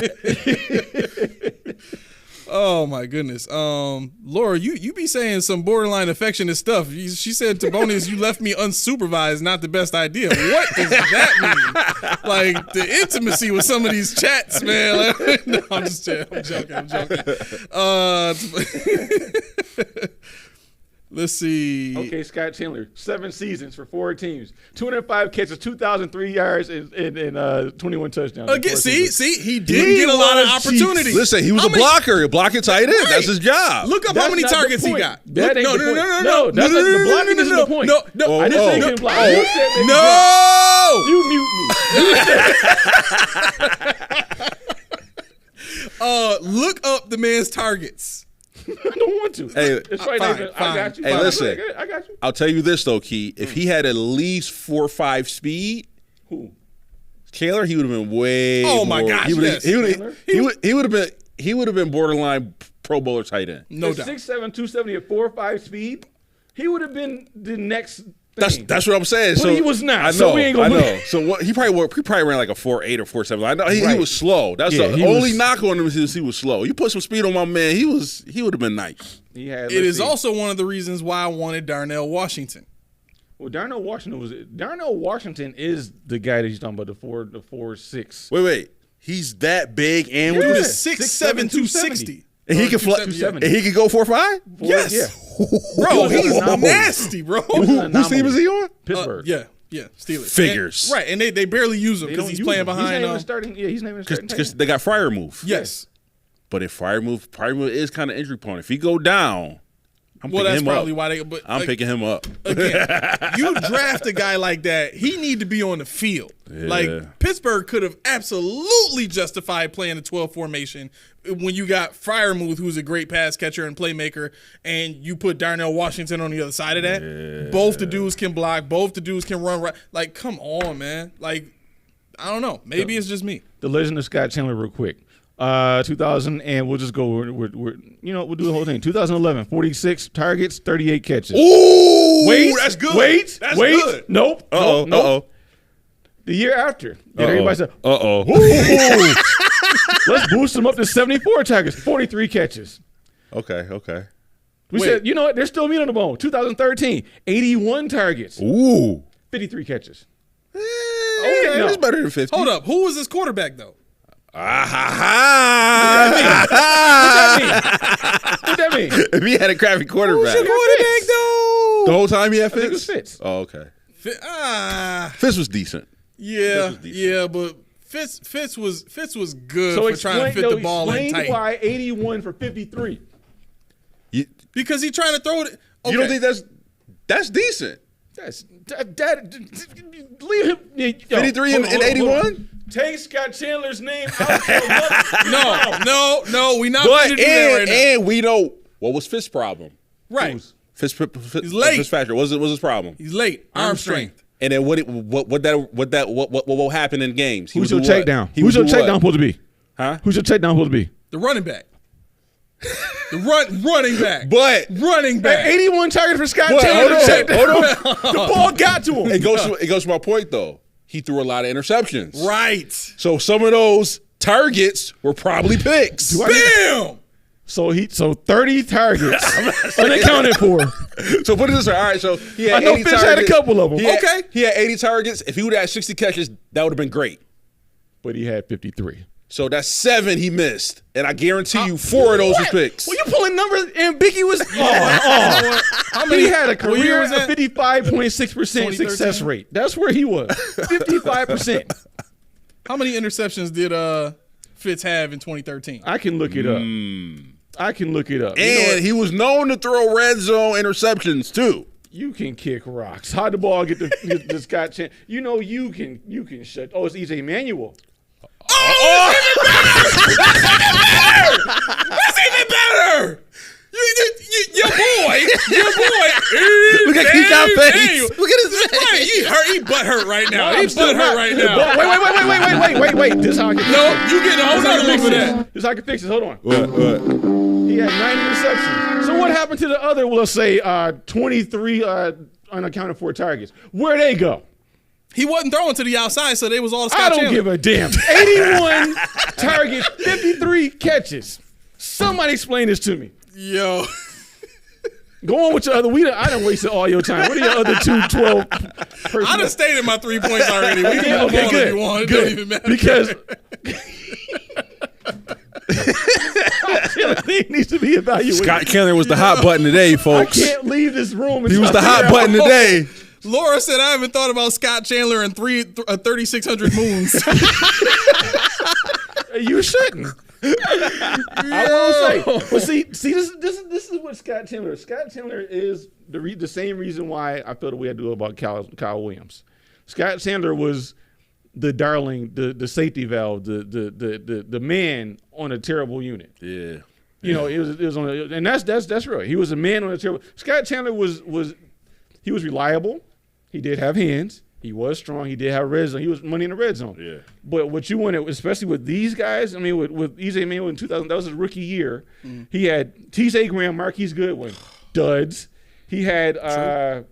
Oh my goodness. Laura, you be saying some borderline affectionate stuff. She said to Bonus, "You left me unsupervised, not the best idea." What does that mean? Like the intimacy with some of these chats, man. Like, no, I'm just joking. I'm joking. Let's see. Okay, Scott Chandler, 7 seasons for 4 teams, 205 catches, 2,003 yards, and 21 touchdowns. Again, see, he didn't get a lot of opportunities. Listen, he was a blocker, a blocking tight end. Right. That's his job. Look up how many targets he got. That ain't the point. No, that's not the blocking isn't the point. No, I didn't say he couldn't block. You said that No! you mute me. Look up the man's targets. I don't want to. Hey, it's right fine, there. fine. I got you. Hey, Fine. listen. I got you. I'll tell you this though, Key. If he had at least 4.5 speed, Who? Chandler, he would have been way. Oh my more, gosh, He would yes. have been borderline Pro Bowler tight end. No doubt. 6'7", 270 at 4.5 speed. He would have been the next thing. That's what I'm saying. But so he was not, I know. so we ain't gonna I know. win. So what? He probably ran like a 4.8 or 4.7. I know he Right. was slow. That's Yeah, the he only was- knock on him is he was slow. You put some speed on my man, he would have been nice. It is also one of the reasons why I wanted Darnell Washington. Well, Darnell Washington is the guy that he's talking about, the 4'6". Wait. He's that big and Yeah. Dude with is 6'7", 260. and he can fly. 270. And he can go 4.5. Yes. Yeah. Bro, He was he's phenomenal. nasty, bro. Whose team is he on? Pittsburgh. Yeah, Steelers. Figures. And, right, and they barely use him They because don't he's use playing him. behind. He's not even starting. Yeah, he's not even starting. Because they got Fryer move. Yes. But if Fryer move is kind of injury prone. If he go down, I'm picking That's him probably up. why they. But I'm picking him up. Again, you draft a guy like that, he need to be on the field. Yeah. Like Pittsburgh could have absolutely justified playing a 12 formation when you got Freiermuth, who's a great pass catcher and playmaker, and you put Darnell Washington on the other side of that. Yeah. Both the dudes can block. Both the dudes can run right. Like, come on, man. Like, I don't know. Maybe it's just me. The Legend of Scott Chandler, real quick. 2000, and we'll just go. We'll do the whole thing. 2011, 46 targets, 38 catches. Ooh, Wait, that's good. Wait, That's wait. good. Nope. Uh-oh, Nope. uh-oh. The year after, then everybody said, Uh-oh. let's boost him up to 74 targets, 43 catches. Okay. We said, you know what? There's still meat on the bone. 2013, 81 targets, Ooh. 53 catches. Okay, no. that's better than 50. Hold up. Who was his quarterback, though? What that mean? If he had a crappy quarterback. Quarterback, though. The whole time he had I think it Fitz? was Fitz. Oh, okay. Ah. Fitz was decent. Yeah, was decent. yeah, but Fitz was good So for trying to fit the ball in explain tight. why 81 for 53. Because he's trying to throw it. Okay. You don't think that's decent? That leave him. 53 and 81? Take Scott Chandler's name out. No, we not But going to do that right now. and we know what was Fitz's problem. Right. Who's- He's late. Fitzpatrick. What was his problem? He's late. Arm strength. And then what will happen in games? He Who's would your do check down? what? He Who's would your do check down what? supposed to be? Huh? Who's your check down supposed to be? The running back. The running back. But running back. 81 targets for Scott But, Chandler. hold on, Check down. hold The ball got to him. it goes to my point though. He threw a lot of interceptions. Right. So some of those targets were probably picks. Bam. So 30 targets unaccounted for. So put it this way. All right, so he had I know 80 Fitz targets. had a couple of them. Okay. He had 80 targets. If he would have had 60 catches, that would have been great. But he had 53. So that's 7 he missed. And I guarantee you 4 of those was picks. Well, you pulling numbers ambiguous. How many? He had a What year career was of that? 55.6% success rate. That's where he was. 55%. How many interceptions did Fitz have in 2013? I can look it up. I can look it up. You know And what? he was known to throw red zone interceptions too. You can kick rocks. How'd the ball get to Scott Chandler? You know you can shut. Oh, it's EJ Manuel. Oh, That's even better. Your boy. Look at his face. Look at his face. Right, he butt hurt right now. No, He butt hurt right now. Wait. This is how I can fix No, it. you getting a whole nother one for that. This is how I can fix it. Hold on. What? He had 90 receptions. So what happened to the other, let's say, 23 unaccounted for targets? Where'd they go? He wasn't throwing to the outside, so they was all Scott I don't Chandler. give a damn. 81 targets, 53 catches. Somebody explain this to me. Yo. Go on with your other. I done wasted all your time. What are your other 212? I done stated my 3 points already. We can move on if you want. It don't even matter. Because he needs to be evaluated. Scott Chandler was the hot button today, I folks. can't leave this room. He was the hot button today. Laura said, I haven't thought about Scott Chandler in 3,600 moons. You shouldn't. I will say, but see, this is what Scott Chandler is. Scott Chandler is the same reason why I felt the way I do about Kyle Williams. Scott Chandler was the darling, the safety valve, the man on a terrible unit. Yeah. You know, it was on, and that's real. He was a man on a terrible. Scott Chandler was reliable. He did have hands. He was strong. He did have red zone. He was money in the red zone. Yeah. But what you wanted, especially with these guys, I mean, with EJ Manuel in 2000, that was his rookie year. Mm-hmm. He had T.J. Graham, Marquise Goodwin, duds. He had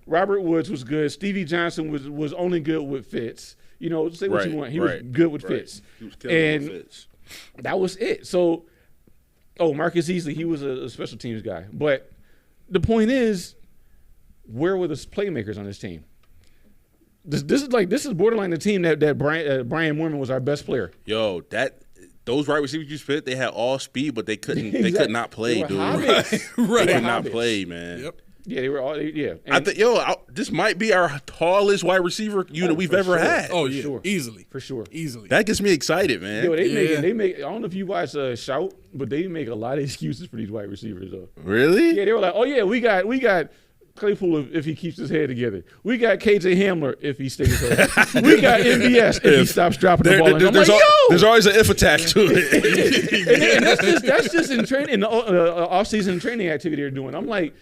Robert Woods was good. Stevie Johnson was only good with Fitz. You know, say what you want. He was good with Fitz. He was killing with Fitz. That was it. So, Marcus Easley, he was a special teams guy. But the point is, where were the playmakers on this team? This is borderline the team that Brian Moorman was our best player. Yo, those wide receivers you spit, they had all speed, but they couldn't. Exactly. They could not play, dude. Right. They could not play, man. Yep. Yeah, they were all. Yeah, I think, this might be our tallest wide receiver unit we've ever had. Oh, yeah. sure. Easily. For sure. Easily. That gets me excited, man. Yo, they make. I don't know if you watch Shout, but they make a lot of excuses for these wide receivers, though. Really? Yeah, they were like, oh yeah, we got Claypool if he keeps his head together. We got KJ Hamler if he stays healthy. We got MVS if he stops dropping the ball. And I'm like, there's always an if attached to it. and that's just in training, in the off-season training activity they're doing. I'm like,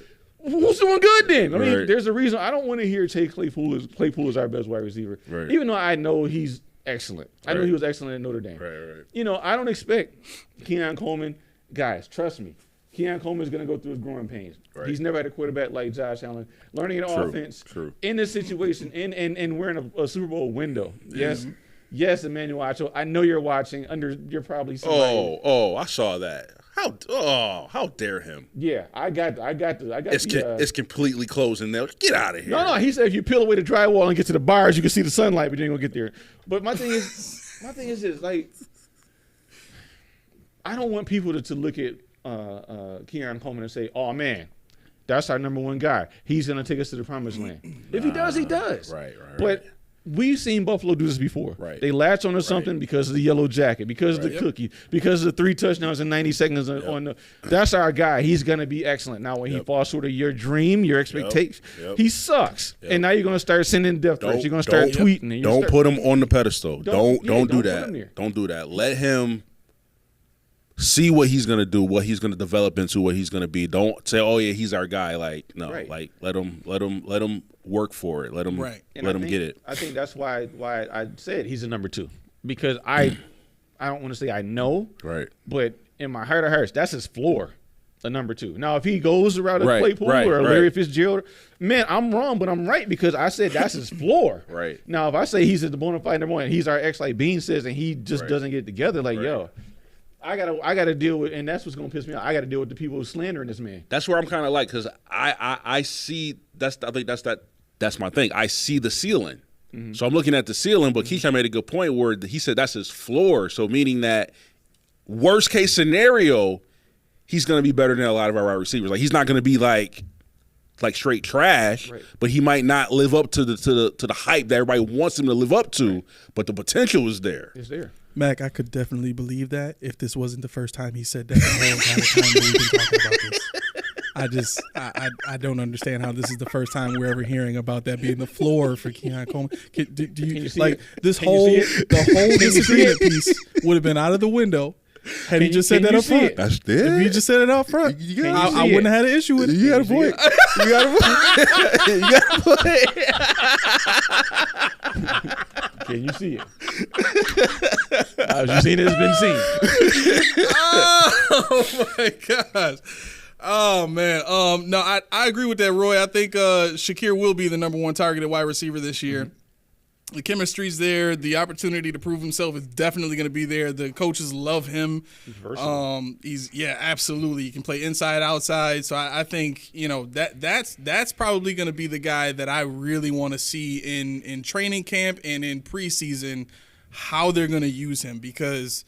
who's doing good then? I mean, there's a reason. I don't want to hear Chase Claypool is our best wide receiver, even though I know he's excellent. I know he was excellent at Notre Dame. Right. You know, I don't expect Keon Coleman. Guys, trust me. Keon Coleman is going to go through his growing pains. Right. He's never had a quarterback like Josh Allen. Learning an offense in this situation, and we're in a Super Bowl window. Mm-hmm. Yes, Emmanuel Acho. I know you're watching. You're probably somebody. I saw that. How dare him? Yeah, I got. It's completely closing now. Get out of here. No. He said if you peel away the drywall and get to the bars, you can see the sunlight, but you ain't gonna get there. But my thing is this: like, I don't want people to look at Keon Coleman and say, "Oh man, that's our number one guy. He's gonna take us to the promised land." If he does, he does. Right. But we've seen Buffalo do this before. Right. They latch onto something because of the yellow jacket, because of the cookie, because of the 3 touchdowns in 90 seconds on the. That's our guy. He's gonna be excellent. Now, when he falls short of your dream, your expectation, he sucks. And now you're gonna start sending death threats. You're gonna start tweeting. And don't put him on the pedestal. Don't do put him there. that. Don't do that. Let him see what he's gonna do, what he's gonna develop into, what he's gonna be. Don't say, "Oh yeah, he's our guy." Like no, like let him work for it. Let him get it. I think that's why I said he's a number 2, because I don't want to say I know, but in my heart of hearts, that's his floor, a number 2. Now if he goes around a Claypool or Larry Fitzgerald, man, I'm wrong, but I'm right because I said that's his floor. Right. Now if I say he's the bona fide number 1, he's our ex like Bean says, and he just doesn't get it together, like yo. I gotta deal with, and that's what's gonna piss me off. I gotta deal with the people who slandering this man. That's where I'm kind of like, because I see that's my thing. I see the ceiling, so I'm looking at the ceiling. But Keisha made a good point where he said that's his floor. So meaning that worst case scenario, he's gonna be better than a lot of our wide receivers. Like he's not gonna be like straight trash, but he might not live up to the hype that everybody wants him to live up to. But the potential is there. It's there. Mac, I could definitely believe that if this wasn't the first time he said that the whole entire time we've been talking about this. I don't understand how this is the first time we're ever hearing about that being the floor for Keon Coleman. Do you see like it? this Can you whole see it? the whole disagreement piece would have been out of the window had he just said that you up see front. it? That's If he it. just said it up front, You got- I Can you see wouldn't it? have had an issue with it. You got a point. You got a point. You got a point. Can you see it? As you seen it, it's been seen. Oh my gosh. Oh man. No, I agree with that, Roy. I think Shakir will be the number one targeted wide receiver this year. The chemistry's there. The opportunity to prove himself is definitely going to be there. The coaches love him. He's versatile. Absolutely. He can play inside, outside. So I think that's probably going to be the guy that I really want to see in training camp and in preseason, how they're going to use him, because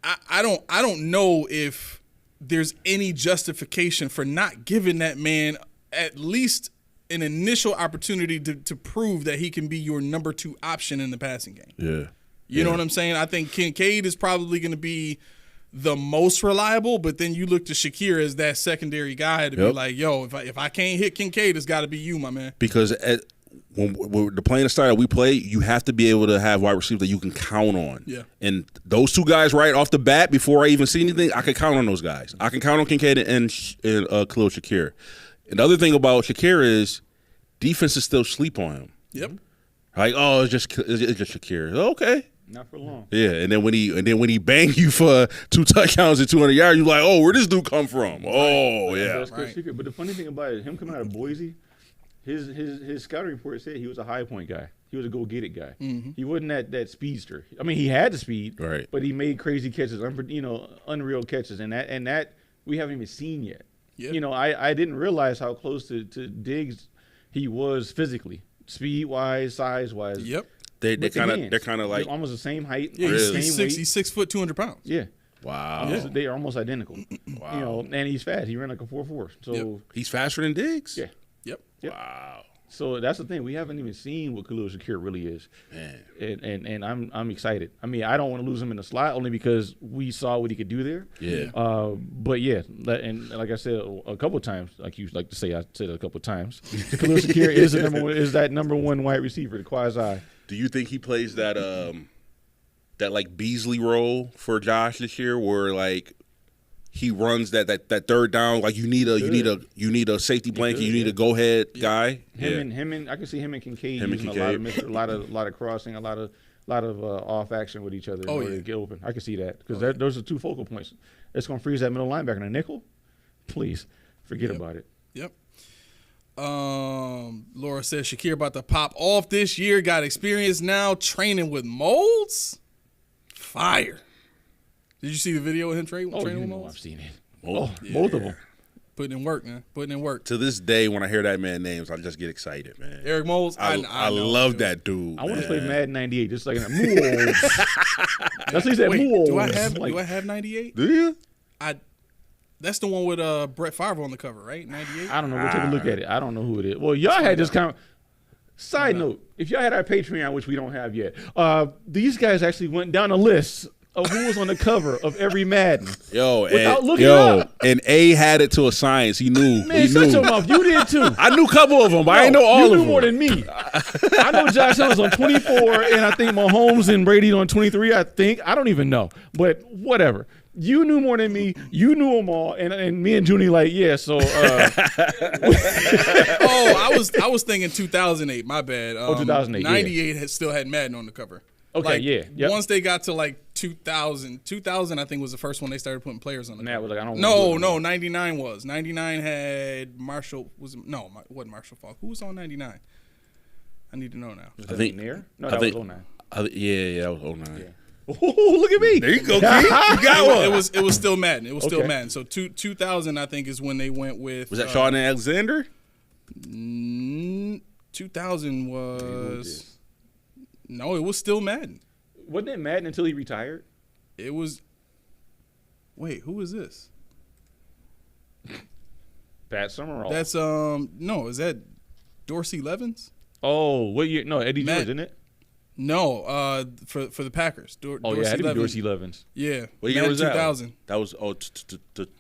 I don't know if there's any justification for not giving that man at least an initial opportunity to prove that he can be your number 2 option in the passing game. Yeah. You know what I'm saying? I think Kincaid is probably going to be the most reliable, but then you look to Shakir as that secondary guy to be like, yo, if I can't hit Kincaid, it's got to be you, my man. Because when the playing style we play, you have to be able to have wide receivers that you can count on. Yeah. And those two guys right off the bat, before I even see anything, I can count on those guys. I can count on Kincaid and Khalil Shakir. And the other thing about Shakir is defenses still sleep on him. Yep. Like, oh, it's just Shakir. Okay. Not for long. Yeah, and then when he bang you for 2 touchdowns and 200 yards, you're like, oh, where'd this dude come from? Oh, yeah. That's Chris Secret. But the funny thing about it, him coming out of Boise, his scouting report said he was a high point guy. He was a go get it guy. Mm-hmm. He wasn't that speedster. I mean, he had the speed, Right. but he made crazy catches, unreal catches, and that we haven't even seen yet. Yep. You know, I didn't realize how close to Diggs he was physically, speed wise, size wise. Yep. They're With the kind hands. of like, They're almost the same height, Yeah, same he's weight. 6 foot, 200 pounds. Yeah. wow. They are almost identical. Wow. You know, and he's fast. He ran like a 4.4. So Yep. He's faster than Diggs? yeah. Yep. Yep. Wow. So that's the thing. We haven't even seen what Khalil Shakir really is, Man. and I'm excited. I mean, I don't want to lose him in the slot only because we saw what he could do there. Yeah. But yeah, and like I said a couple of times, like you like to say, I said it a couple of times. Khalil Shakir is that number 1 wide receiver, the quasi. Do you think he plays that like Beasley role for Josh this year, where like he runs that third down, like you need a safety blanket, you need a go ahead guy. Him and I can see him and Kincaid using a lot of crossing, a lot of off action with each other in order to get open. I can see that because those are 2 focal points. It's going to freeze that middle linebacker. And a nickel, please forget about it. Yep. Laura says Shakir about to pop off this year. Got experience now training with molds. Fire. Did you see the video of him training with I've molds? seen it. Yeah. Both of them. Putting in work, man. Putting in work. To this day, when I hear that man names, I just get excited, man. Eric Molds. I know, love dude. that dude. I want to man. play Madden 98, just like molds. That's what he said. Wait, molds. do I Like, have 98? Do you? That's the one with Brett Favre on the cover, right? 98. I don't know. We'll take a look at it. I don't know who it is. Well, y'all had this kind of. Side note: if y'all had our Patreon, which we don't have yet, these guys actually went down a list of who was on the cover of every Madden. Without looking up. And A had it to a science. He knew. Man, he shut knew. your mouth. You did too. I knew a couple of them, but I didn't know all you of knew them. more than me. I know Josh Allen's on 24, and I think Mahomes and Brady on 23. I think I don't even know, but whatever. You knew more than me. You knew them all, and me and Junie like, yeah. So, I was thinking 2008. My bad. 2008. 98 still had Madden on the cover. Okay, like, yeah. Yep. Once they got to like 2000 I think was the first one they started putting players on the Matt cover. was like, I don't wanna do it. No, 99 was. 99 had Marshall. Wasn't Marshall Falk. Who was on 99? I need to know now. Was I that think- McNair? No, I that think- was 09. Yeah, that was 09. Yeah. Oh, look at me. There you go, Keith. You got one. It was still Madden. It was still Okay. Madden. So 2000 I think is when they went with. Was that Sean Alexander? 2000 was. No, it was still Madden. Wasn't it Madden until he retired? It was. Wait, who is this? Pat Summerall. That's no. Is that Dorsey Levens? Oh, what year? No, Eddie Matt- George, isn't it? No, for the Packers. It had to be Dorsey Levens. Yeah. What year was that? 2000. That was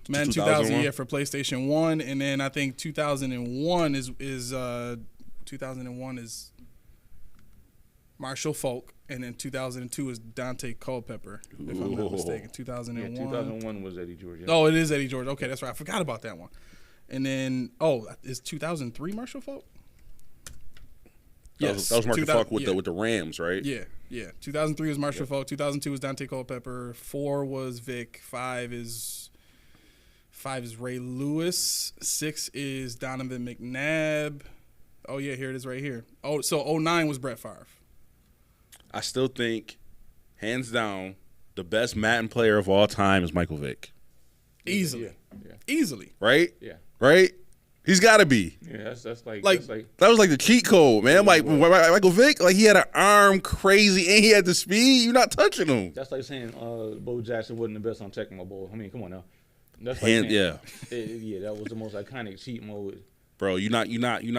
Madden 2000, yeah, for PlayStation 1, and then I think 2001 is 2001 is Marshall Faulk, and then 2002 is Dante Culpepper, if I'm not mistaken. 2001. Yeah, 2001 was Eddie George. Yeah. Oh, it is Eddie George. Okay, that's right. I forgot about that one. And then, is 2003 Marshall Faulk? Yes, that was Marshall Faulk with the Rams, right? Yeah. 2003 was Marshall Faulk. 2002 was Dante Culpepper. 4 was Vic. 5 is Ray Lewis. 6 is Donovan McNabb. Oh yeah, here it is right here. Oh, so 09 was Brett Favre. I still think, hands down, the best Madden player of all time is Michael Vick. Easily. Yeah. Easily. Right? Yeah. Right? He's got to be. Yeah, that's like That was like the cheat code, man. Like Michael Vick, like he had an arm crazy and he had the speed. You're not touching him. that's like saying Bo Jackson wasn't the best on Tecmo Bowl. I mean, come on now. That's like And, saying, yeah. that was the most iconic cheat mode. Bro, you're not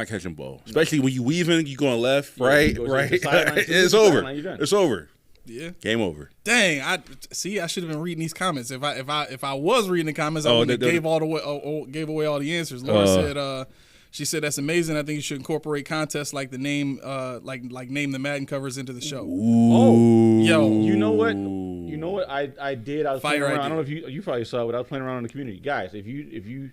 catching Bo. Especially when you weaving, you going left, right, you go right. to the sideline, It's to the over. sideline, you're done. It's over. Yeah. Game over. Dang, I should have been reading these comments. If I was reading the comments, I would have gave away all the answers. Laura said she said that's amazing. I think you should incorporate contests like the name like name the Madden covers into the show. Oh, yo, you know what? I did. I was playing around. Idea. I don't know if you probably saw it, but I was playing around in the community. Guys, if you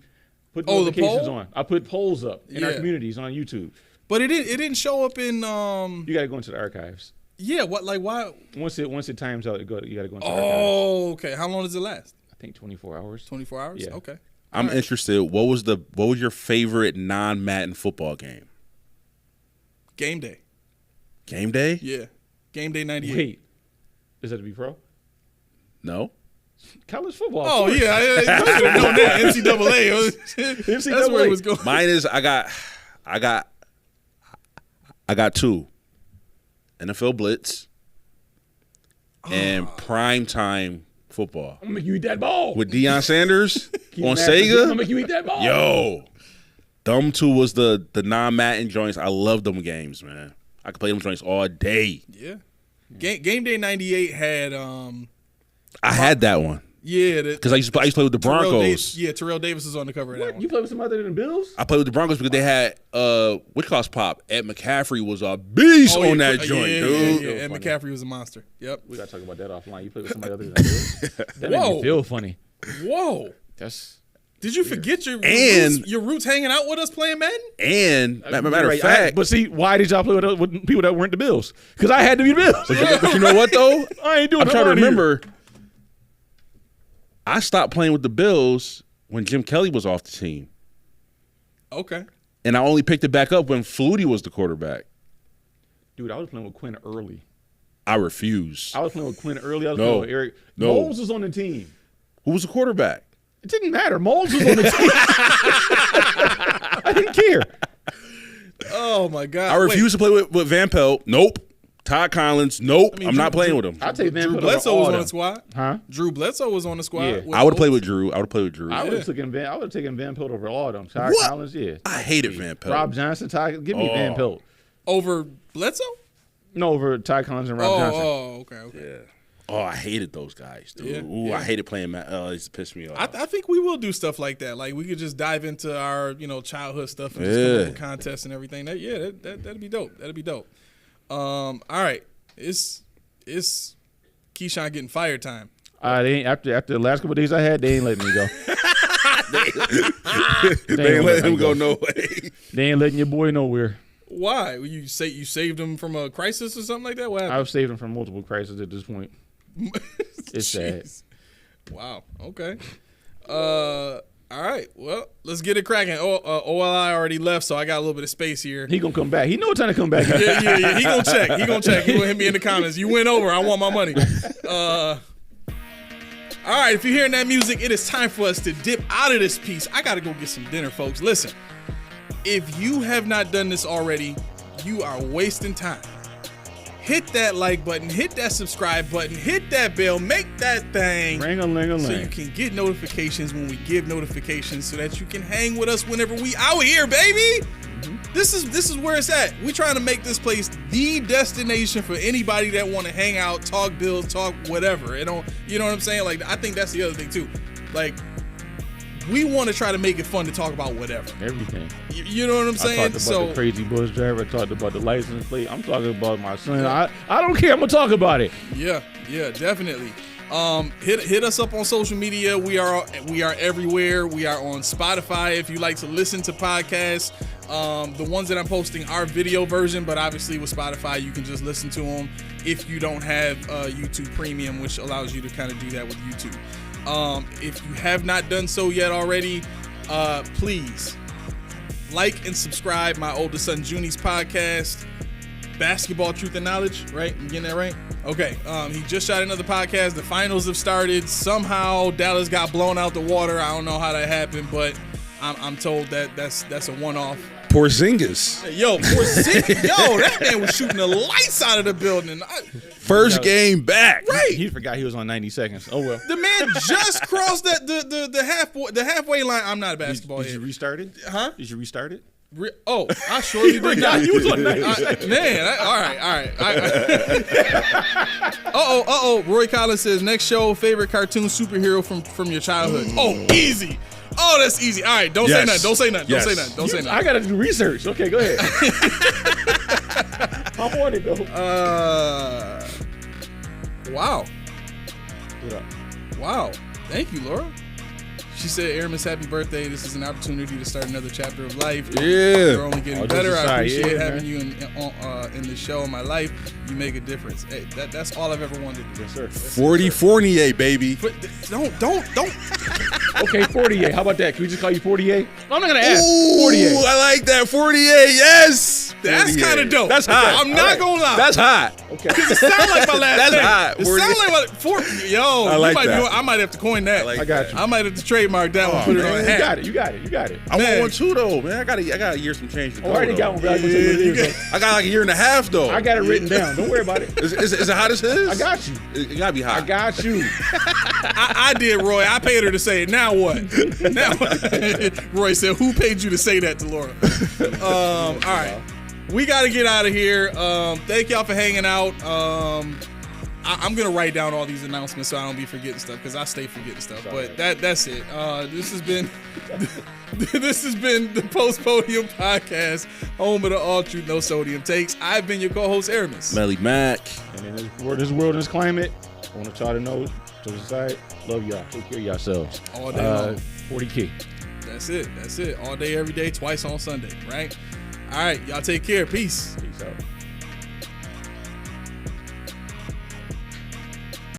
put the notifications poll? on, I put polls up in our Yeah. communities on YouTube. But it didn't show up in You got to go into the archives. yeah, what like why? Once it times out, you got to go into the archives. Oh, okay. How long does it last? I think 24 hours. 24 hours? Yeah. Okay. I'm interested. What was your favorite non-Madden football game? Game Day. Game Day? Yeah. Game Day 98. Wait, is that to be pro? No. College football. of Oh course. yeah, I should have known that. NCAA. That's where it was going. Mine is I got 2. NFL Blitz and primetime football I'm gonna make you eat that ball. with Deion Sanders on I'm gonna Sega. make you eat that ball. Yo, them 2 was the non-Madden joints. I love them games, man. I could play them joints all day. Yeah. Game Day 98 had I had that one yeah, because I used to play with the Broncos. Terrell Davis was on the cover of that What? one. You play with some other than the Bills? I played with the Broncos because they had what cost pop. Ed McCaffrey was a beast on that joint, dude. Yeah, and McCaffrey was a monster. Yep. We gotta talk about that offline. You play with somebody other than the Bills? That made Whoa. me feel funny. Whoa. That's Did you forget your And- your roots hanging out with us playing Madden? And matter of right. fact, But see, why did y'all play with people that weren't the Bills? Because I had to be the Bills. but you know what though? I ain't doing. I'm trying to nothing here. remember. I stopped playing with the Bills when Jim Kelly was off the team, Okay. and I only picked it back up when Flutie was the quarterback. Dude, I was playing with Quinn early. I refuse. I was playing with Quinn early. I was No. playing with Eric. No. Moles was on the team. Who was the quarterback? It didn't matter. Moles was on the team. I didn't care. Oh my God. I refuse to play with Van Pelt. Nope. Todd Collins. Nope. mean, I'm not playing with him. I'll take Van Drew Pelt Bledsoe over was all on the them. squad. Huh? Drew Bledsoe was on the squad. Yeah. with I would have played Moles. with Drew. I would have played with Drew. I would have taken Van Pelt over all of them. Todd What? Collins, yeah. I hated Van Pelt. Rob Johnson, Todd. Give me Van Pelt. Over Bledsoe? No, over Todd Collins and Rob Johnson. Okay. Yeah. Oh, I hated those guys, dude. Yeah, Ooh, yeah. I hated playing. It used to piss me off. I think we will do stuff like that. Like we could just dive into our childhood stuff and just come up with contests and everything. That'd be dope. That'd be dope. All right, it's Keyshawn getting fired time. They ain't, after the last couple of days I had, they ain't letting me go. they ain't letting him go no way. They ain't letting your boy nowhere. Why? You saved him from a crisis or something like that? What happened? I've saved him from multiple crises at this point. It's sad. Jeez. Wow. Okay. All right. Well, let's get it cracking. OLI already left, so I got a little bit of space here. He gonna come back. He know what time to come back. Yeah. He gonna check. He gonna hit me in the comments. You went over. I want my money. All right. If you're hearing that music, it is time for us to dip out of this piece. I gotta go get some dinner, folks. Listen, if you have not done this already, you are wasting time. Hit that like button, hit that subscribe button, hit that bell, make that thing so you Ring-a-ling-a-ling. can get notifications when we give notifications so that you can hang with us whenever we out here, baby. this is where it's at. We're trying to make this place the destination for anybody that want to hang out, talk bills, talk whatever. You know what I'm saying? Like, I think that's the other thing too. Like, we want to try to make it fun to talk about whatever. Everything. You know what I'm saying? I talked about the crazy bus driver. I talked about the license plate. I'm talking about my son. Yeah. I don't care. I'm gonna talk about it. Yeah, definitely. Hit us up on social media. We are everywhere. We are on Spotify if you like to listen to podcasts. The ones that I'm posting are video version, but obviously with Spotify you can just listen to them if you don't have YouTube Premium, which allows you to kind of do that with YouTube. If you have not done so yet already, please like and subscribe my oldest son Junie's podcast, Basketball Truth and Knowledge, right? I'm getting that right? Okay. He just shot another podcast. The finals have started. Somehow Dallas got blown out the water. I don't know how that happened, but I'm told that's a one-off. Porzingis. Yo, Porzingis. Yo, that man was shooting the lights out of the building. First game back. Right. He forgot he was on 90 seconds. Oh well. The man just crossed the halfway line. I'm not a basketball Did you restart it? Huh? Did you restart it? I surely did not. You was on 90 seconds. Man, all right. Roy Collins says, next show, favorite cartoon superhero from your childhood. Oh, easy. Oh, that's easy. All right, don't say nothing. Don't say nothing. I gotta do research. Okay, go ahead. I'm on it though. Wow. What up? Wow. Thank you, Laura. She said, Aramis, happy birthday. This is an opportunity to start another chapter of life. Yeah. You're only getting better. I aside, appreciate having man. you in the show in my life. You make a difference. Hey, that's all I've ever wanted to do. Yes, sir. 40 Fournier, baby. But don't. Okay, 48. How about that? Can we just call you 48? I'm not gonna ask. Ooh, 48. I like that. 48, yes. That's 48. kind of dope. That's hot. I'm not gonna lie. That's hot. Okay. It sounds like my last That's name. hot. It sounds like my Yo, I like you might that. I might have to coin that. like I got you. I might have to trademark that one. Put it on a You hat. got it. You got it. I Man. want one too, though, man. I got a year some change to go. I already got one, but I can tell you what it is. I got like a year and a half, though. I got it written down. Don't worry about it. Is it hot as his? I got you. It gotta be hot. I got you. I did, Roy. I paid her to say it. Now what? Now Roy said, who paid you to say that to Laura? All right. We got to get out of here. Thank y'all for hanging out. I'm going to write down all these announcements so I don't be forgetting stuff because I stay forgetting stuff. But that's it. This has been the Post Podium Podcast, home of the All Truth, No Sodium Takes. I've been your co-host, Aramis. Melly Mac. And in this world, in this climate, I want y'all to know, to the side, love y'all. Take care of yourselves. All day long. 40K. That's it. All day, every day, twice on Sunday, right? All right. Y'all take care. Peace. Peace out.